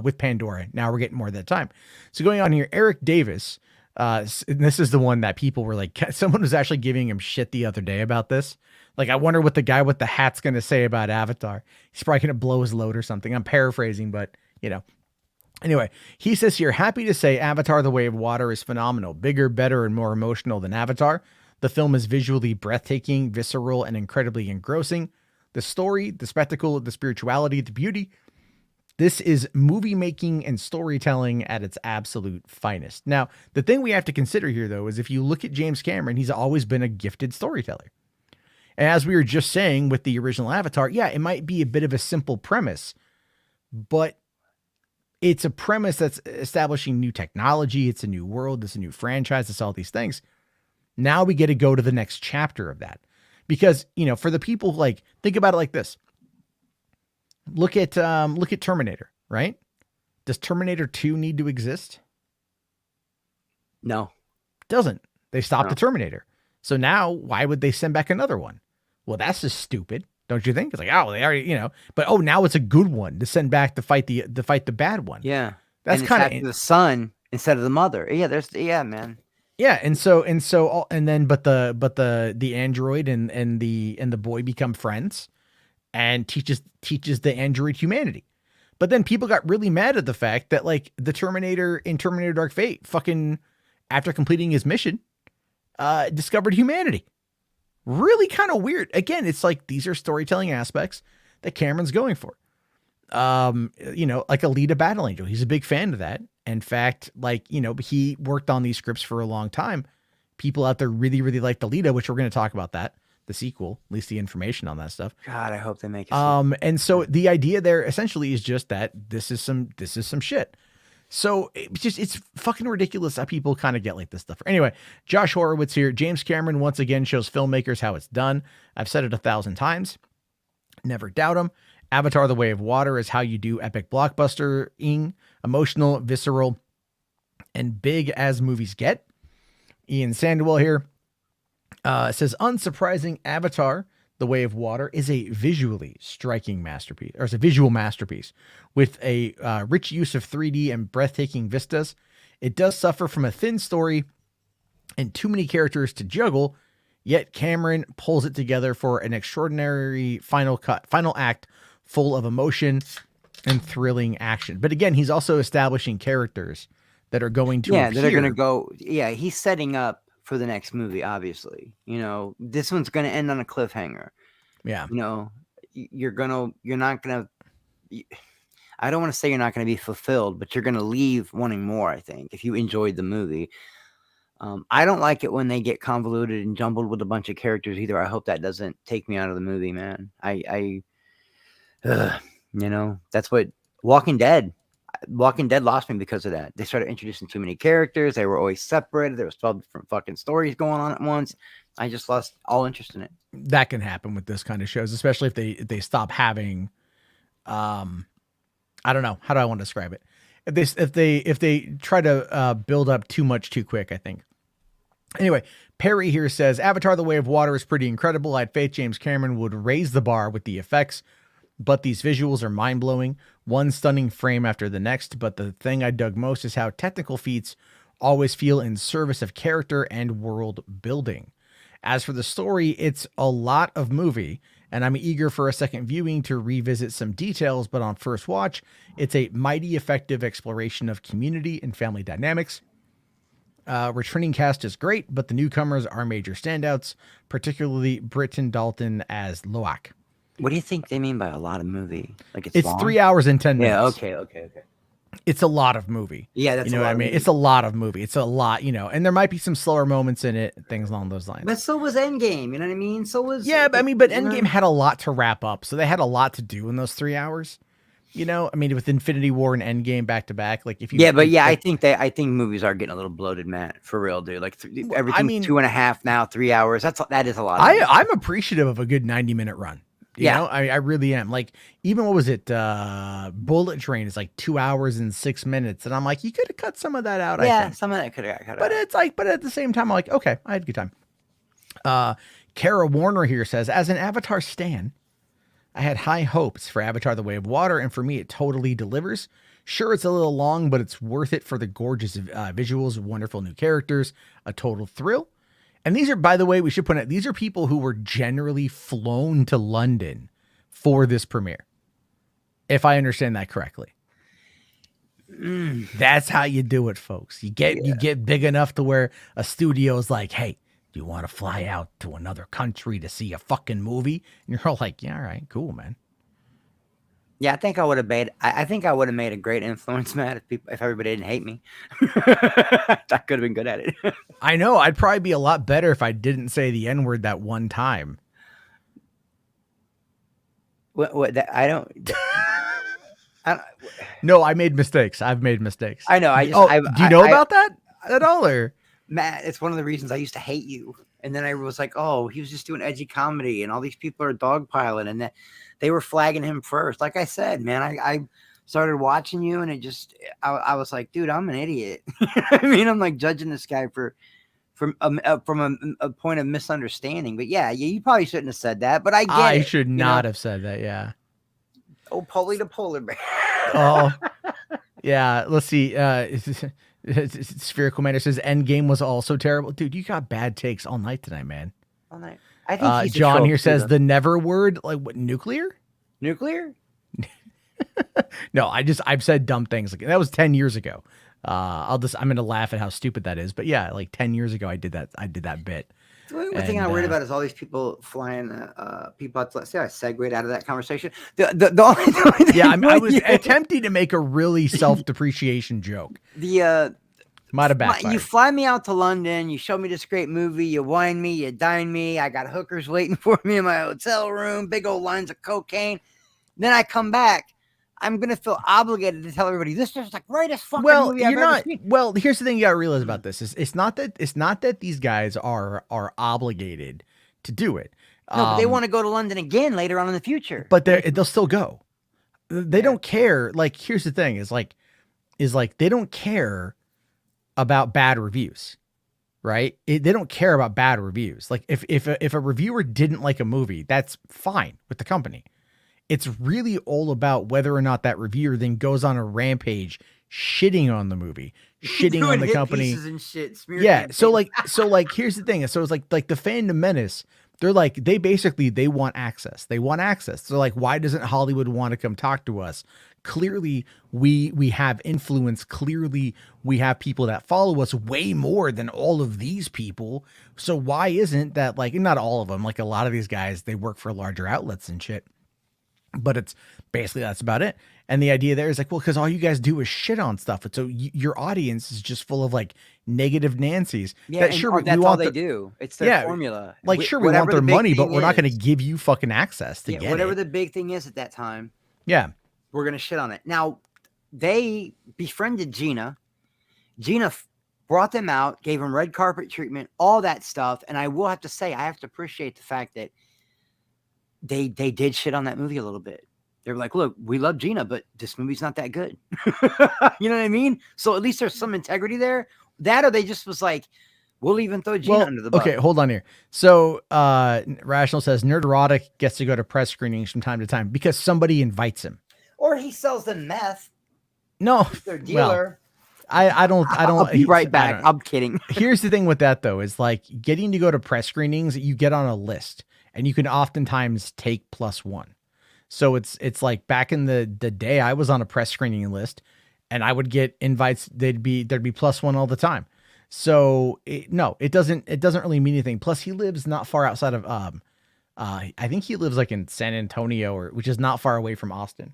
[SPEAKER 1] with Pandora. Now we're getting more of that time. So going on here, Eric Davis, and this is the one that people were like, someone was actually giving him shit the other day about this. Like, I wonder what the guy with the hat's going to say about Avatar. He's probably going to blow his load or something. I'm paraphrasing, but, Anyway, he says here, happy to say Avatar: The Way of Water is phenomenal. Bigger, better, and more emotional than Avatar. The film is visually breathtaking, visceral, and incredibly engrossing. The story, the spectacle, the spirituality, the beauty. This is movie making and storytelling at its absolute finest. Now, the thing we have to consider here, though, is if you look at James Cameron, he's always been a gifted storyteller. And as we were just saying with the original Avatar, yeah, it might be a bit of a simple premise, but it's a premise that's establishing new technology. It's a new world. It's a new franchise. It's all these things. Now we get to go to the next chapter of that. Because, for the people, like, think about it like this. Look at Terminator, right? Does Terminator 2 need to exist?
[SPEAKER 2] No.
[SPEAKER 1] Doesn't. They stopped the Terminator. So now why would they send back another one? Well, that's just stupid, don't you think? It's like, oh, they already, but now it's a good one to send back to fight the bad one.
[SPEAKER 2] Yeah.
[SPEAKER 1] That's kind of
[SPEAKER 2] the son instead of the mother. Yeah, man.
[SPEAKER 1] Yeah, and then the android and the boy become friends and teaches the android humanity. But then people got really mad at the fact that, like, the Terminator in Terminator Dark Fate, fucking after completing his mission, discovered humanity. Really kind of weird. Again, it's like these are storytelling aspects that Cameron's going for. Like Alita Battle Angel. He's a big fan of that. In fact, he worked on these scripts for a long time. People out there really, really liked Alita, which we're going to talk about that, the sequel, at least the information on that stuff.
[SPEAKER 2] God, I hope they make it.
[SPEAKER 1] And so the idea there essentially is just that this is some shit. So it's fucking ridiculous how people kind of get like this stuff. Anyway, Josh Horowitz here. James Cameron once again shows filmmakers how it's done. I've said it 1,000 times. Never doubt him. Avatar: The Way of Water is how you do epic blockbuster-ing, emotional, visceral, and big as movies get. Ian Sandwell here says, unsurprising, Avatar: The Way of Water is a visually striking masterpiece, or it's a visual masterpiece with a rich use of 3D and breathtaking vistas. It does suffer from a thin story and too many characters to juggle, yet Cameron pulls it together for an extraordinary final act full of emotion and thrilling action. But again, he's also establishing characters that are going to appear.
[SPEAKER 2] That are going to go. Yeah, he's setting up for the next movie, obviously. This one's going to end on a cliffhanger.
[SPEAKER 1] Yeah.
[SPEAKER 2] You're not going to, I don't want to say you're not going to be fulfilled, but you're going to leave wanting more, I think, if you enjoyed the movie. I don't like it when they get convoluted and jumbled with a bunch of characters either. I hope that doesn't take me out of the movie, man. That's what Walking Dead lost me because of that. They started introducing too many characters. They were always separated. There was 12 different fucking stories going on at once. I just lost all interest in it.
[SPEAKER 1] That can happen with this kind of shows, especially if they stop having, I don't know. How do I want to describe it? If they try to build up too much too quick, I think. Anyway, Perry here says, Avatar: The Way of Water is pretty incredible. I had faith James Cameron would raise the bar with the effects, but these visuals are mind-blowing. One stunning frame after the next, but the thing I dug most is how technical feats always feel in service of character and world building. As for the story, it's a lot of movie, and I'm eager for a second viewing to revisit some details, but on first watch, it's a mighty effective exploration of community and family dynamics. Returning cast is great, but the newcomers are major standouts, particularly Britton Dalton as Loak.
[SPEAKER 2] What do you think they mean by a lot of movie? Like
[SPEAKER 1] it's
[SPEAKER 2] long?
[SPEAKER 1] 3 hours and 10 minutes.
[SPEAKER 2] Yeah, okay.
[SPEAKER 1] It's a lot of movie.
[SPEAKER 2] Yeah, that's
[SPEAKER 1] what I mean. It's a lot of movie. It's a lot, and there might be some slower moments in it, things along those lines.
[SPEAKER 2] But so was Endgame, you know what I mean? So was
[SPEAKER 1] but Endgame had a lot to wrap up, so they had a lot to do in those 3 hours. With Infinity War and Endgame back to back, like if you
[SPEAKER 2] I think movies are getting a little bloated, Matt, for real, dude. Like everything's 2.5 now, 3 hours. That is a lot.
[SPEAKER 1] I'm appreciative of a good 90-minute run. You know, I really am. Like, even what was it? Bullet Train is like 2 hours and 6 minutes, and I'm like, you could have cut some of that out.
[SPEAKER 2] Yeah,
[SPEAKER 1] I think.
[SPEAKER 2] some of that could have cut out.
[SPEAKER 1] But it's like, but at the same time, I'm like, okay, I had a good time. Kara Warner here says, as an Avatar stan, I had high hopes for Avatar: The Way of Water, and for me, it totally delivers. Sure, it's a little long, but it's worth it for the gorgeous visuals, wonderful new characters, a total thrill. And these are, by the way, we should point out, these are people who were generally flown to London for this premiere, if I understand that correctly. That's how you do it, folks. You get big enough to where a studio is like, hey, do you want to fly out to another country to see a fucking movie? And you're all like, yeah, all right, cool, man.
[SPEAKER 2] Yeah, I think I would have made. I think I would have made a great influence, Matt. If everybody didn't hate me, I could have been good at it.
[SPEAKER 1] I know. I'd probably be a lot better if I didn't say the N-word that one time.
[SPEAKER 2] I don't.
[SPEAKER 1] No, I made mistakes. I've made mistakes.
[SPEAKER 2] I know.
[SPEAKER 1] Do you know about that at all? Or
[SPEAKER 2] Matt, it's one of the reasons I used to hate you. And then I was like, oh, he was just doing edgy comedy, and all these people are dogpiling, and that they were flagging him first. Like I said, man, I started watching you, and I was like, dude, I'm an idiot. I mean, I'm like judging this guy from a point of misunderstanding. But yeah, you probably shouldn't have said that. But I
[SPEAKER 1] should not have said that. Yeah.
[SPEAKER 2] Oh, Polly the polar bear.
[SPEAKER 1] Oh, yeah. Let's see. Spherical Commander says Endgame was also terrible. Dude, you got bad takes all night tonight, man.
[SPEAKER 2] All night. I think
[SPEAKER 1] John here says the never word, like what, nuclear?
[SPEAKER 2] Nuclear?
[SPEAKER 1] No, I've said dumb things. Like that was 10 years ago. I'm gonna laugh at how stupid that is. But yeah, like 10 years ago I did that bit.
[SPEAKER 2] The only thing I'm worried about is all these people flying people out. Let's say I segued out of that conversation. The only thing
[SPEAKER 1] I was attempting to make a really self-depreciation joke. Might have backfired.
[SPEAKER 2] You fly me out to London. You show me this great movie. You wine me. You dine me. I got hookers waiting for me in my hotel room. Big old lines of cocaine. Then I come back. I'm gonna feel obligated to tell everybody this is the greatest fucking movie I've ever seen.
[SPEAKER 1] Well, here's the thing you gotta realize about this is it's not that these guys are obligated to do it.
[SPEAKER 2] No, but they want to go to London again later on in the future.
[SPEAKER 1] But they'll still go. They don't care. Like, here's the thing: is like they don't care about bad reviews, right? They don't care about bad reviews. Like, if a reviewer didn't like a movie, that's fine with the company. It's really all about whether or not that reviewer then goes on a rampage shitting on the movie, shitting on the company.
[SPEAKER 2] And shit,
[SPEAKER 1] yeah. So like, here's the thing. So it's like the Phantom Menace, they want access. They want access. So like, why doesn't Hollywood want to come talk to us? Clearly we have influence. Clearly we have people that follow us way more than all of these people. So why isn't that, like, not all of them, like a lot of these guys, they work for larger outlets and shit. But it's basically, that's about it. And the idea there is like, well, because all you guys do is shit on stuff. And so your audience is just full of like negative Nancys.
[SPEAKER 2] Yeah, that's all they do. It's their formula.
[SPEAKER 1] Like, sure, we want their money, but we're not going to give you fucking access to get
[SPEAKER 2] whatever
[SPEAKER 1] it.
[SPEAKER 2] the big thing is at that time.
[SPEAKER 1] Yeah.
[SPEAKER 2] We're going to shit on it. Now, they befriended Gina. Gina brought them out, gave them red carpet treatment, all that stuff. And I will have to say, I have to appreciate the fact that they did shit on that movie a little bit. They were like, look, we love Gina, but this movie's not that good. You know what I mean? So at least there's some integrity there. That, or they just was like, we'll even throw Gina under the bus.
[SPEAKER 1] Okay, hold on here. So Rational says Nerderotic gets to go to press screenings from time to time because somebody invites him.
[SPEAKER 2] Or he sells them meth.
[SPEAKER 1] No.
[SPEAKER 2] Their dealer.
[SPEAKER 1] Well, I don't.
[SPEAKER 2] I'll be right back. I'm kidding.
[SPEAKER 1] Here's the thing with that, though, is like getting to go to press screenings, you get on a list. And you can oftentimes take +1. So it's like back in the day, I was on a press screening list and I would get invites. There'd be +1 all the time. So it doesn't really mean anything. Plus he lives not far outside of, I think he lives like in San Antonio, which is not far away from Austin,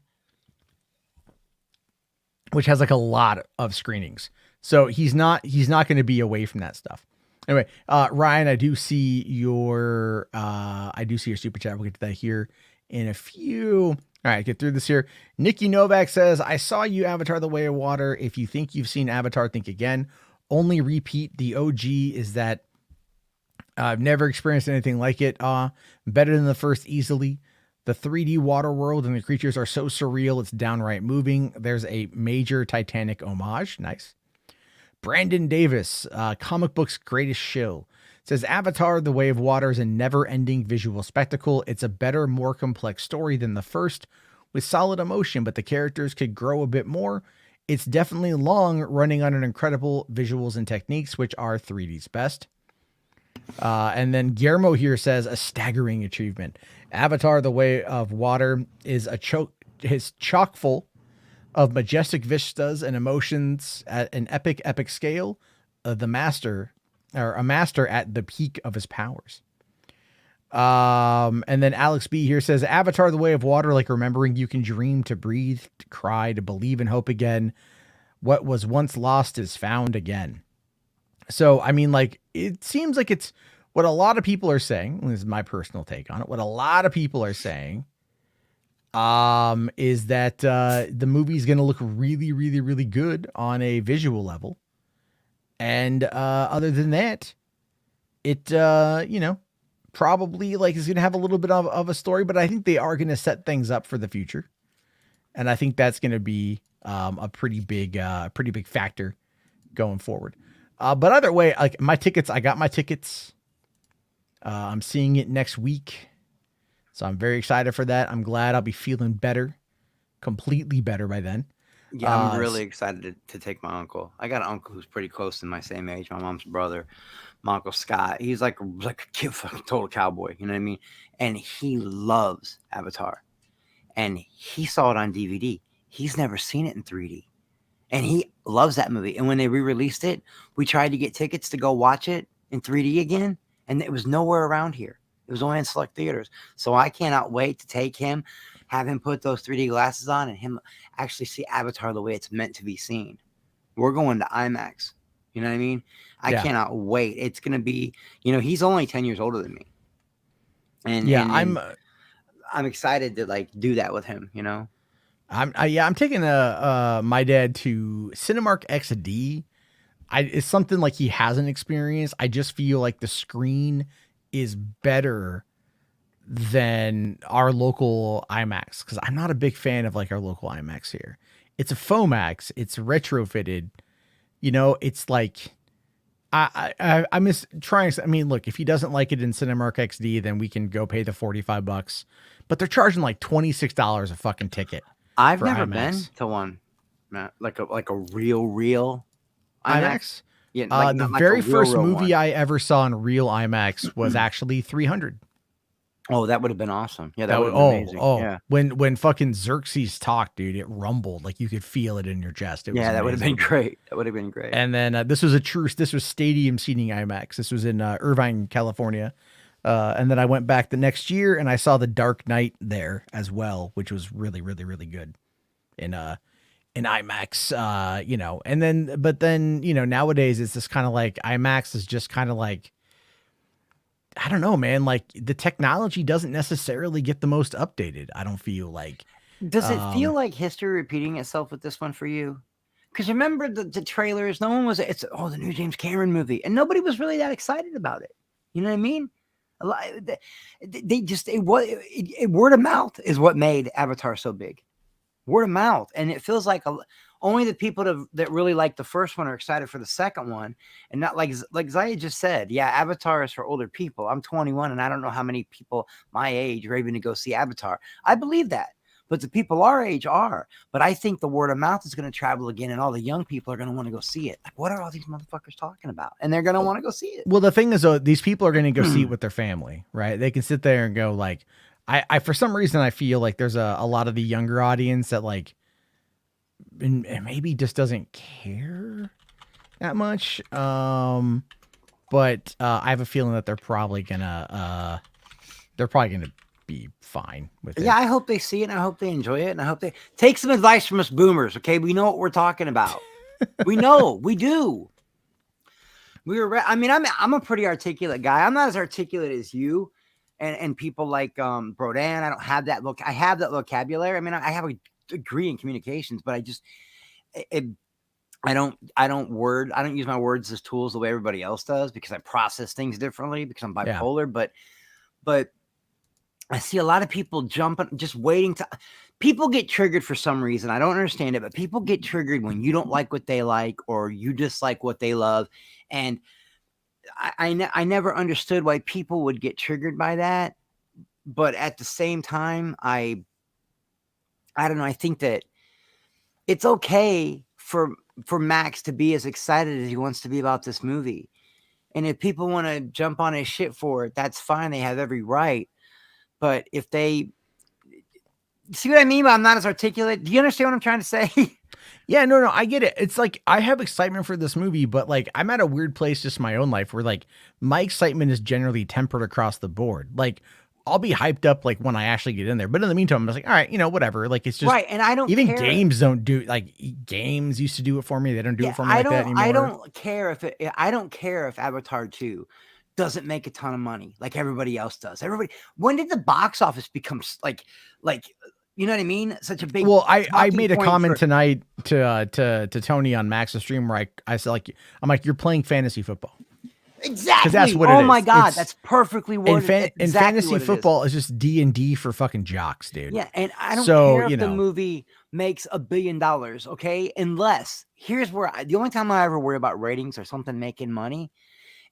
[SPEAKER 1] which has like a lot of screenings. So he's not going to be away from that stuff. Anyway, Ryan, I do see your super chat. We'll get to that here in a few. All right, get through this here. Nikki Novak says, I saw you Avatar The Way of Water. If you think you've seen Avatar, think again. Only repeat. The OG is that I've never experienced anything like it. Better than the first easily. The 3D water world and the creatures are so surreal, it's downright moving. There's a major Titanic homage. Nice. Brandon Davis, comic book's greatest shill, says Avatar The Way of Water is a never-ending visual spectacle. It's a better, more complex story than the first, with solid emotion, but the characters could grow a bit more. It's definitely long, running on an incredible visuals and techniques, which are 3D's best. And then Guillermo here says a staggering achievement. Avatar The Way of Water is chock full of majestic vistas and emotions at an epic scale. The master or a master at the peak of his powers. And then Alex B here says Avatar: The Way of Water, like remembering you can dream, to breathe, to cry, to believe and hope again. What was once lost is found again. So, I mean, like, it seems like it's what a lot of people are saying. This is my personal take on it. What a lot of people are saying is that the movie's going to look really, really, really good on a visual level. And other than that, it, probably like is going to have a little bit of a story, but I think they are going to set things up for the future. And I think that's going to be a pretty big factor going forward. But either way, like my tickets, I got my tickets. I'm seeing it next week. So I'm very excited for that. I'm glad I'll be feeling better, completely better by then.
[SPEAKER 2] Yeah, I'm really excited to take my uncle. I got an uncle who's pretty close to my same age, my mom's brother, my uncle Scott. He's like a kid, fucking total cowboy, you know what I mean? And he loves Avatar. And he saw it on DVD. He's never seen it in 3D. And he loves that movie. And when they re-released it, we tried to get tickets to go watch it in 3D again, and it was nowhere around here. It was only in select theaters. So I cannot wait to take him, have him put those 3D glasses on, and him actually see Avatar the way it's meant to be seen. We're going to IMAX. You know what I mean? I cannot wait. It's going to be, he's only 10 years older than me. And I'm excited to like do that with him,
[SPEAKER 1] I'm taking my dad to Cinemark XD. It's something like he hasn't experienced. I just feel like the screen is better than our local IMAX, because I'm not a big fan of like our local IMAX here. It's a FOMAX. It's retrofitted. It's like I miss trying. I mean, look, if he doesn't like it in Cinemark XD, then we can go pay the $45. But they're charging like $26 a fucking ticket.
[SPEAKER 2] I've never been to one, like a real IMAX.
[SPEAKER 1] Yeah, the very first movie I ever saw in real IMAX was actually 300.
[SPEAKER 2] Oh, that would have been awesome. Yeah, that would have been amazing. Yeah.
[SPEAKER 1] When fucking Xerxes talked, dude, it rumbled, like you could feel it in your chest. It was
[SPEAKER 2] that would have been great. That would have been great.
[SPEAKER 1] And then this was stadium seating IMAX. This was in Irvine, California. And then I went back the next year and I saw The Dark Knight there as well, which was really, really, really good in IMAX, but then, nowadays it's just kind of like IMAX is just kind of like, I don't know, man, like the technology doesn't necessarily get the most updated. I don't feel like.
[SPEAKER 2] Does it feel like history repeating itself with this one for you? Because remember the trailers, no one was, the new James Cameron movie, and nobody was really that excited about it. You know what I mean? Word of mouth is what made Avatar so big. Word of mouth. And it feels like only the people that really like the first one are excited for the second one. And not like Zaya just said, Avatar is for older people. I'm 21 and I don't know how many people my age are able to go see Avatar. I believe that. But the people our age are. But I think the word of mouth is going to travel again, and all the young people are going to want to go see it. Like, what are all these motherfuckers talking about? And they're going to want to go see it.
[SPEAKER 1] Well, the thing is, though, these people are going to go see it with their family, right? They can sit there and go, like, I for some reason, I feel like there's a lot of the younger audience that, like, and maybe just doesn't care that much. But I have a feeling that they're probably gonna be fine with it.
[SPEAKER 2] Yeah, I hope they see it, and I hope they enjoy it, and I hope they take some advice from us boomers. Okay, we know what we're talking about. We know, we do. I'm a pretty articulate guy. I'm not as articulate as you, and people like Brodan. I don't have that look. I have that vocabulary. I mean, I have a degree in communications, but I don't use my words as tools the way everybody else does, because I process things differently because I'm bipolar. Yeah. But I see a lot of people jumping, just waiting to. People get triggered for some reason. I don't understand it, but people get triggered when you don't like what they like or you dislike what they love. And I never understood why people would get triggered by that. But at the same time, I don't know. I think that it's okay for Max to be as excited as he wants to be about this movie. And if people want to jump on his shit for it, that's fine. They have every right. But if they See what I mean? I'm not as articulate. Do you understand what I'm trying to say?
[SPEAKER 1] Yeah, no, I get it. It's like I have excitement for this movie, but like I'm at a weird place just in my own life where like my excitement is generally tempered across the board. Like I'll be hyped up like when I actually get in there, but in the meantime, I'm just like, all right, whatever. Like it's just
[SPEAKER 2] Right, and I don't
[SPEAKER 1] even
[SPEAKER 2] care.
[SPEAKER 1] games don't do like games used to do it for me. They don't do it for me like that anymore.
[SPEAKER 2] I don't care if Avatar 2 doesn't make a ton of money like everybody else does. When did the box office become like you know what I mean? Such a big.
[SPEAKER 1] Well, I
[SPEAKER 2] talking
[SPEAKER 1] made a
[SPEAKER 2] point
[SPEAKER 1] comment
[SPEAKER 2] for-
[SPEAKER 1] tonight to Tony on Max's stream where I said like I'm like you're playing fantasy football.
[SPEAKER 2] Exactly.
[SPEAKER 1] That's what it
[SPEAKER 2] oh my
[SPEAKER 1] is.
[SPEAKER 2] God,
[SPEAKER 1] It's-
[SPEAKER 2] that's perfectly worded.
[SPEAKER 1] And
[SPEAKER 2] Exactly
[SPEAKER 1] fantasy
[SPEAKER 2] what it is.
[SPEAKER 1] football is just D&D for fucking jocks, dude.
[SPEAKER 2] Yeah, and I don't
[SPEAKER 1] So,
[SPEAKER 2] care if the movie makes $1 billion, okay? Unless here's where the only time I ever worry about ratings or something making money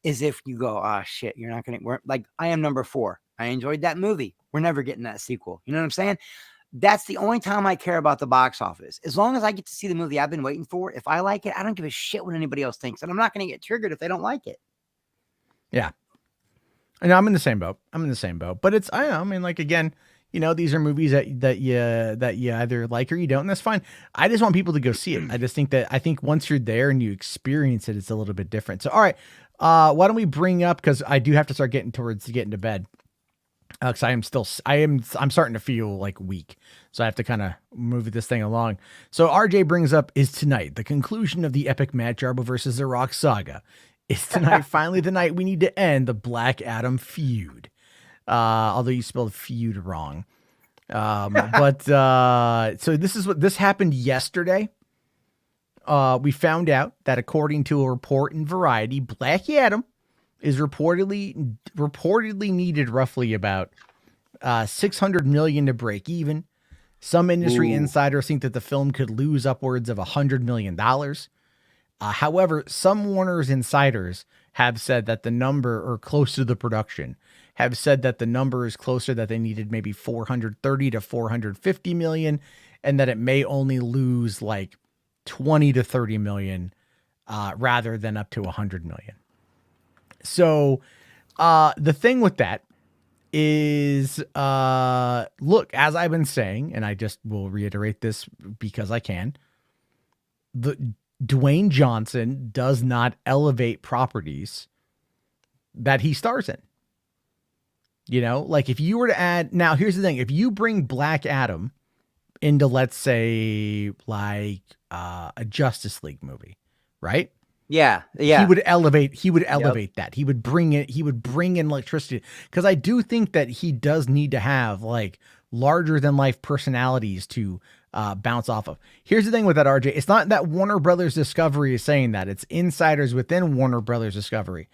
[SPEAKER 2] is if you go, oh shit, you're not gonna like I Am Number 4. I enjoyed that movie. We're never getting that sequel. You know what I'm saying? That's the only time I care about the box office. As long as I get to see the movie I've been waiting for, if I like it, I don't give a shit what anybody else thinks, and I'm not gonna get triggered if they don't like it.
[SPEAKER 1] Yeah. And I'm in the same boat. But it's I mean, like again, these are movies that you either like or you don't, and that's fine. I just want people to go see it. I think once you're there and you experience it, it's a little bit different. So all right, why don't we bring up, because I do have to start getting towards getting to bed. Because I'm starting to feel like weak, so I have to kind of move this thing along. So RJ brings up, is tonight the conclusion of the epic Matt Jarbo versus The Rock saga? Is tonight finally the night we need to end the Black Adam feud? Although you spelled feud wrong. But so this happened yesterday. We found out that according to a report in Variety, Black Adam is reportedly needed roughly about $600 million to break even. Some industry insiders think that the film could lose upwards of $100 million. However, some Warner's insiders have said that the number, or close to the production, have said that the number is closer, that they needed maybe 430 to 450 million, and that it may only lose like 20 to 30 million rather than up to 100 million. So the thing with that is, look, as I've been saying, and I just will reiterate this because I can, the Dwayne Johnson does not elevate properties that he stars in. Like if you were to add, now here's the thing, if you bring Black Adam into, let's say, like a Justice League movie, right?
[SPEAKER 2] Yeah.
[SPEAKER 1] He would elevate that. He would bring in electricity, because I do think that he does need to have like larger than life personalities to bounce off of. Here's the thing with that, RJ. It's not that Warner Brothers Discovery is saying that. It's insiders within Warner Brothers Discovery.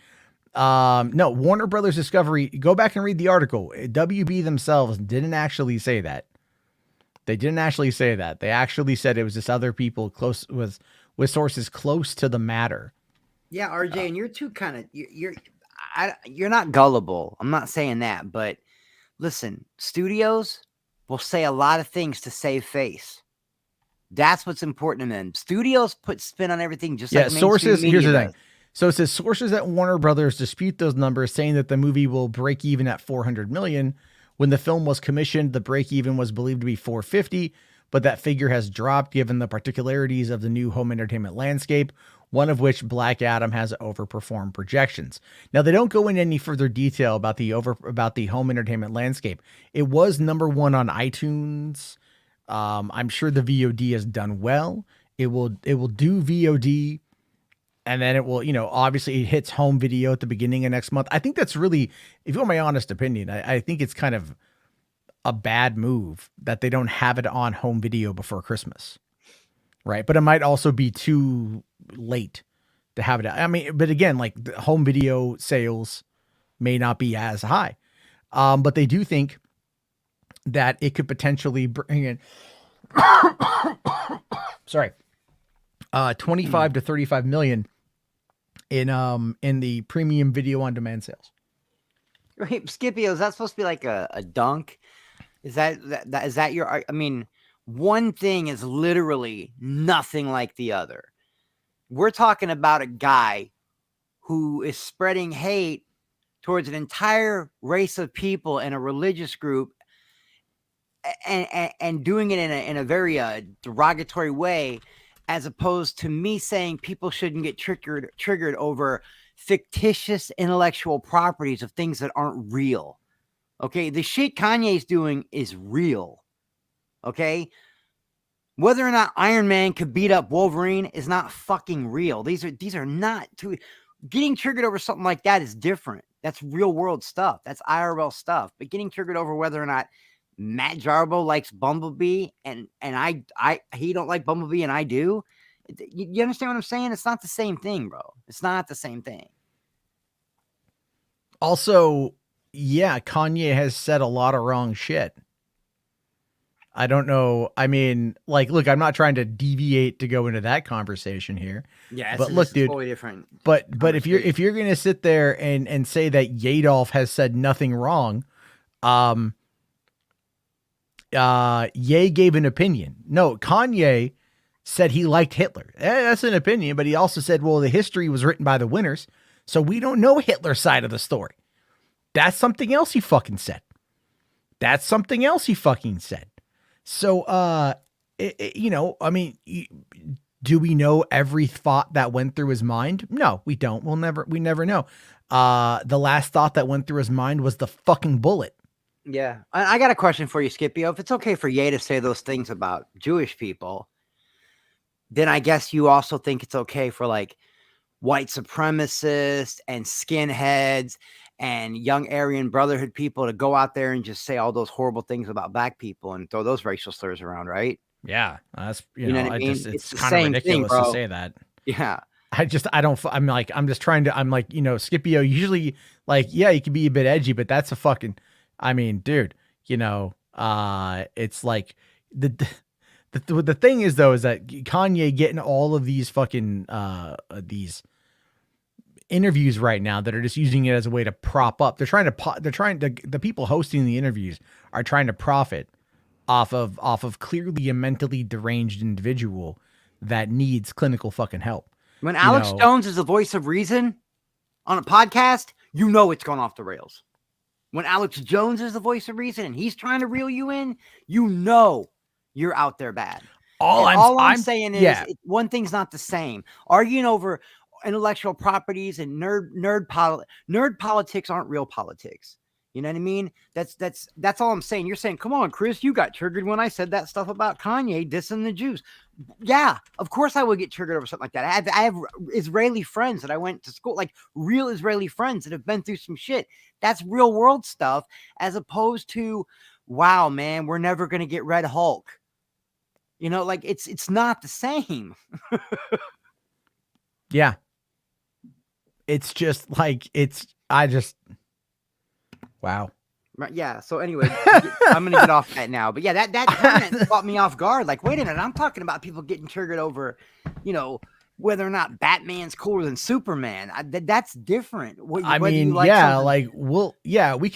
[SPEAKER 1] No, Warner Brothers Discovery, go back and read the article. WB themselves didn't actually say that. They didn't actually say that. They actually said it was just other people close with sources close to the matter.
[SPEAKER 2] Yeah, RJ, and you're too kind of you're not gullible. I'm not saying that, but listen, studios will say a lot of things to save face. That's what's important to them. Studios put spin on everything, just like
[SPEAKER 1] sources. Here's the thing.
[SPEAKER 2] Does.
[SPEAKER 1] So it says sources at Warner Brothers dispute those numbers, saying that the movie will break even at 400 million. When the film was commissioned, the break even was believed to be 450, but that figure has dropped given the particularities of the new home entertainment landscape, one of which Black Adam has overperformed projections. Now, they don't go into any further detail about the home entertainment landscape. It was number one on iTunes. I'm sure the VOD has done well. It will do VOD, and then it will, obviously it hits home video at the beginning of next month. I think that's really, if you want my honest opinion, I think it's kind of a bad move that they don't have it on home video before Christmas. Right. But it might also be too late to have it. I mean, but again, like the home video sales may not be as high. But they do think that it could potentially bring in, 25 to 35 million in the premium video on demand sales.
[SPEAKER 2] Right, Scipio, is that supposed to be like a dunk? Is that your? I mean, one thing is literally nothing like the other. We're talking about a guy who is spreading hate towards an entire race of people in a religious group and doing it in a very derogatory way, as opposed to me saying people shouldn't get triggered over fictitious intellectual properties of things that aren't real. Okay, the shit Kanye's doing is real. Okay, whether or not Iron Man could beat up Wolverine is not fucking real. These are not too. Getting triggered over something like that is different. That's real world stuff. That's IRL stuff. But getting triggered over whether or not Matt Jarbo likes Bumblebee and he don't like Bumblebee and I do. You understand what I'm saying? It's not the same thing, bro. It's not the same thing.
[SPEAKER 1] Also, yeah, Kanye has said a lot of wrong shit. I don't know. I mean, like, look, I'm not trying to deviate to go into that conversation here.
[SPEAKER 2] Yeah,
[SPEAKER 1] but look, dude,
[SPEAKER 2] totally different.
[SPEAKER 1] But if you're gonna sit there and say that Yadolf has said nothing wrong, Ye gave an opinion. No, Kanye said he liked Hitler. That's an opinion, but he also said, well, the history was written by the winners, so we don't know Hitler's side of the story. That's something else he fucking said. So, you know, I mean, do we know every thought that went through his mind? No, we don't. We never know. The last thought that went through his mind was the fucking bullet.
[SPEAKER 2] Yeah. I got a question for you, Scipio. If it's okay for Ye to say those things about Jewish people, then I guess you also think it's okay for like white supremacists and skinheads and young Aryan Brotherhood people to go out there and just say all those horrible things about black people and throw those racial slurs around, right?
[SPEAKER 1] Yeah, that's you know what I mean? It's kind of ridiculous to say that.
[SPEAKER 2] Yeah,
[SPEAKER 1] I'm just trying to. I'm like, you know, Scipio. Usually, like, yeah, you can be a bit edgy, but that's a fucking. I mean, dude, you know, it's like the thing is though is that Kanye getting all of these fucking these interviews right now that are just using it as a way to prop up. The people hosting the interviews are trying to profit off of clearly a mentally deranged individual that needs clinical fucking help.
[SPEAKER 2] When Alex Jones is the voice of reason on a podcast, you know it's gone off the rails. When Alex Jones is the voice of reason and he's trying to reel you in, you know you're out there bad. All I'm saying is one thing's not the same. Arguing over intellectual properties and nerd politics aren't real politics. You know what I mean? That's all I'm saying. You're saying, come on, Chris, you got triggered when I said that stuff about Kanye dissing the Jews. Yeah, of course I would get triggered over something like that. I have Israeli friends that I went to school, like real Israeli friends that have been through some shit. That's real world stuff, as opposed to, wow, man, we're never going to get Red Hulk. You know, like it's not the same.
[SPEAKER 1] Yeah. It's just like, wow.
[SPEAKER 2] Yeah. So anyway, I'm going to get off that now. But yeah, that comment caught me off guard. Like, wait a minute, I'm talking about people getting triggered over, you know, whether or not Batman's cooler than Superman. That's different.
[SPEAKER 1] We can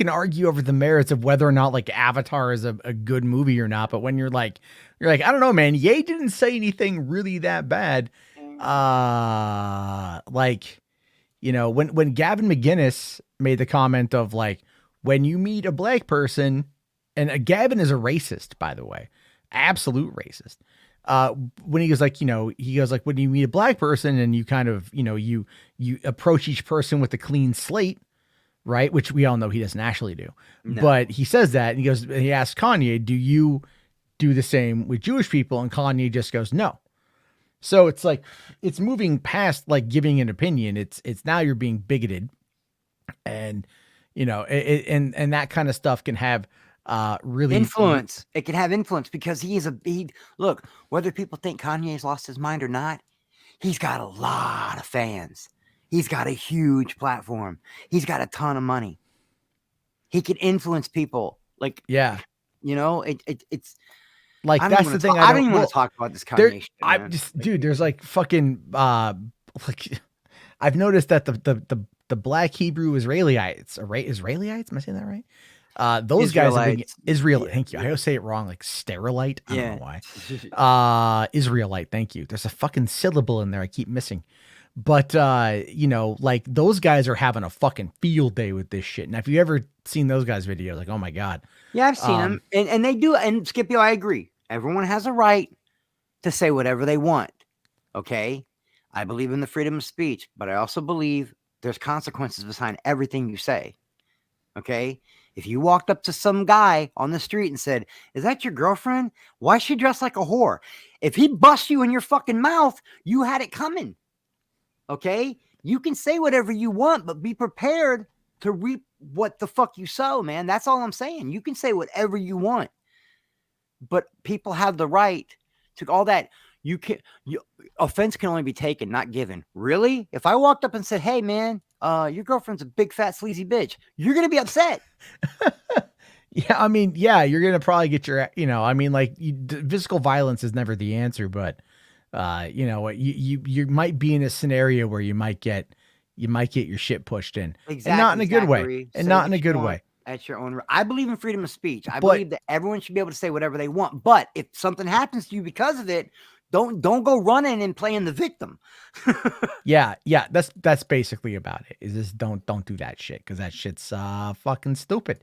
[SPEAKER 1] argue over the merits of whether or not like Avatar is a good movie or not. But when you're like, I don't know, man, Ye didn't say anything really that bad. Like, you know, when Gavin McGinnis made the comment of like, when you meet a black person, and Gavin is a racist, by the way, absolute racist. When he goes like, you know, when you meet a black person and you kind of, you know, you approach each person with a clean slate, right? Which we all know he doesn't actually do, but he says that, and he asks Kanye, do you do the same with Jewish people? And Kanye just goes, no. So it's like, it's moving past like giving an opinion. It's now you're being bigoted, and you know, and that kind of stuff can have really
[SPEAKER 2] influence. It can have influence because look, whether people think Kanye's lost his mind or not, he's got a lot of fans. He's got a huge platform. He's got a ton of money. He can influence people. Like, yeah, you know, it's
[SPEAKER 1] like, that's the thing.
[SPEAKER 2] I don't even want to talk about this Kanye shit,
[SPEAKER 1] dude, there's like fucking like, I've noticed that the black Hebrew Israelites, Israelites, am I saying that right? Those guys have been Israel. Yeah, thank you. I always say it wrong, like sterilite. I don't know why. Israelite. Thank you. There's a fucking syllable in there I keep missing. But you know, like those guys are having a fucking field day with this shit. Now, if you ever seen those guys' videos. Like, oh my God.
[SPEAKER 2] Yeah, I've seen them, and they do. And Scipio, I agree. Everyone has a right to say whatever they want. Okay, I believe in the freedom of speech, but I also believe there's consequences behind everything you say. Okay, if you walked up to some guy on the street and said, "Is that your girlfriend? Why is she dressed like a whore?" If he busts you in your fucking mouth, you had it coming. Okay, you can say whatever you want, but be prepared to reap what the fuck you sow, man. That's all I'm saying. You can say whatever you want, but people have the right to all that. Offense can only be taken, not given. Really? If I walked up and said, "Hey, man, your girlfriend's a big fat sleazy bitch," you're gonna be upset.
[SPEAKER 1] Yeah, I mean, yeah, you're gonna probably get your, I mean, like physical violence is never the answer, but you might be in a scenario where you might get your shit pushed in,
[SPEAKER 2] Exactly,
[SPEAKER 1] and not in a good way,
[SPEAKER 2] Zachary.
[SPEAKER 1] and
[SPEAKER 2] Say
[SPEAKER 1] not
[SPEAKER 2] what
[SPEAKER 1] in a
[SPEAKER 2] you
[SPEAKER 1] good
[SPEAKER 2] want
[SPEAKER 1] way.
[SPEAKER 2] at your own. I believe in freedom of speech. I
[SPEAKER 1] But-
[SPEAKER 2] believe that everyone should be able to say whatever they want. But if something happens to you because of it, don't go running and playing the victim.
[SPEAKER 1] Yeah, that's basically about it. Is this don't do that shit, because that shit's fucking stupid,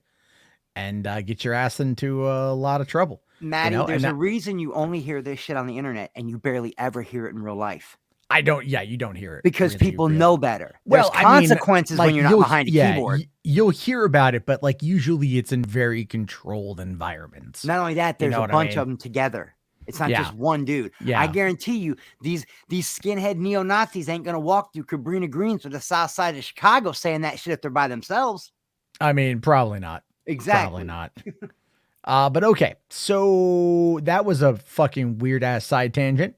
[SPEAKER 1] and get your ass into a lot of trouble.
[SPEAKER 2] Maddie, there's
[SPEAKER 1] and
[SPEAKER 2] a reason you only hear this shit on the internet and you barely ever hear it in real life.
[SPEAKER 1] I don't. Yeah, you don't hear it
[SPEAKER 2] because
[SPEAKER 1] really,
[SPEAKER 2] people
[SPEAKER 1] really.
[SPEAKER 2] know better.
[SPEAKER 1] Well,
[SPEAKER 2] There's
[SPEAKER 1] I mean,
[SPEAKER 2] consequences
[SPEAKER 1] like,
[SPEAKER 2] when you're not behind a keyboard.
[SPEAKER 1] You'll hear about it, but like usually it's in very controlled environments.
[SPEAKER 2] Not only that, there's a bunch of them together. It's not just one dude.
[SPEAKER 1] Yeah.
[SPEAKER 2] I guarantee you, these skinhead neo-Nazis ain't gonna walk through Cabrini Greens or the south side of Chicago saying that shit if they're by themselves.
[SPEAKER 1] I mean, probably not.
[SPEAKER 2] Exactly.
[SPEAKER 1] Probably not. But okay, so that was a fucking weird ass side tangent.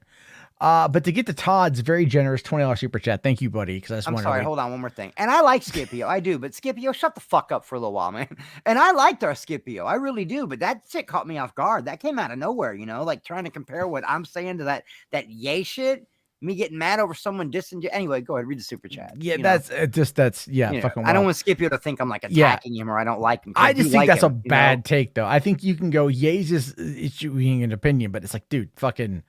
[SPEAKER 1] But to get to Todd's very generous $20 super chat, thank you, buddy. Because I just
[SPEAKER 2] I'm
[SPEAKER 1] wanted
[SPEAKER 2] sorry,
[SPEAKER 1] to
[SPEAKER 2] hold on, one more thing. And I like Scipio, I do, but Scipio, shut the fuck up for a little while, man. And I liked our Scipio, I really do, but that shit caught me off guard. That came out of nowhere, like trying to compare what I'm saying to that yay shit. Me getting mad over someone dissing you. Anyway, go ahead, read the super chat.
[SPEAKER 1] Yeah, that's fucking.
[SPEAKER 2] I don't want Scipio to think I'm like attacking him or I don't like him.
[SPEAKER 1] I just think that's
[SPEAKER 2] him,
[SPEAKER 1] a bad take, though. I think you can go, Ye's is issuing an opinion, but it's like, dude, fucking,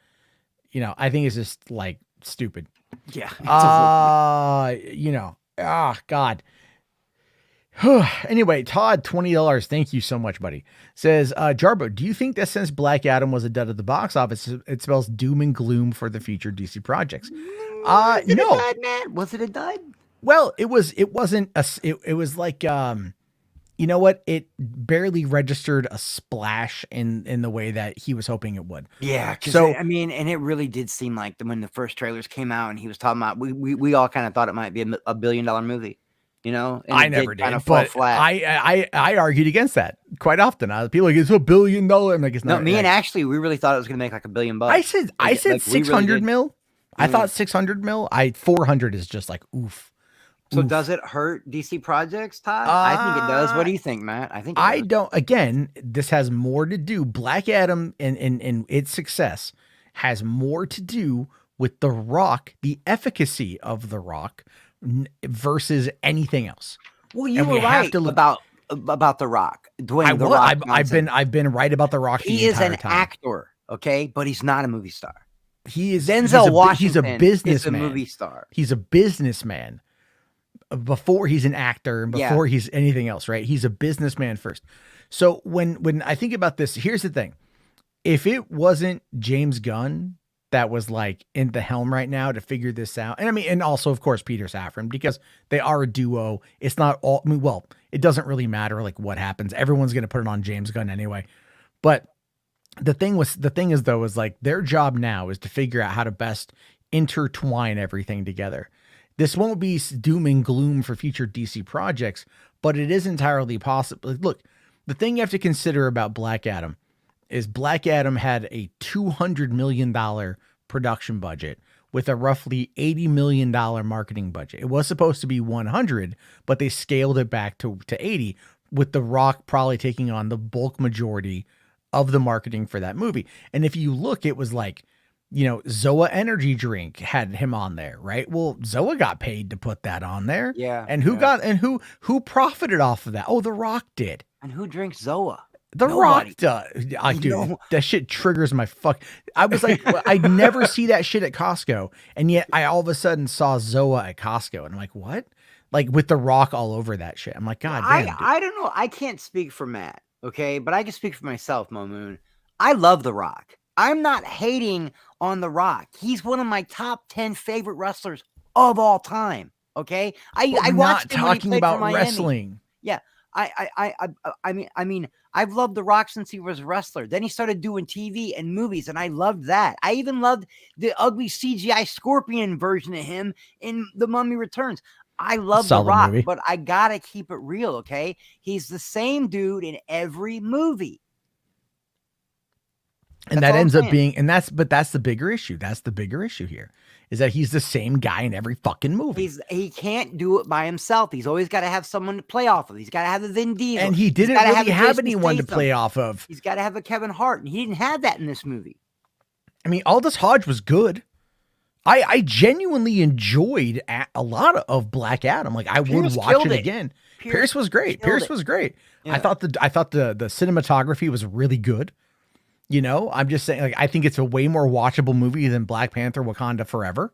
[SPEAKER 1] I think it's just like stupid.
[SPEAKER 2] Yeah.
[SPEAKER 1] God. Anyway, Todd, $20. Thank you so much, buddy. Says, Jarbo, do you think that since Black Adam was a dud at the box office, it spells doom and gloom for the future DC projects? No.
[SPEAKER 2] A dud, man? Was it a dud?
[SPEAKER 1] Well, it wasn't it was like, you know what? It barely registered a splash in the way that he was hoping it would.
[SPEAKER 2] Yeah.
[SPEAKER 1] So,
[SPEAKER 2] I mean, and it really did seem like when the first trailers came out and he was talking about, we all kind of thought it might be a $1 billion movie. And
[SPEAKER 1] I never did,
[SPEAKER 2] kind of fall
[SPEAKER 1] but
[SPEAKER 2] flat.
[SPEAKER 1] I argued against that quite often. People are like, it's $1 billion. I'm like, it's not.
[SPEAKER 2] No, me and Ashley, we really thought it was going to make like $1 billion.
[SPEAKER 1] I said
[SPEAKER 2] like
[SPEAKER 1] 600
[SPEAKER 2] really
[SPEAKER 1] mil. I thought 600 mil. 400 is just like oof.
[SPEAKER 2] So does it hurt DC projects, Todd? I think it does. What do you think, Matt? I think it does.
[SPEAKER 1] don't. Again, this has more to do. Black Adam and its success has more to do with The Rock, the efficacy of The Rock versus anything else.
[SPEAKER 2] Well, you were right about The Rock. Dwayne The Rock.
[SPEAKER 1] I've been right about The Rock.
[SPEAKER 2] He is an actor, okay, but he's not a movie star.
[SPEAKER 1] He is
[SPEAKER 2] Denzel Washington.
[SPEAKER 1] He's a businessman.
[SPEAKER 2] Is a movie star.
[SPEAKER 1] He's a businessman before he's an actor and before he's anything else, right? He's a businessman first. So when I think about this, here's the thing: if it wasn't James Gunn that was like in the helm right now to figure this out. And I mean, and also of course, Peter Safran, because they are a duo. It's not all, it doesn't really matter like what happens. Everyone's going to put it on James Gunn anyway. But the thing is though, is like their job now is to figure out how to best intertwine everything together. This won't be doom and gloom for future DC projects, but it is entirely possible. Look, the thing you have to consider about Black Adam is Black Adam had a $200 million production budget with a roughly $80 million marketing budget. It was supposed to be 100, but they scaled it back to 80, with The Rock probably taking on the bulk majority of the marketing for that movie. And if you look, it was like, Zoa energy drink had him on there, right? Well, Zoa got paid to put that on there.
[SPEAKER 2] Yeah.
[SPEAKER 1] And who profited off of that? Oh, The Rock did.
[SPEAKER 2] And who drinks Zoa?
[SPEAKER 1] Rock does. Dude, that shit triggers my fuck. I was like, I never see that shit at Costco. And yet I all of a sudden saw Zoa at Costco. And I'm like, what? like with The Rock all over that shit. I'm like, God damn, dude.
[SPEAKER 2] I don't know. I can't speak for Matt, okay, but I can speak for myself, Mo Moon. I love The Rock. I'm not hating on The Rock. He's one of my top 10 favorite wrestlers of all time. Okay,
[SPEAKER 1] But
[SPEAKER 2] I
[SPEAKER 1] we're not
[SPEAKER 2] watched him when he
[SPEAKER 1] talking
[SPEAKER 2] played for
[SPEAKER 1] about
[SPEAKER 2] Miami.
[SPEAKER 1] wrestling.
[SPEAKER 2] Yeah, I mean, I've loved The Rock since he was a wrestler. Then he started doing TV and movies, and I loved that. I even loved the ugly CGI scorpion version of him in The Mummy Returns. I love The
[SPEAKER 1] Solid
[SPEAKER 2] Rock,
[SPEAKER 1] movie.
[SPEAKER 2] but I gotta keep it real, okay? He's the same dude in every movie.
[SPEAKER 1] And
[SPEAKER 2] That's
[SPEAKER 1] that
[SPEAKER 2] all I'm
[SPEAKER 1] ends up
[SPEAKER 2] saying.
[SPEAKER 1] being, but that's the bigger issue. That's the bigger issue here, is that he's the same guy in every fucking movie.
[SPEAKER 2] He can't do it by himself. He's always got to have someone to play off of. He's got to have a Vin Diesel.
[SPEAKER 1] And he
[SPEAKER 2] He's
[SPEAKER 1] didn't
[SPEAKER 2] gotta
[SPEAKER 1] really
[SPEAKER 2] a
[SPEAKER 1] have
[SPEAKER 2] Jason
[SPEAKER 1] anyone to
[SPEAKER 2] Statham.
[SPEAKER 1] play off of.
[SPEAKER 2] He's got to have a Kevin Hart, and he didn't have that in this movie.
[SPEAKER 1] I mean, Aldous Hodge was good. I genuinely enjoyed a lot of Black Adam. Like, I would watch it again. Pierce was great. Pierce was great. Yeah. I thought the cinematography was really good. You know, I'm just saying, like, I think it's a way more watchable movie than Black Panther: Wakanda Forever.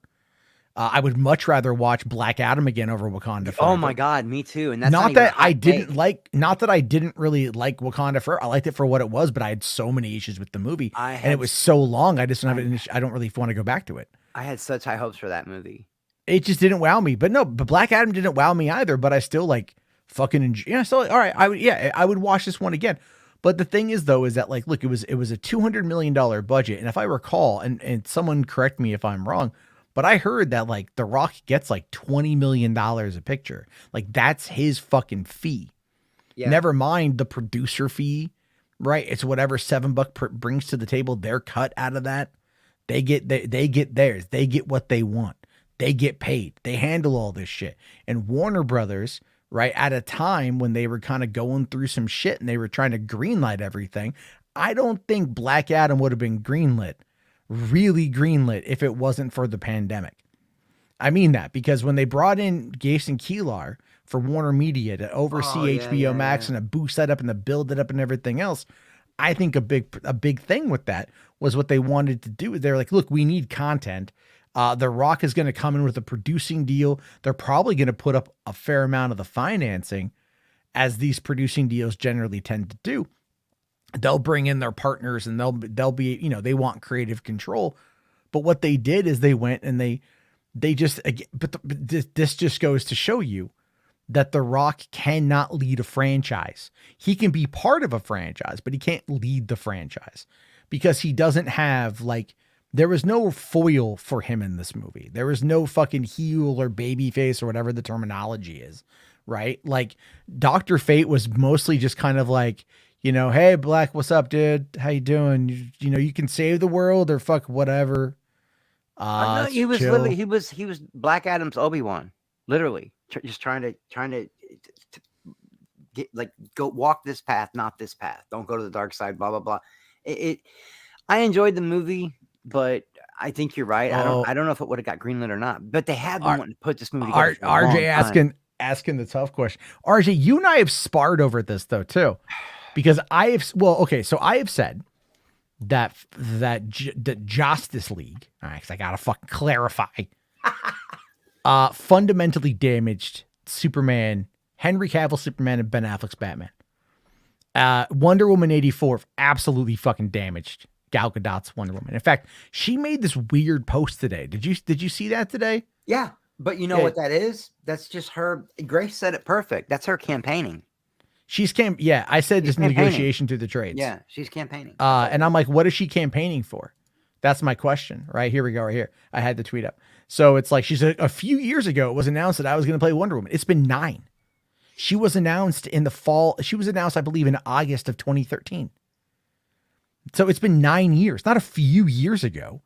[SPEAKER 1] I would much rather watch Black Adam again over Wakanda Forever.
[SPEAKER 2] Oh my God, me too. And that's
[SPEAKER 1] not that I didn't really like Wakanda Forever. I liked it for what it was, but I had so many issues with the movie, and it was so long. I just don't have it. I don't really want to go back to it.
[SPEAKER 2] I had such high hopes for that movie.
[SPEAKER 1] It just didn't wow me. But Black Adam didn't wow me either. But I still like fucking enjoy. Yeah, so all right, I would watch this one again. But the thing is, though, is that, like, look, it was a $200 million budget, and if I recall, and someone correct me if I'm wrong, but I heard that, like, The Rock gets like $20 million a picture. Like, that's his fucking fee. Yeah. Never mind the producer fee, right? It's whatever $7 brings to the table. They're cut out of that. They get theirs. They get what they want. They get paid. They handle all this shit. And Warner Brothers, right, at a time when they were kind of going through some shit and they were trying to greenlight everything, I don't think Black Adam would have been really greenlit, if it wasn't for the pandemic. I mean that because when they brought in Jason Kilar for Warner Media to oversee HBO Max and to boost that up and to build it up and everything else, I think a big thing with that was what they wanted to do. They're like, look, we need content. The Rock is going to come in with a producing deal. They're probably going to put up a fair amount of the financing, as these producing deals generally tend to do. They'll bring in their partners and they'll be, you know, they want creative control. But what they did is they went and they just, this just goes to show you that The Rock cannot lead a franchise. He can be part of a franchise, but he can't lead the franchise because he doesn't have, like, there was no foil for him in this movie. There was no fucking heel or baby face or whatever the terminology is, right? Like, Dr. Fate was mostly just kind of like, you know, hey, Black, what's up, dude? How you doing? You know, you can save the world or fuck whatever.
[SPEAKER 2] No, he was chill. Literally, he was Black Adam's Obi-Wan, literally, just trying to get, like, go walk this path, not this path. Don't go to the dark side. Blah blah blah. I enjoyed the movie, but I think you're right. I don't know if it would have got greenlit or not. But they have been wanting to put this movie together.
[SPEAKER 1] RJ asking the tough question. RJ, you and I have sparred over this though too, because I have said that Justice League, all right, because I gotta fucking clarify, fundamentally damaged Superman, Henry Cavill Superman, and Ben Affleck's Batman. Wonder Woman 84 absolutely fucking damaged Gal Gadot's Wonder Woman. In fact, she made this weird post today. Did you see that today?
[SPEAKER 2] Yeah, but you know what that is? That's just her. Grace said it perfect. That's her campaigning. I said just negotiation through the trades. Yeah, she's campaigning.
[SPEAKER 1] And I'm like, what is she campaigning for? That's my question, right? Here we go, right here. I had the tweet up. So it's like, she's a few years ago, it was announced that I was going to play Wonder Woman. It's been 9. She was announced in the fall. She was announced, I believe, in August of 2013. So it's been 9 years, not a few years ago.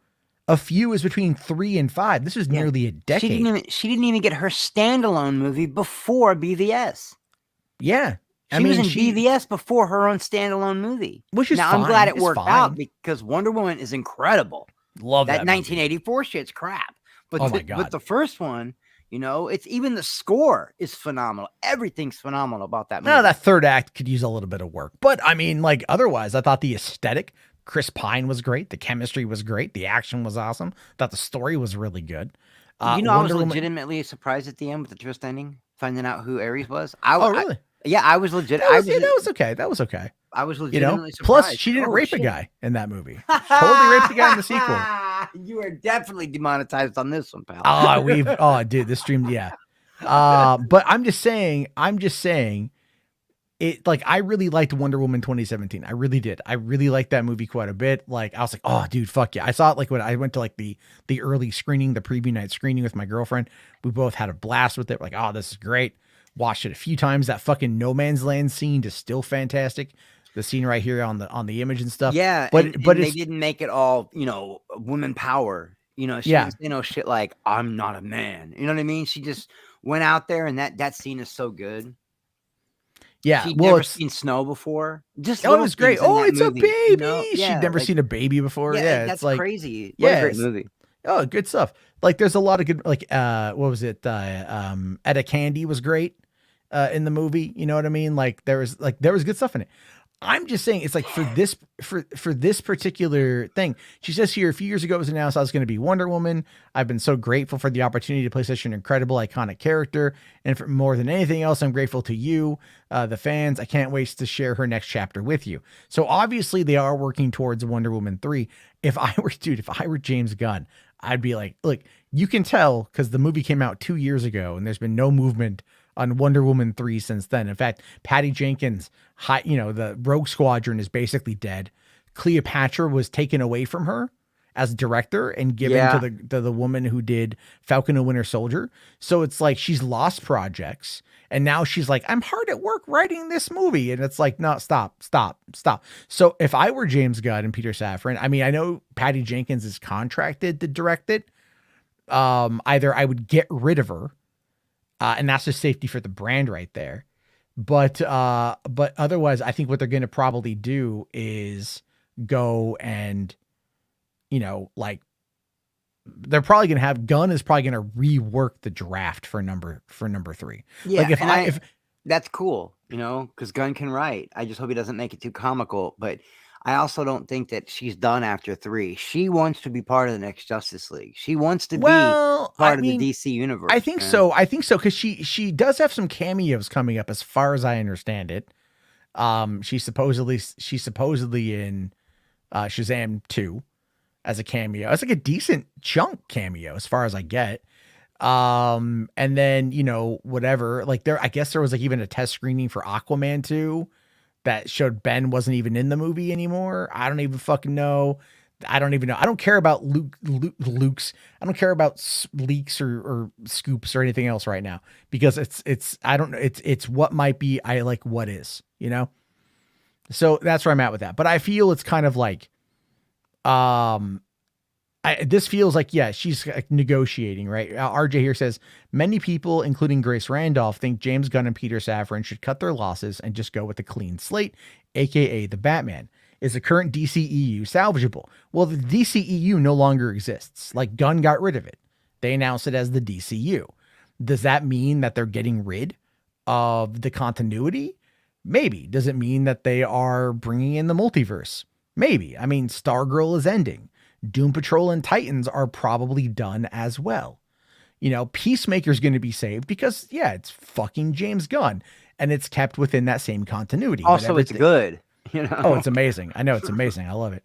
[SPEAKER 1] A few is between 3 and 5. This is nearly a decade.
[SPEAKER 2] She didn't even get her standalone movie before BVS.
[SPEAKER 1] Yeah.
[SPEAKER 2] She was in BVS before her own standalone movie.
[SPEAKER 1] Which is fine.
[SPEAKER 2] I'm glad it worked out because Wonder Woman is incredible.
[SPEAKER 1] Love that
[SPEAKER 2] 1984 shit's crap. But
[SPEAKER 1] my God.
[SPEAKER 2] But the first one, you know, it's even the score is phenomenal. Everything's phenomenal about that movie.
[SPEAKER 1] No, that third act could use a little bit of work. But I mean, like, otherwise, I thought the aesthetic, Chris Pine was great. The chemistry was great. The action was awesome. I thought the story was really good.
[SPEAKER 2] I was legitimately surprised at the end with the twist ending. finding out who Ares was.
[SPEAKER 1] Oh, really?
[SPEAKER 2] Yeah, I was legit.
[SPEAKER 1] That was okay. That was okay.
[SPEAKER 2] I was
[SPEAKER 1] You know,
[SPEAKER 2] legitimately
[SPEAKER 1] plus
[SPEAKER 2] surprised.
[SPEAKER 1] she didn't
[SPEAKER 2] Oh,
[SPEAKER 1] rape
[SPEAKER 2] shit.
[SPEAKER 1] a guy in that movie. She totally raped a guy in the sequel.
[SPEAKER 2] You are definitely demonetized on this one, pal.
[SPEAKER 1] Dude, this stream, yeah. But I'm just saying, it, like, I really liked Wonder Woman 2017. I really did. I really liked that movie quite a bit. Like, I was like, oh, dude, fuck yeah. I saw it like when I went to like the early screening, the preview night screening with my girlfriend. We both had a blast with it. Like, oh, this is great. Watched it a few times. That fucking No Man's Land scene is still fantastic. The scene right here on the image and stuff.
[SPEAKER 2] Yeah,
[SPEAKER 1] but
[SPEAKER 2] they didn't make it all, women power. She didn't say no shit like, I'm not a man. You know what I mean? She just went out there, and that scene is so good.
[SPEAKER 1] Yeah,
[SPEAKER 2] she'd never seen snow before. Just
[SPEAKER 1] it was great. Oh, it's
[SPEAKER 2] movie,
[SPEAKER 1] a baby.
[SPEAKER 2] Yeah,
[SPEAKER 1] She'd never seen a baby before. Yeah,
[SPEAKER 2] that's
[SPEAKER 1] it's like
[SPEAKER 2] crazy. What a great movie.
[SPEAKER 1] Oh, good stuff. Like, there's a lot of good, like, what was it? Etta Candy was great in the movie. You know what I mean? Like, there was good stuff in it. I'm just saying, it's like for this particular thing, she says here, a few years ago it was announced I was going to be Wonder Woman. I've been so grateful for the opportunity to play such an incredible, iconic character. And for more than anything else, I'm grateful to you, the fans. I can't wait to share her next chapter with you. So obviously they are working towards Wonder Woman 3. If I were James Gunn, I'd be like, look, you can tell because the movie came out 2 years ago and there's been no movement on Wonder Woman 3 since then. In fact, Patty Jenkins, the Rogue Squadron is basically dead. Cleopatra was taken away from her as director and given to the woman who did Falcon and Winter Soldier. So it's like she's lost projects, and now she's like, I'm hard at work writing this movie. And it's like, no, stop. So if I were James Gunn and Peter Safran, I mean, I know Patty Jenkins is contracted to direct it. Either I would get rid of her, and that's just safety for the brand right there. But otherwise, I think what they're going to probably do is go and, they're probably going to have Gunn is probably going to rework the draft for number 3.
[SPEAKER 2] Yeah.
[SPEAKER 1] Like if
[SPEAKER 2] that's cool, because Gunn can write. I just hope he doesn't make it too comical, but I also don't think that she's done after 3. She wants to be part of the next Justice League. She wants to be part of the DC universe.
[SPEAKER 1] I think so. Because she does have some cameos coming up, as far as I understand it. She's supposedly in Shazam 2 as a cameo. It's like a decent chunk cameo as far as I get. And then, whatever, like I guess there was like even a test screening for Aquaman 2 that showed Ben wasn't even in the movie anymore. I don't even fucking know. I don't even know. I don't care about Luke's. I don't care about leaks or scoops or anything else right now, because I don't know. It's what might be. I like what is, so that's where I'm at with that. But I feel it's kind of like, this feels like, yeah, she's negotiating, right? RJ here says, many people, including Grace Randolph, think James Gunn and Peter Safran should cut their losses and just go with a clean slate, aka the Batman. Is the current DCEU salvageable? Well, the DCEU no longer exists. Like, Gunn got rid of it. They announced it as the DCU. Does that mean that they're getting rid of the continuity? Maybe. Does it mean that they are bringing in the multiverse? Maybe. I mean, Stargirl is ending. Doom Patrol and Titans are probably done as well. Peacemaker's going to be saved because, yeah, it's fucking James Gunn, and it's kept within that same continuity.
[SPEAKER 2] Also, it's good.
[SPEAKER 1] Oh, it's amazing. I know, it's amazing. I love it.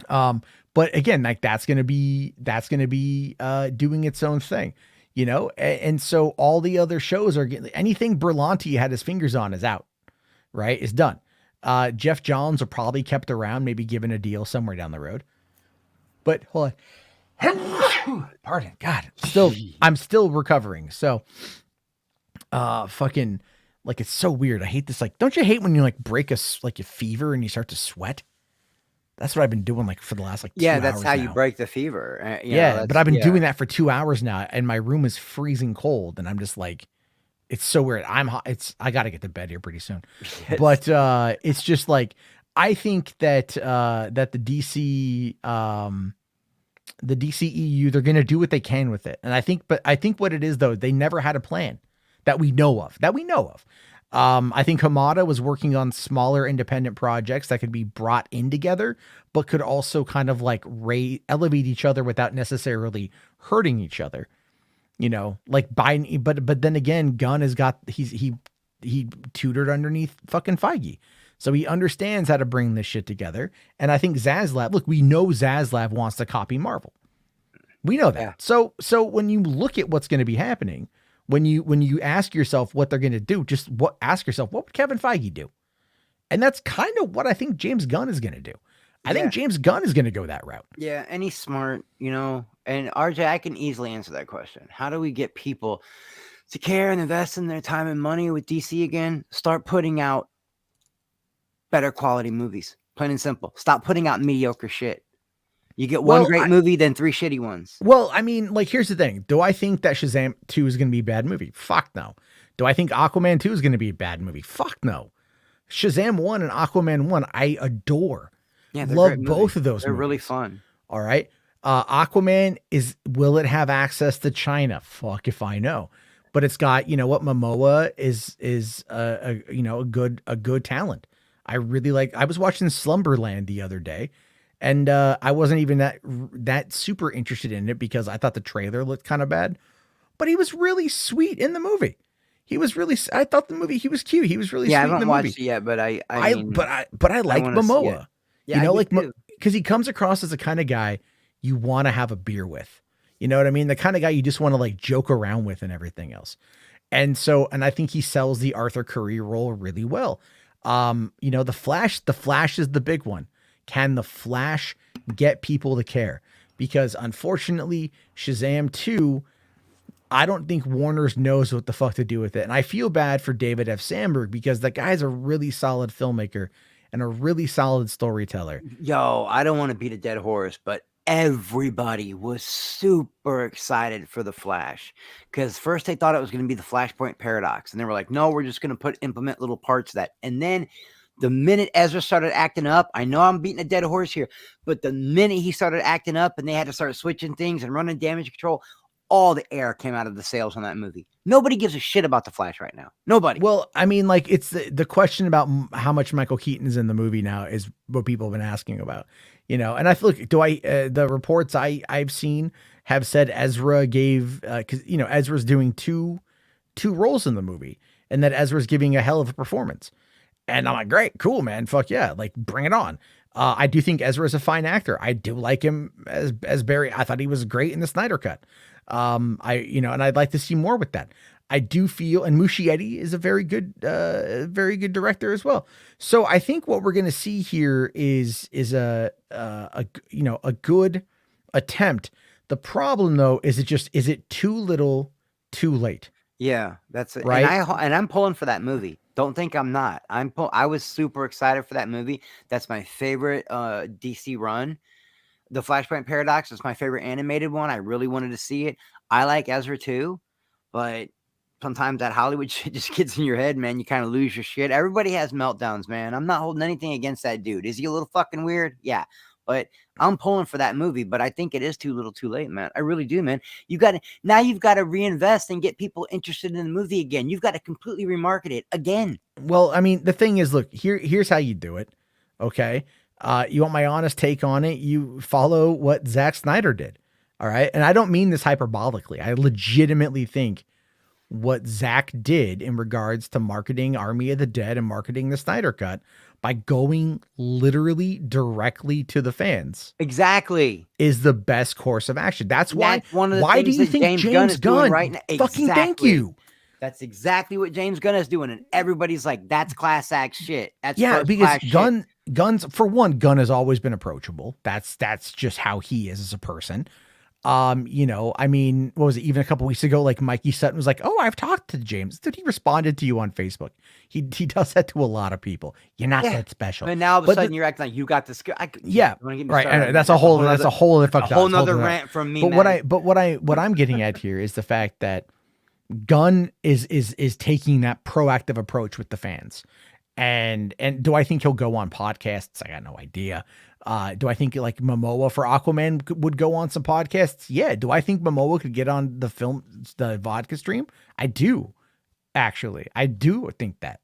[SPEAKER 1] But again, like, that's going to be doing its own thing, and so all the other shows are getting, anything Berlanti had his fingers on is out, right? Is done. Jeff Johns will probably kept around, maybe given a deal somewhere down the road. But hold on. Pardon. God. I'm still recovering. So fucking, like, it's so weird. I hate this. Like, don't you hate when you like break a fever and you start to sweat? That's what I've been doing like for the last 2 hours.
[SPEAKER 2] That's how you break the fever.
[SPEAKER 1] But I've been doing that for 2 hours now, and my room is freezing cold, and I'm just like, it's so weird. I'm hot. I got to get to bed here pretty soon. Yes. But it's just like, I think that the DCEU, they're going to do what they can with it. And I think what it is, though, they never had a plan that we know of. I think Hamada was working on smaller independent projects that could be brought in together, but could also kind of like elevate each other without necessarily hurting each other. like Biden, but then again, Gunn has got, he tutored underneath fucking Feige. So he understands how to bring this shit together. And I think Zaslav, look, we know Zaslav wants to copy Marvel. We know that.
[SPEAKER 2] Yeah.
[SPEAKER 1] So when you look at what's going to be happening, when you ask yourself what they're going to do, ask yourself, what would Kevin Feige do? And that's kind of what I think James Gunn is going to do. I think James Gunn is going to go that route.
[SPEAKER 2] Yeah, and he's smart, And RJ, I can easily answer that question. How do we get people to care and invest in their time and money with DC again? Start putting out better quality movies. Plain and simple. Stop putting out mediocre shit. You get one great movie, then 3 shitty ones.
[SPEAKER 1] Well, I mean, like, here's the thing. Do I think that Shazam 2 is going to be a bad movie? Fuck no. Do I think Aquaman 2 is going to be a bad movie? Fuck no. Shazam 1 and Aquaman 1, I adore.
[SPEAKER 2] Yeah,
[SPEAKER 1] love both of those.
[SPEAKER 2] They're
[SPEAKER 1] movies.
[SPEAKER 2] really fun.
[SPEAKER 1] All right. Aquaman will it have access to China? Fuck if I know. But it's got, Momoa is a good talent. I really like, I was watching Slumberland the other day, and I wasn't even that super interested in it because I thought the trailer looked kind of bad, but he was really sweet in the movie. I thought the movie, he was cute. He was really sweet in the movie.
[SPEAKER 2] I haven't watched it yet, but I
[SPEAKER 1] like Momoa.
[SPEAKER 2] Yeah,
[SPEAKER 1] because he comes across as the kind of guy you want to have a beer with. You know what I mean? The kind of guy you just want to like joke around with and everything else. And I think he sells the Arthur Curry role really well. The Flash is the big one. Can the Flash get people to care? Because unfortunately, Shazam 2, I don't think Warner's knows what the fuck to do with it. And I feel bad for David F. Sandberg because that guy's a really solid filmmaker and a really solid storyteller.
[SPEAKER 2] Yo, I don't want to beat a dead horse, but everybody was super excited for the Flash because first they thought it was going to be the Flashpoint paradox, and they were like, no, we're just going to implement little parts of that. And then the minute Ezra started acting up, I know I'm beating a dead horse here, but the minute he started acting up and they had to start switching things and running damage control, all the air came out of the sails on that movie. Nobody gives a shit about the Flash right now. Nobody.
[SPEAKER 1] Well, I mean, like, it's the question about how much Michael Keaton is in the movie now is what people have been asking about, and I feel like, the reports I've seen have said Ezra gave, cause Ezra's doing two roles in the movie and that Ezra's giving a hell of a performance. And I'm like, great, cool, man. Fuck yeah. Like, bring it on. I do think Ezra is a fine actor. I do like him as Barry. I thought he was great in the Snyder Cut. And I'd like to see more with that. I do feel, and Muschietti is a very good director as well. So I think what we're going to see here is a good attempt. The problem though, is it too little, too late?
[SPEAKER 2] Yeah, that's it.
[SPEAKER 1] Right.
[SPEAKER 2] And I'm pulling for that movie. Don't think I'm not. I was super excited for that movie. That's my favorite DC run. The Flashpoint Paradox is my favorite animated one. I really wanted to see it. I like Ezra too, but sometimes that Hollywood shit just gets in your head, man. You kind of lose your shit. Everybody has meltdowns, man. I'm not holding anything against that dude. Is he a little fucking weird? Yeah. But I'm pulling for that movie, but I think it is too little too late, man. I really do, man. You've got to reinvest and get people interested in the movie again. You've got to completely remarket it again.
[SPEAKER 1] Well, I mean, the thing is, look, here's how you do it. Okay. You want my honest take on it? You follow what Zack Snyder did. All right. And I don't mean this hyperbolically. I legitimately think what Zack did in regards to marketing Army of the Dead and marketing the Snyder Cut by going literally directly to the fans.
[SPEAKER 2] Exactly.
[SPEAKER 1] Is the best course of action. That's why.
[SPEAKER 2] One of the
[SPEAKER 1] why do
[SPEAKER 2] things
[SPEAKER 1] you
[SPEAKER 2] that
[SPEAKER 1] think James
[SPEAKER 2] Gunn
[SPEAKER 1] right
[SPEAKER 2] now?
[SPEAKER 1] Fucking thank you.
[SPEAKER 2] That's exactly what James Gunn is doing. And everybody's like, that's class act shit. That's
[SPEAKER 1] because Gunn has always been approachable. That's just how he is as a person. I mean, what was it? Even a couple weeks ago, like Mikey Sutton was like, "Oh, I've talked to James." Dude, he responded to you on Facebook. He does that to a lot of people. You're not that special.
[SPEAKER 2] And now all of a sudden you're acting like you got this.
[SPEAKER 1] Right. And that's a whole
[SPEAKER 2] nother rant from me.
[SPEAKER 1] But what I'm getting at here is the fact that Gunn is taking that proactive approach with the fans. And do I think he'll go on podcasts? I got no idea. Do I think like Momoa for Aquaman would go on some podcasts? Yeah. Do I think Momoa could get on the vodka stream? I do. Actually, I do think that.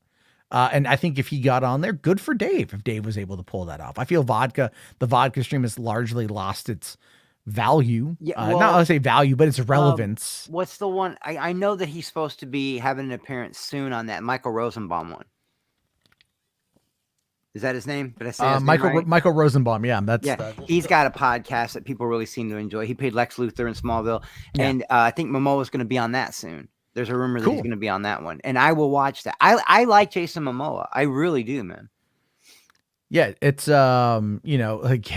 [SPEAKER 1] And I think if he got on there, good for Dave. If Dave was able to pull that off, I feel the vodka stream has largely lost its value.
[SPEAKER 2] Yeah,
[SPEAKER 1] Not I'll say value, but its
[SPEAKER 2] um,
[SPEAKER 1] relevance.
[SPEAKER 2] what's the one? I know that he's supposed to be having an appearance soon on that Michael Rosenbaum one. Is that his name? Did I say his name right?
[SPEAKER 1] Michael Rosenbaum. Yeah,
[SPEAKER 2] Yeah, he's got a podcast that people really seem to enjoy. He played Lex Luthor in Smallville,
[SPEAKER 1] yeah.
[SPEAKER 2] and I think Momoa's going to be on that soon. There's a rumor that he's
[SPEAKER 1] Cool.
[SPEAKER 2] going to be on that one, and I will watch that. I like Jason Momoa. I really do, man.
[SPEAKER 1] Yeah, it's like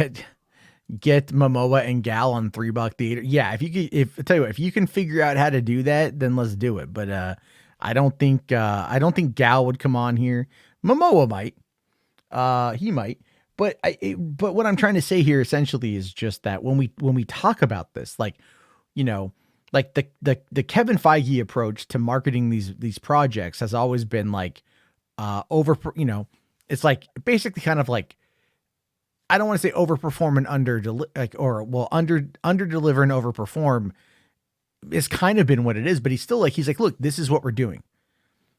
[SPEAKER 1] get Momoa and Gal on $3 theater. Yeah, if I tell you what, if you can figure out how to do that, then let's do it. But I don't think Gal would come on here. Momoa might. He might. But but what I'm trying to say here essentially is just that when we talk about this, like, like the Kevin Feige approach to marketing these projects has always been like it's like basically kind of like, I don't want to say overperform and under deliver and overperform is kind of been what it is, but he's like, look, this is what we're doing,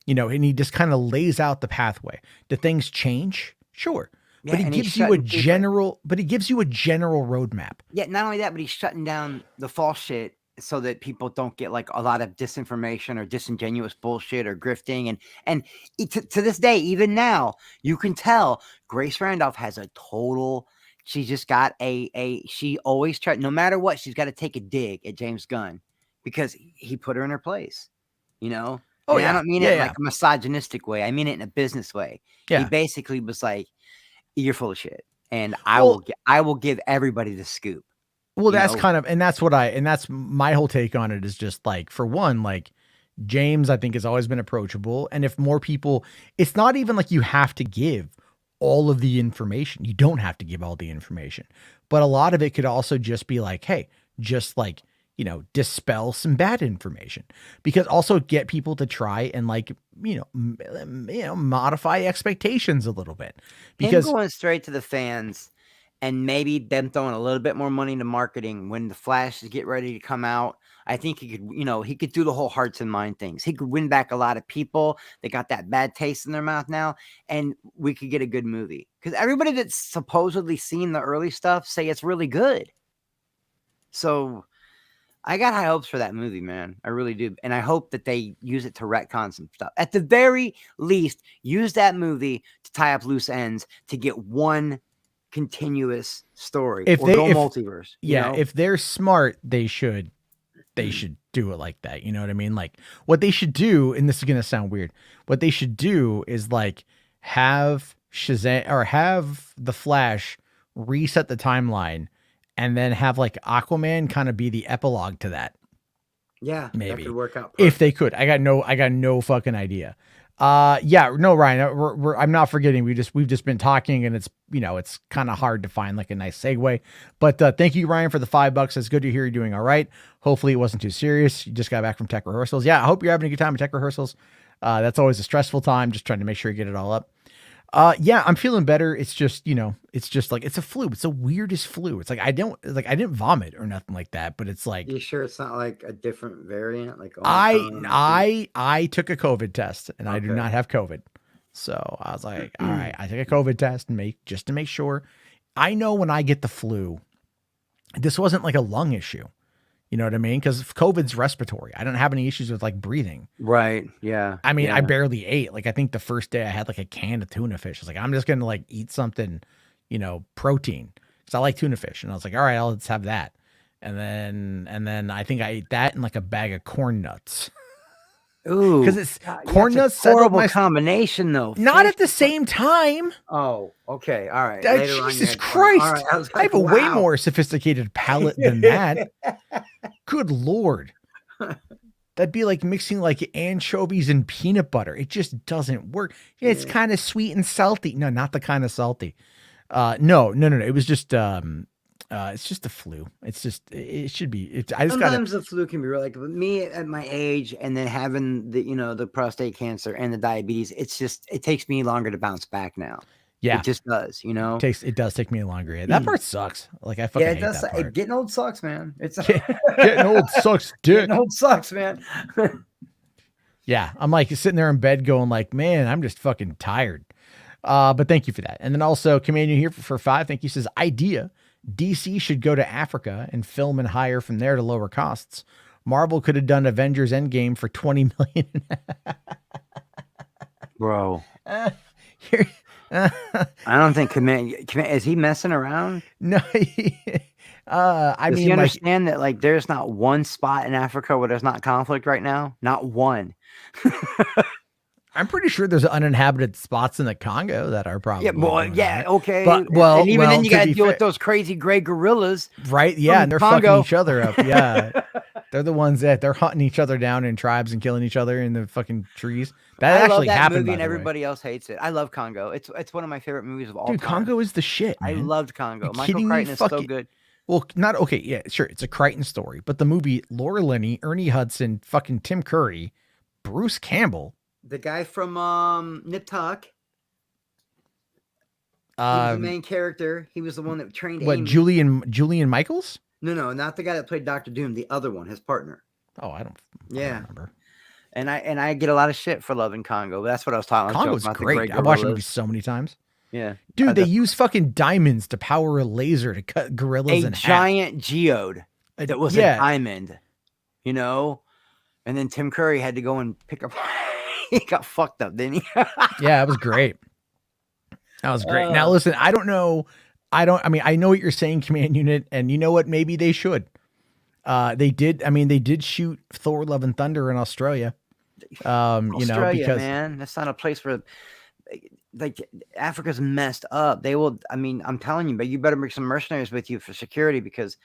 [SPEAKER 1] and he just kind of lays out the pathway. Do things change? Sure.
[SPEAKER 2] Yeah,
[SPEAKER 1] But he
[SPEAKER 2] and
[SPEAKER 1] gives you a general roadmap.
[SPEAKER 2] Yeah, not only that, but he's shutting down the false shit so that people don't get like a lot of disinformation or disingenuous bullshit or grifting. And to this day, even now, you can tell Grace Randolph has a total. She's just got she always tries, no matter what, she's got to take a dig at James Gunn because he put her in her place,
[SPEAKER 1] Oh,
[SPEAKER 2] And
[SPEAKER 1] yeah.
[SPEAKER 2] I don't mean it in like a misogynistic way. I mean it in a business way.
[SPEAKER 1] Yeah.
[SPEAKER 2] He basically was like, "You're full of shit," and I will give everybody the scoop.
[SPEAKER 1] Well, that's kind of, and that's my whole take on it is just like, for one, like James, I think has always been approachable. And if more people, it's not even like you have to give all of the information. You don't have to give all the information, but a lot of it could also just be like, hey, just like, dispel some bad information, because also get people to try and like, modify expectations a little bit, because
[SPEAKER 2] him going straight to the fans and maybe them throwing a little bit more money into marketing when the Flashes get ready to come out. I think he could do the whole hearts and mind things. He could win back a lot of people. They got that bad taste in their mouth now, and we could get a good movie because everybody that's supposedly seen the early stuff say it's really good. So I got high hopes for that movie, man. I really do. And I hope that they use it to retcon some stuff. At the very least, use that movie to tie up loose ends to get one continuous story go multiverse.
[SPEAKER 1] If they're smart, they should do it like that. You know what I mean? Like, what they should do, and this is going to sound weird, what they should do is like have Shazam or have the Flash reset the timeline, and then have like Aquaman kind of be the epilogue to that.
[SPEAKER 2] Yeah,
[SPEAKER 1] maybe
[SPEAKER 2] that could work out perfect.
[SPEAKER 1] If they could. I got no fucking idea. No, Ryan, I'm not forgetting. We've just been talking, and it's it's kind of hard to find like a nice segue. But thank you, Ryan, for the $5. It's good to hear you're doing all right. Hopefully it wasn't too serious. You just got back from tech rehearsals. Yeah, I hope you're having a good time at tech rehearsals. That's always a stressful time, just trying to make sure you get it all up. Yeah, I'm feeling better. It's just, it's just like, it's a flu. It's the weirdest flu. It's like, I didn't vomit or nothing like that, but it's like,
[SPEAKER 2] you sure it's not like a different variant? Like
[SPEAKER 1] I took a COVID test and I do not have COVID. So I was like, all right, I took a COVID test just to make sure. I know when I get the flu, this wasn't like a lung issue. You know what I mean? Because COVID's respiratory. I don't have any issues with like breathing.
[SPEAKER 2] Right. Yeah.
[SPEAKER 1] I mean, I barely ate. Like, I think the first day I had like a can of tuna fish. I was like, I'm just going to like eat something, protein, because I like tuna fish. And I was like, all right, let's have that. And then I think I ate that and like a bag of corn nuts.
[SPEAKER 2] Ooh,
[SPEAKER 1] because it's corn nuts.
[SPEAKER 2] Horrible combination, though.
[SPEAKER 1] Not at the same time.
[SPEAKER 2] Oh, okay, all right.
[SPEAKER 1] Jesus Christ! All right, I have a way more sophisticated palate than that. Good Lord, that'd be like mixing like anchovies and peanut butter. It just doesn't work. Yeah, it's kind of sweet and salty. No, not the kind of salty. No. It was just it's just the flu. It should be.
[SPEAKER 2] Sometimes the flu can be real. Like me at my age, and then having the prostate cancer and the diabetes, it takes me longer to bounce back now.
[SPEAKER 1] Yeah,
[SPEAKER 2] it just does.
[SPEAKER 1] It does take me longer. That part sucks. Like I fucking hate that part.
[SPEAKER 2] Getting old sucks, man.
[SPEAKER 1] Getting old sucks, dick.
[SPEAKER 2] Getting old sucks, man.
[SPEAKER 1] Yeah, I'm like sitting there in bed going like, man, I'm just fucking tired. But thank you for that. And then also Commander here for 5. Thank you. Says idea. DC should go to Africa and film and hire from there to lower costs. Marvel could have done Avengers Endgame for 20 million.
[SPEAKER 2] Bro.
[SPEAKER 1] Here,
[SPEAKER 2] I don't think command is he messing around?
[SPEAKER 1] no, I
[SPEAKER 2] Does
[SPEAKER 1] mean,
[SPEAKER 2] he understand that like there's not one spot in Africa where there's not conflict right now? Not one.
[SPEAKER 1] I'm pretty sure there's uninhabited spots in the Congo that are probably
[SPEAKER 2] okay.
[SPEAKER 1] But
[SPEAKER 2] and even then you
[SPEAKER 1] to
[SPEAKER 2] got to
[SPEAKER 1] be
[SPEAKER 2] deal
[SPEAKER 1] fair-
[SPEAKER 2] with those crazy gray gorillas.
[SPEAKER 1] right? Yeah,
[SPEAKER 2] from
[SPEAKER 1] and they're
[SPEAKER 2] Congo.
[SPEAKER 1] fucking each other up. Yeah, they're the ones that they're hunting each other down in tribes and killing each other in the fucking trees. That
[SPEAKER 2] I love
[SPEAKER 1] actually
[SPEAKER 2] that
[SPEAKER 1] happened,
[SPEAKER 2] movie,
[SPEAKER 1] by
[SPEAKER 2] and
[SPEAKER 1] the way.
[SPEAKER 2] everybody else hates it. I love Congo. It's one of my favorite movies of all
[SPEAKER 1] Dude,
[SPEAKER 2] time.
[SPEAKER 1] Congo is the shit,
[SPEAKER 2] I
[SPEAKER 1] man.
[SPEAKER 2] loved Congo.
[SPEAKER 1] You
[SPEAKER 2] Michael
[SPEAKER 1] kidding me?
[SPEAKER 2] Crichton is so
[SPEAKER 1] Fucking-
[SPEAKER 2] good.
[SPEAKER 1] Well, not okay. Yeah, sure. It's a Crichton story, but the movie, Laura Linney, Ernie Hudson, fucking Tim Curry, Bruce Campbell,
[SPEAKER 2] The guy from Nip Tuck. He was the main character. He was the one that trained
[SPEAKER 1] what,
[SPEAKER 2] Amy.
[SPEAKER 1] Julian Michaels?
[SPEAKER 2] No, not the guy that played Doctor Doom. The other one, his partner.
[SPEAKER 1] Oh, I don't
[SPEAKER 2] Yeah.
[SPEAKER 1] remember.
[SPEAKER 2] And I get a lot of shit for loving Congo, but that's what I was talking about.
[SPEAKER 1] Congo's great. I watched the movie so many times.
[SPEAKER 2] Yeah.
[SPEAKER 1] Dude, they use fucking diamonds to power a laser to cut gorillas in half.
[SPEAKER 2] giant geode that was a diamond, you know? And then Tim Curry had to go and pick up. He got fucked up, didn't he?
[SPEAKER 1] Yeah, it was great. That was great. Now listen, I don't know. I mean, I know what you're saying, Command Unit, and you know what? Maybe they should. They did shoot Thor: Love and Thunder in Australia.
[SPEAKER 2] Australia,
[SPEAKER 1] because
[SPEAKER 2] man, that's not a place where like Africa's messed up. They will. I mean, I'm telling you, but you better bring some mercenaries with you for security because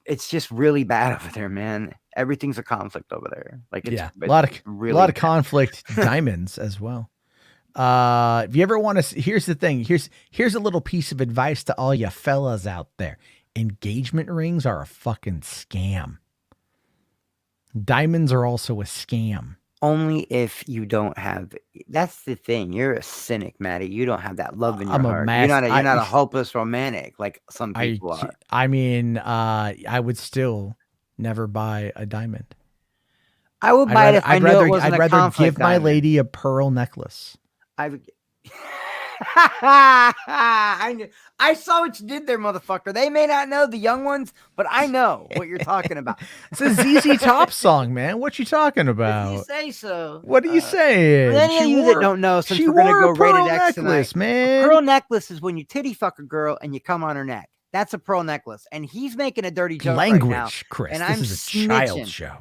[SPEAKER 2] it's just really bad over there, man. Everything's a conflict over there. Like, it's,
[SPEAKER 1] a lot of
[SPEAKER 2] bad.
[SPEAKER 1] conflict. Diamonds as well. If you ever want to, here's the thing. Here's a little piece of advice to all you fellas out there. Engagement rings are a fucking scam. Diamonds are also a scam.
[SPEAKER 2] Only if you don't have. That's the thing. You're a cynic, Maddie. You don't have that love in your heart. You're not a hopeless romantic like some people are.
[SPEAKER 1] I mean, I would still never buy a diamond.
[SPEAKER 2] I would buy it if I knew it wasn't a conflict. I'd rather
[SPEAKER 1] give my lady a pearl necklace.
[SPEAKER 2] I saw what you did there, motherfucker. They may not know, the young ones, but I know what you're talking about.
[SPEAKER 1] It's a ZZ Top song, man. What you talking about?
[SPEAKER 2] If you say so.
[SPEAKER 1] What are you saying?
[SPEAKER 2] For any of you that don't know, since we're going to go rated X tonight,
[SPEAKER 1] man.
[SPEAKER 2] A pearl necklace is when you titty fuck a girl and you come on her neck. That's a pearl necklace. And he's making a dirty joke right now.
[SPEAKER 1] Chris.
[SPEAKER 2] And
[SPEAKER 1] this is a child show.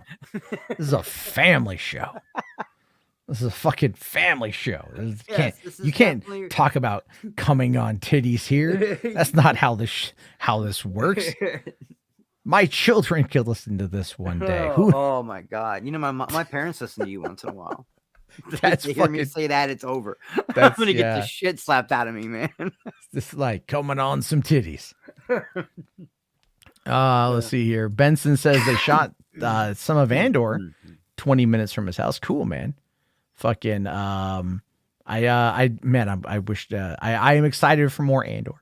[SPEAKER 1] This is a family show. This is a fucking family show. You can't talk about coming on titties here. That's not how this works. My children could listen to this one day.
[SPEAKER 2] Oh my god! You know my parents listen to you once in a while.
[SPEAKER 1] That's
[SPEAKER 2] they hear me say that it's over. I'm gonna get the shit slapped out of me, man.
[SPEAKER 1] This is like coming on some titties. Let's see here. Benson says they shot some of Andor 20 minutes from his house. Cool, man. Fucking I wished I am excited for more Andor.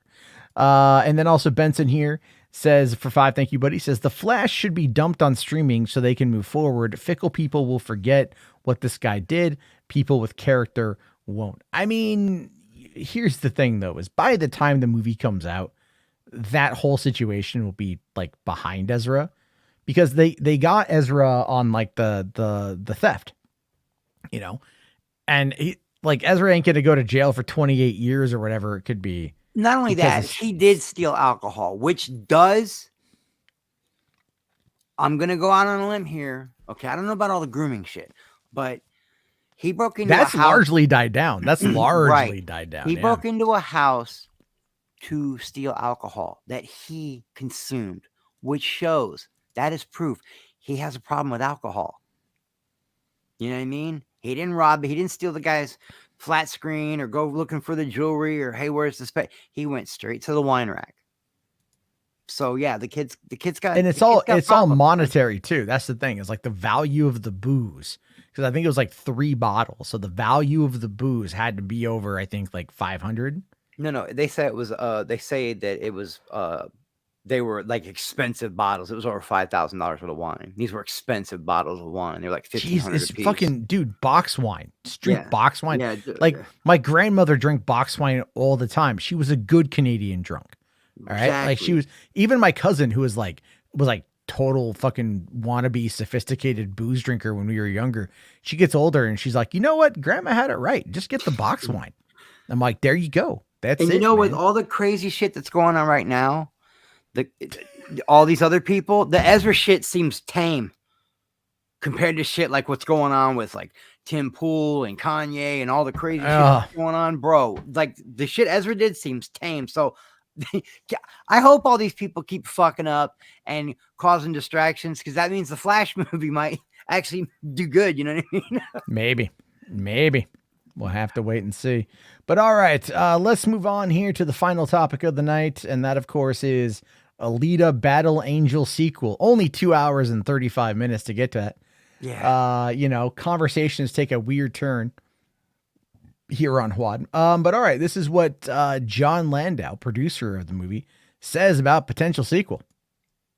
[SPEAKER 1] And then also Benson here says for 5, thank you, buddy. Says the Flash should be dumped on streaming so they can move forward. Fickle people will forget what this guy did. People with character won't. I mean, here's the thing though, is by the time the movie comes out, that whole situation will be like behind Ezra, because they got Ezra on like the theft. You know, and Ezra ain't going to go to jail for 28 years or whatever it could be.
[SPEAKER 2] Not only that, he did steal alcohol, which does. I'm going to go out on a limb here. Okay. I don't know about all the grooming shit, but he broke into a house.
[SPEAKER 1] Largely died down. That's largely died down.
[SPEAKER 2] He broke into a house to steal alcohol that he consumed, which shows that is proof he has a problem with alcohol. You know what I mean? He didn't rob it. He didn't steal the guy's flat screen or go looking for the jewelry or, hey, where's the spec? He went straight to the wine rack. So yeah, the kids got,
[SPEAKER 1] and it's all monetary too. That's the thing. It's like the value of the booze, because I think it was like 3 bottles. So the value of the booze had to be over, I think, like 500.
[SPEAKER 2] No. They say it was. They say that it was. They were like expensive bottles. It was over $5,000 worth of wine. These were expensive bottles of wine. They were like $1,500
[SPEAKER 1] it's
[SPEAKER 2] a piece.
[SPEAKER 1] Fucking dude, box wine. Drink box wine.
[SPEAKER 2] Yeah,
[SPEAKER 1] like my grandmother drank box wine all the time. She was a good Canadian drunk. All right. Like she
[SPEAKER 2] Exactly.
[SPEAKER 1] was, even my cousin who was like total fucking wannabe sophisticated booze drinker when we were younger. She gets older and she's like, you know what? Grandma had it right. Just get the box wine. I'm like, there you go. That's
[SPEAKER 2] And you
[SPEAKER 1] it,
[SPEAKER 2] know, with
[SPEAKER 1] man.
[SPEAKER 2] all the crazy shit that's going on right now, the all these other people, the Ezra shit seems tame compared to shit like what's going on with like Tim Pool and Kanye and all the crazy shit that's going on, bro. Like the shit Ezra did seems tame. So I hope all these people keep fucking up and causing distractions, because that means the Flash movie might actually do good. You know what I mean?
[SPEAKER 1] Maybe. We'll have to wait and see. But all right, let's move on here to the final topic of the night. And that, of course, is Alita Battle Angel sequel. Only 2 hours and 35 minutes to get to that.
[SPEAKER 2] Yeah.
[SPEAKER 1] You know, conversations take a weird turn here on HWAD. But all right, this is what John Landau, producer of the movie, says about potential sequel.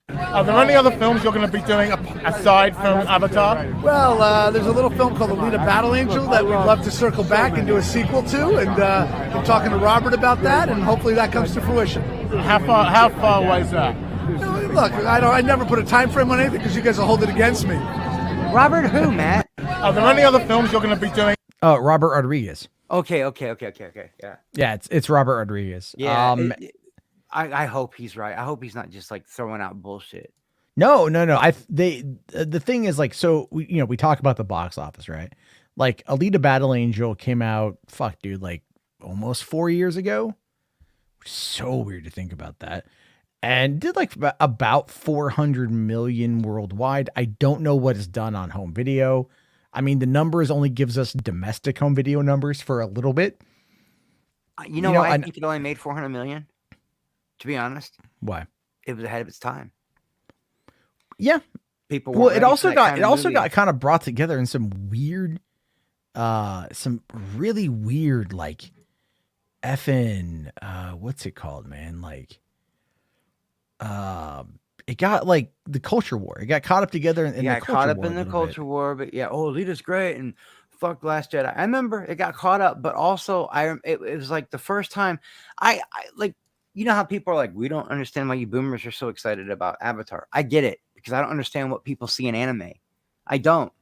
[SPEAKER 3] Are there any other films you're going to be doing aside from Avatar?
[SPEAKER 4] Well, there's a little film called Alita Battle Angel that we'd love to circle back and do a sequel to, and I'm talking to Robert about that, and hopefully that comes to fruition.
[SPEAKER 3] How far away is that?
[SPEAKER 4] Look, I never put a time frame on anything because you guys will hold it against me.
[SPEAKER 2] Robert who, Matt?
[SPEAKER 3] Are there any other films you're going to be doing?
[SPEAKER 1] Robert Rodriguez.
[SPEAKER 2] Okay.
[SPEAKER 1] Yeah, it's Robert Rodriguez.
[SPEAKER 2] Yeah. I hope he's right. I hope he's not just like throwing out bullshit.
[SPEAKER 1] No. The thing is, like, so we talk about the box office, right? Like Alita Battle Angel came out, like almost 4 years ago. So weird to think about that. And did like about 400 million worldwide. I don't know what is done on home video. I mean, the numbers only gives us domestic home video numbers for a little bit.
[SPEAKER 2] You know why I think it only made 400 million? To be honest,
[SPEAKER 1] why?
[SPEAKER 2] It was ahead of its time.
[SPEAKER 1] Yeah,
[SPEAKER 2] people.
[SPEAKER 1] Well, it also got kind of brought together in some weird, some really weird like, effing, what's it called, man? Like, it got like the culture war. It got caught up together.
[SPEAKER 2] Caught up in the culture war, but yeah, Alita's great and fuck Last Jedi. I remember it got caught up, but also it was like the first time I like. You know how people are like, we don't understand why you boomers are so excited about Avatar. I get it, because I don't understand what people see in anime. I don't.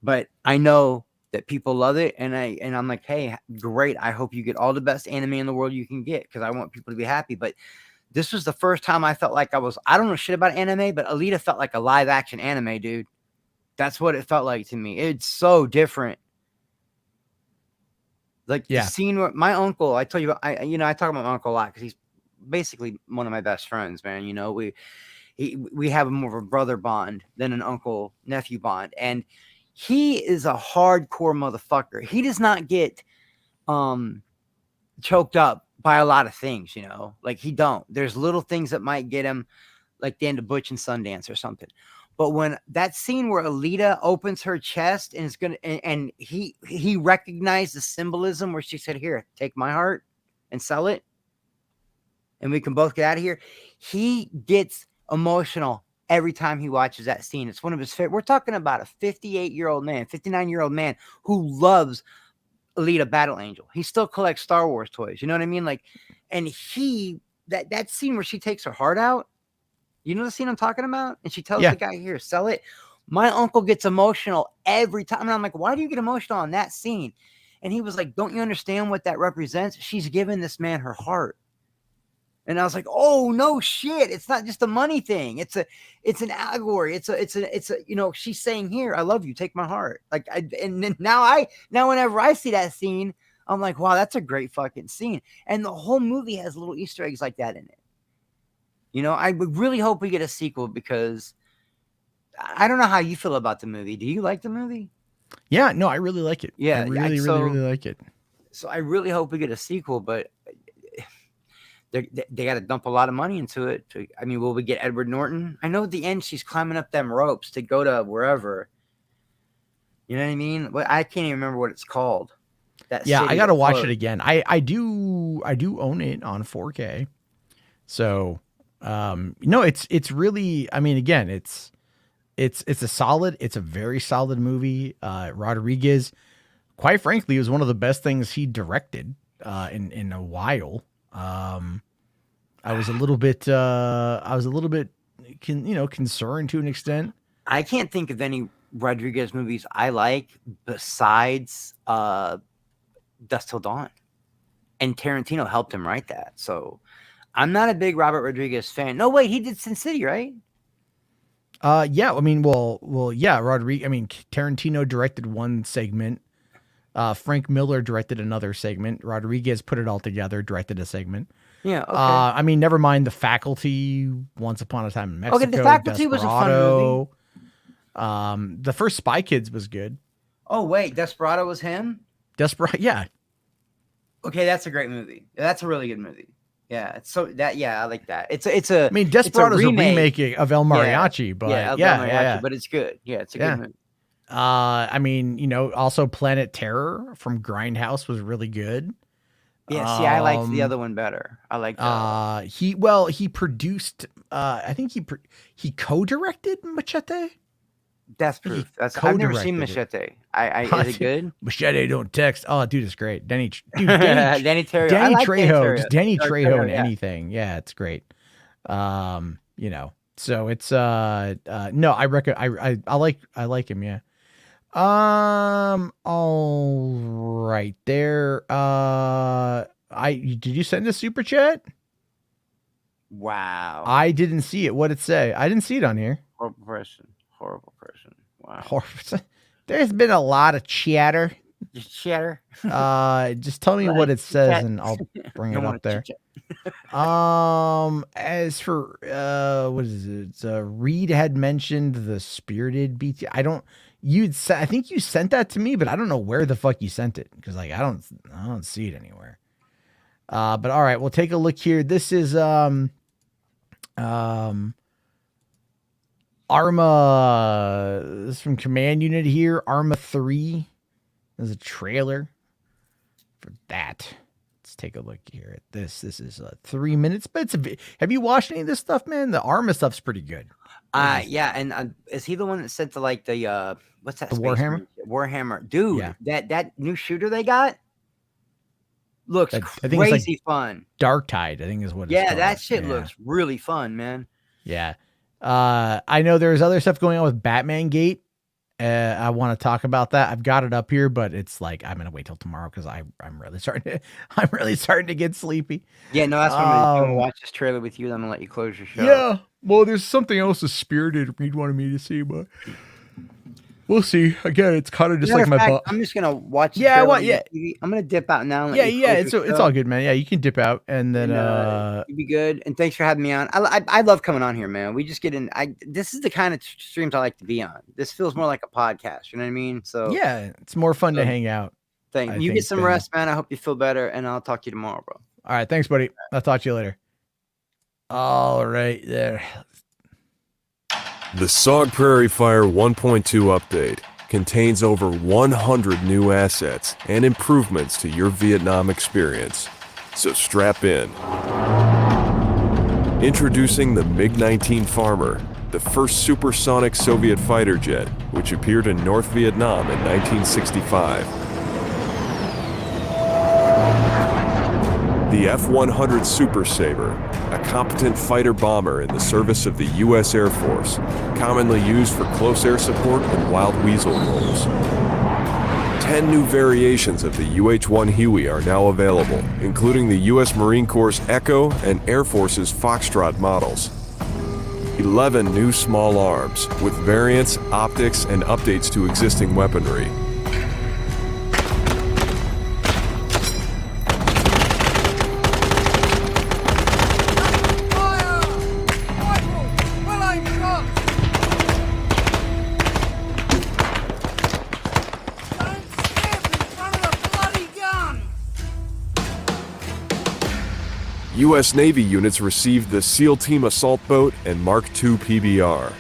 [SPEAKER 2] But I know that people love it, and I'm like, hey, great. I hope you get all the best anime in the world you can get, because I want people to be happy. But this was the first time I felt like I don't know shit about anime, but Alita felt like a live action anime, dude. That's what it felt like to me. It's so different. Like the scene where my uncle, I told you about, I talk about my uncle a lot because he's basically one of my best friends, man. You know, we have more of a brother bond than an uncle nephew bond, and he is a hardcore motherfucker. He does not get choked up by a lot of things, you know, like he don't. There's little things that might get him, like the end of Butch and Sundance or something. But when that scene where Alita opens her chest and is gonna, and he recognized the symbolism where she said, "Here, take my heart and sell it, and we can both get out of here." He gets emotional every time he watches that scene. It's one of his favorite. We're talking about a 58-year-old man, 59-year-old man who loves Alita Battle Angel. He still collects Star Wars toys. You know what I mean? Like, and that scene where she takes her heart out, you know the scene I'm talking about? And she tells the guy, "Here, sell it." My uncle gets emotional every time. And I'm like, why do you get emotional on that scene? And he was like, don't you understand what that represents? She's giving this man her heart. And I was like, oh no shit. It's not just a money thing. It's an allegory. It's a, you know, she's saying, "Here, I love you. Take my heart." Like, and then now whenever I see that scene, I'm like, wow, that's a great fucking scene. And the whole movie has little Easter eggs like that in it. You know, I would really hope we get a sequel, because I don't know how you feel about the movie. Do you like the movie?
[SPEAKER 1] Yeah, no, I really like it.
[SPEAKER 2] Yeah,
[SPEAKER 1] I really like it.
[SPEAKER 2] So I really hope we get a sequel, but they got to dump a lot of money into it. I mean, will we get Edward Norton? I know at the end she's climbing up them ropes to go to wherever. You know what I mean? I can't even remember what it's called.
[SPEAKER 1] I got to watch it again. I do own it on 4K. So, no, it's really, I mean, again, it's a very solid movie. Rodriguez, quite frankly, was one of the best things he directed, in a while. I was a little bit concerned to an extent.
[SPEAKER 2] I can't think of any Rodriguez movies I like besides Dusk Till Dawn. And Tarantino helped him write that. So I'm not a big Robert Rodriguez fan. No, wait, he did Sin City, right?
[SPEAKER 1] Yeah, I mean, yeah, Tarantino directed one segment. Frank Miller directed another segment. Rodriguez put it all together, directed a segment.
[SPEAKER 2] Yeah, okay.
[SPEAKER 1] I mean, never mind The Faculty, Once Upon a Time in Mexico.
[SPEAKER 2] Okay, The Faculty was a fun
[SPEAKER 1] movie. The first Spy Kids was good.
[SPEAKER 2] Oh, wait, Desperado was him?
[SPEAKER 1] Desperado, yeah.
[SPEAKER 2] Okay, that's a great movie. That's a really good movie. Yeah, I like that. It's a.
[SPEAKER 1] I mean, Desperado's a remake of El Mariachi, but
[SPEAKER 2] El Mariachi, but it's good. Yeah, it's a good movie.
[SPEAKER 1] I mean, also Planet Terror from Grindhouse was really good.
[SPEAKER 2] Yeah, see, I liked the other one better. I like that.
[SPEAKER 1] He produced. I think he co-directed Machete.
[SPEAKER 2] Death Proof. I've never seen Machete. Is it good?
[SPEAKER 1] Machete don't text. Oh, dude, it's great. Danny Trejo.
[SPEAKER 2] Danny Trejo.
[SPEAKER 1] Just Danny Trejo in anything. Yeah, it's great. So it's no, I reckon I like him. Yeah. All right there. Did you send a super chat?
[SPEAKER 2] Wow.
[SPEAKER 1] I didn't see it. What'd it say? I didn't see it on here.
[SPEAKER 2] Horrible person. Wow.
[SPEAKER 1] There's been a lot of chatter.
[SPEAKER 2] Chatter.
[SPEAKER 1] Just tell me what it says and I'll bring it up there. As for what is it? Reed had mentioned the Spirited BT. I think you sent that to me, but I don't know where the fuck you sent it because I don't see it anywhere. But all right, we'll take a look here. This is Arma. This is from Command Unit here. Arma 3. There's a trailer for that. Let's take a look here at this. This is 3 minutes, but have you watched any of this stuff, man? The Arma stuff's pretty good.
[SPEAKER 2] Yeah, and is he the one that said to like the what's that?
[SPEAKER 1] The Warhammer?
[SPEAKER 2] Warhammer, dude. Yeah. That new shooter they got looks crazy like fun.
[SPEAKER 1] Dark Tide, I think is what.
[SPEAKER 2] Yeah, that shit looks really fun, man.
[SPEAKER 1] Yeah. I know there's other stuff going on with Batman Gate. I want to talk about that. I've got it up here, but it's like I'm gonna wait till tomorrow because I'm really starting to get sleepy.
[SPEAKER 2] Yeah, no, that's what I'm gonna watch this trailer with you. Then I'm gonna let you close your show.
[SPEAKER 1] Yeah, well, there's something else that's Spirited Reed wanted me to see, but we'll see. Again, it's kind of just like my butt.
[SPEAKER 2] I'm just gonna watch.
[SPEAKER 1] Yeah,
[SPEAKER 2] I'm gonna dip out now.
[SPEAKER 1] It's all good, man. Yeah, you can dip out and then
[SPEAKER 2] you'll be good. And thanks for having me on. I love coming on here, man. We just get in. This is the kind of streams I like to be on. This feels more like a podcast. You know what I mean? So
[SPEAKER 1] yeah, it's more fun to hang out.
[SPEAKER 2] Thanks. You get some rest, man. I hope you feel better, and I'll talk to you tomorrow, bro.
[SPEAKER 1] All right, thanks, buddy. I'll talk to you later. All right, there.
[SPEAKER 5] The Sauk Prairie Fire 1.2 update contains over 100 new assets and improvements to your Vietnam experience. So strap in. Introducing the MiG-19 Farmer, the first supersonic Soviet fighter jet, which appeared in North Vietnam in 1965. The F-100 Super Sabre, a competent fighter-bomber in the service of the U.S. Air Force, commonly used for close air support and wild weasel roles. 10 new variations of the UH-1 Huey are now available, including the U.S. Marine Corps' Echo and Air Force's Foxtrot models. 11 new small arms, with variants, optics, and updates to existing weaponry. U.S. Navy units received the SEAL Team Assault Boat and Mark II PBR.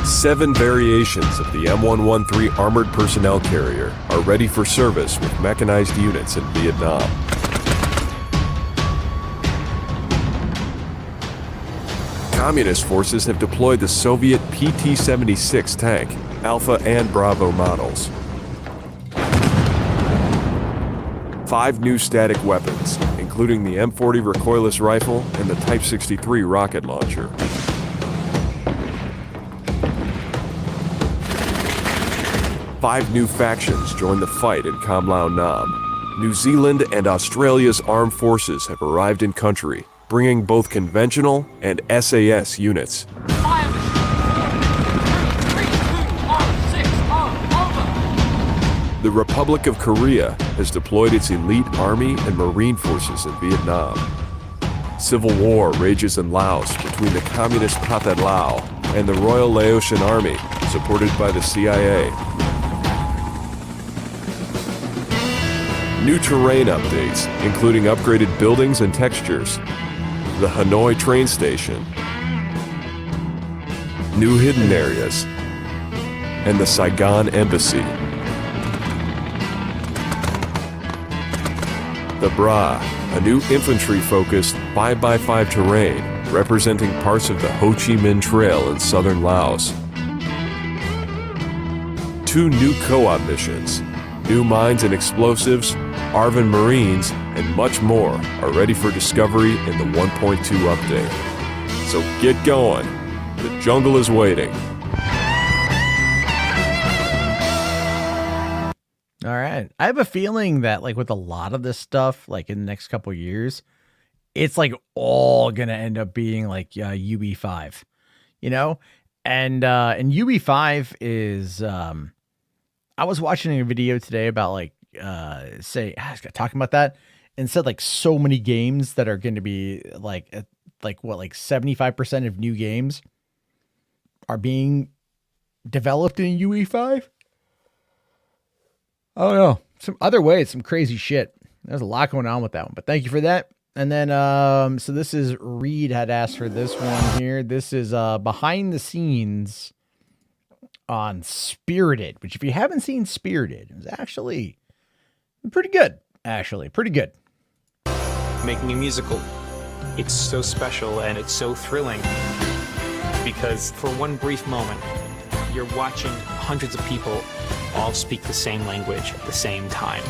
[SPEAKER 5] Seven variations of the M113 Armored Personnel Carrier are ready for service with mechanized units in Vietnam. Communist forces have deployed the Soviet PT-76 tank, Alpha and Bravo models. 5 new static weapons, including the M40 recoilless rifle and the Type 63 rocket launcher. Five new factions join the fight in Kamlao Nam. New Zealand and Australia's armed forces have arrived in country, bringing both conventional and SAS units. The Republic of Korea has deployed its elite army and marine forces in Vietnam. Civil war rages in Laos between the communist Pathet Lao and the Royal Laotian Army, supported by the CIA. New terrain updates, including upgraded buildings and textures. The Hanoi train station. New hidden areas. And the Saigon embassy. The Bra, a new infantry-focused 5x5 terrain representing parts of the Ho Chi Minh Trail in southern Laos. 2 new co-op missions, new mines and explosives, Arvin Marines, and much more are ready for discovery in the 1.2 update. So get going. The jungle is waiting.
[SPEAKER 1] All right. I have a feeling that like with a lot of this stuff, like in the next couple of years, it's like all going to end up being like UB5, you know? And UB5 is, I was watching a video today about like, talking about that and said like so many games that are going to be like 75% of new games are being developed in UE5. Oh no, some other ways, some crazy shit. There's a lot going on with that one, but thank you for that. And then, so this is Reed had asked for this one here. This is behind the scenes on Spirited, which if you haven't seen Spirited, it was actually pretty good. Actually, pretty good.
[SPEAKER 6] Making a musical, it's so special and it's so thrilling because for one brief moment, you're watching hundreds of people all speak the same language at the same time.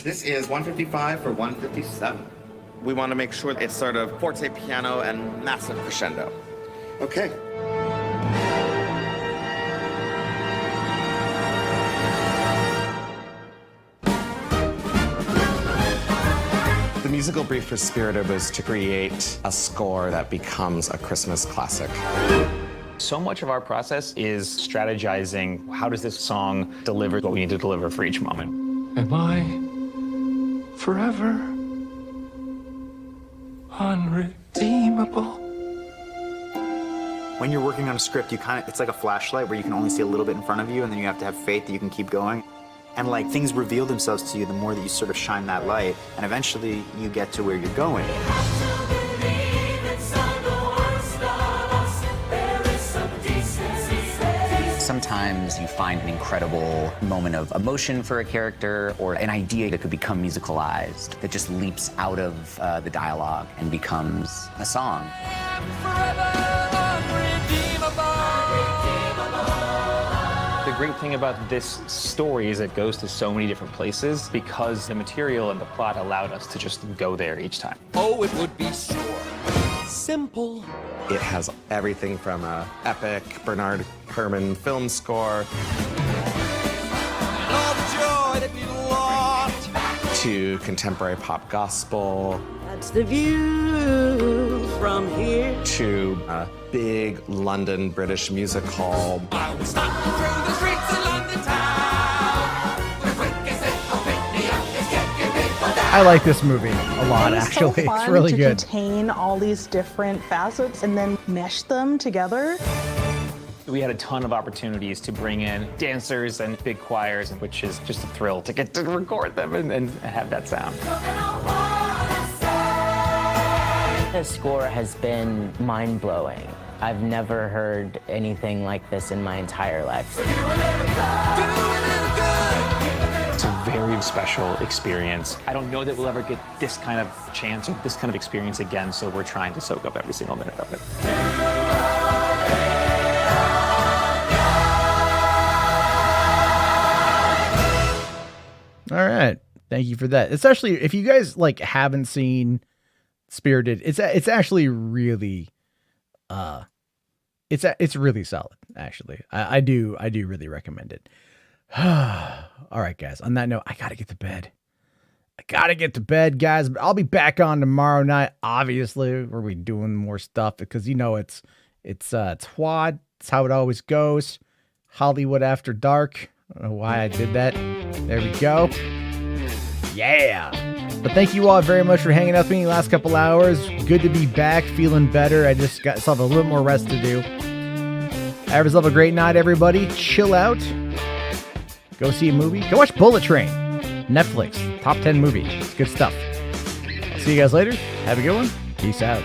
[SPEAKER 7] This is 155 for 157. We want to make sure it's sort of forte piano and massive crescendo. Okay.
[SPEAKER 8] The musical brief for Spirited was to create a score that becomes a Christmas classic.
[SPEAKER 6] So much of our process is strategizing how does this song deliver what we need to deliver for each moment.
[SPEAKER 9] Am I forever unredeemable?
[SPEAKER 10] When you're working on a script, it's like a flashlight where you can only see a little bit in front of you and then you have to have faith that you can keep going. And like things reveal themselves to you the more that you sort of shine that light, and eventually you get to where you're going.
[SPEAKER 11] Sometimes you find an incredible moment of emotion for a character or an idea that could become musicalized, that just leaps out of the dialogue and becomes a song.
[SPEAKER 6] The great thing about this story is it goes to so many different places because the material and the plot allowed us to just go there each time.
[SPEAKER 9] Oh, it would be so simple.
[SPEAKER 8] It has everything from an epic Bernard Herrmann film score to contemporary pop gospel.
[SPEAKER 12] That's the view from here.
[SPEAKER 8] To a big London British music hall.
[SPEAKER 9] I will stop through the streets of London town.
[SPEAKER 1] I like this movie a lot, actually.
[SPEAKER 13] So
[SPEAKER 1] it's really
[SPEAKER 13] to
[SPEAKER 1] good.
[SPEAKER 13] Contain all these different facets and then mesh them together.
[SPEAKER 6] We had a ton of opportunities to bring in dancers and big choirs, which is just a thrill to get to record them and have that sound.
[SPEAKER 14] The score has been mind-blowing. I've never heard anything like this in my entire life.
[SPEAKER 6] It's a very, new special experience. I don't know that we'll ever get this kind of chance or this kind of experience again, so we're trying to soak up every single minute of it.
[SPEAKER 1] All right. Thank you for that. Especially if you guys like haven't seen Spirited, it's actually really it's really solid, actually. I do really recommend it. All right, guys. On that note, I gotta get to bed. Guys. But I'll be back on tomorrow night. Obviously, we'll be doing more stuff because it's HWAD. It's how it always goes. Hollywood After Dark. I don't know why I did that. There we go. Yeah. But thank you all very much for hanging out with me the last couple hours. Good to be back, feeling better. I just got myself a little more rest to do. Have yourself a great night, everybody. Chill out. Go see a movie. Go watch Bullet Train. Netflix. Top 10 movie. It's good stuff. I'll see you guys later. Have a good one. Peace out.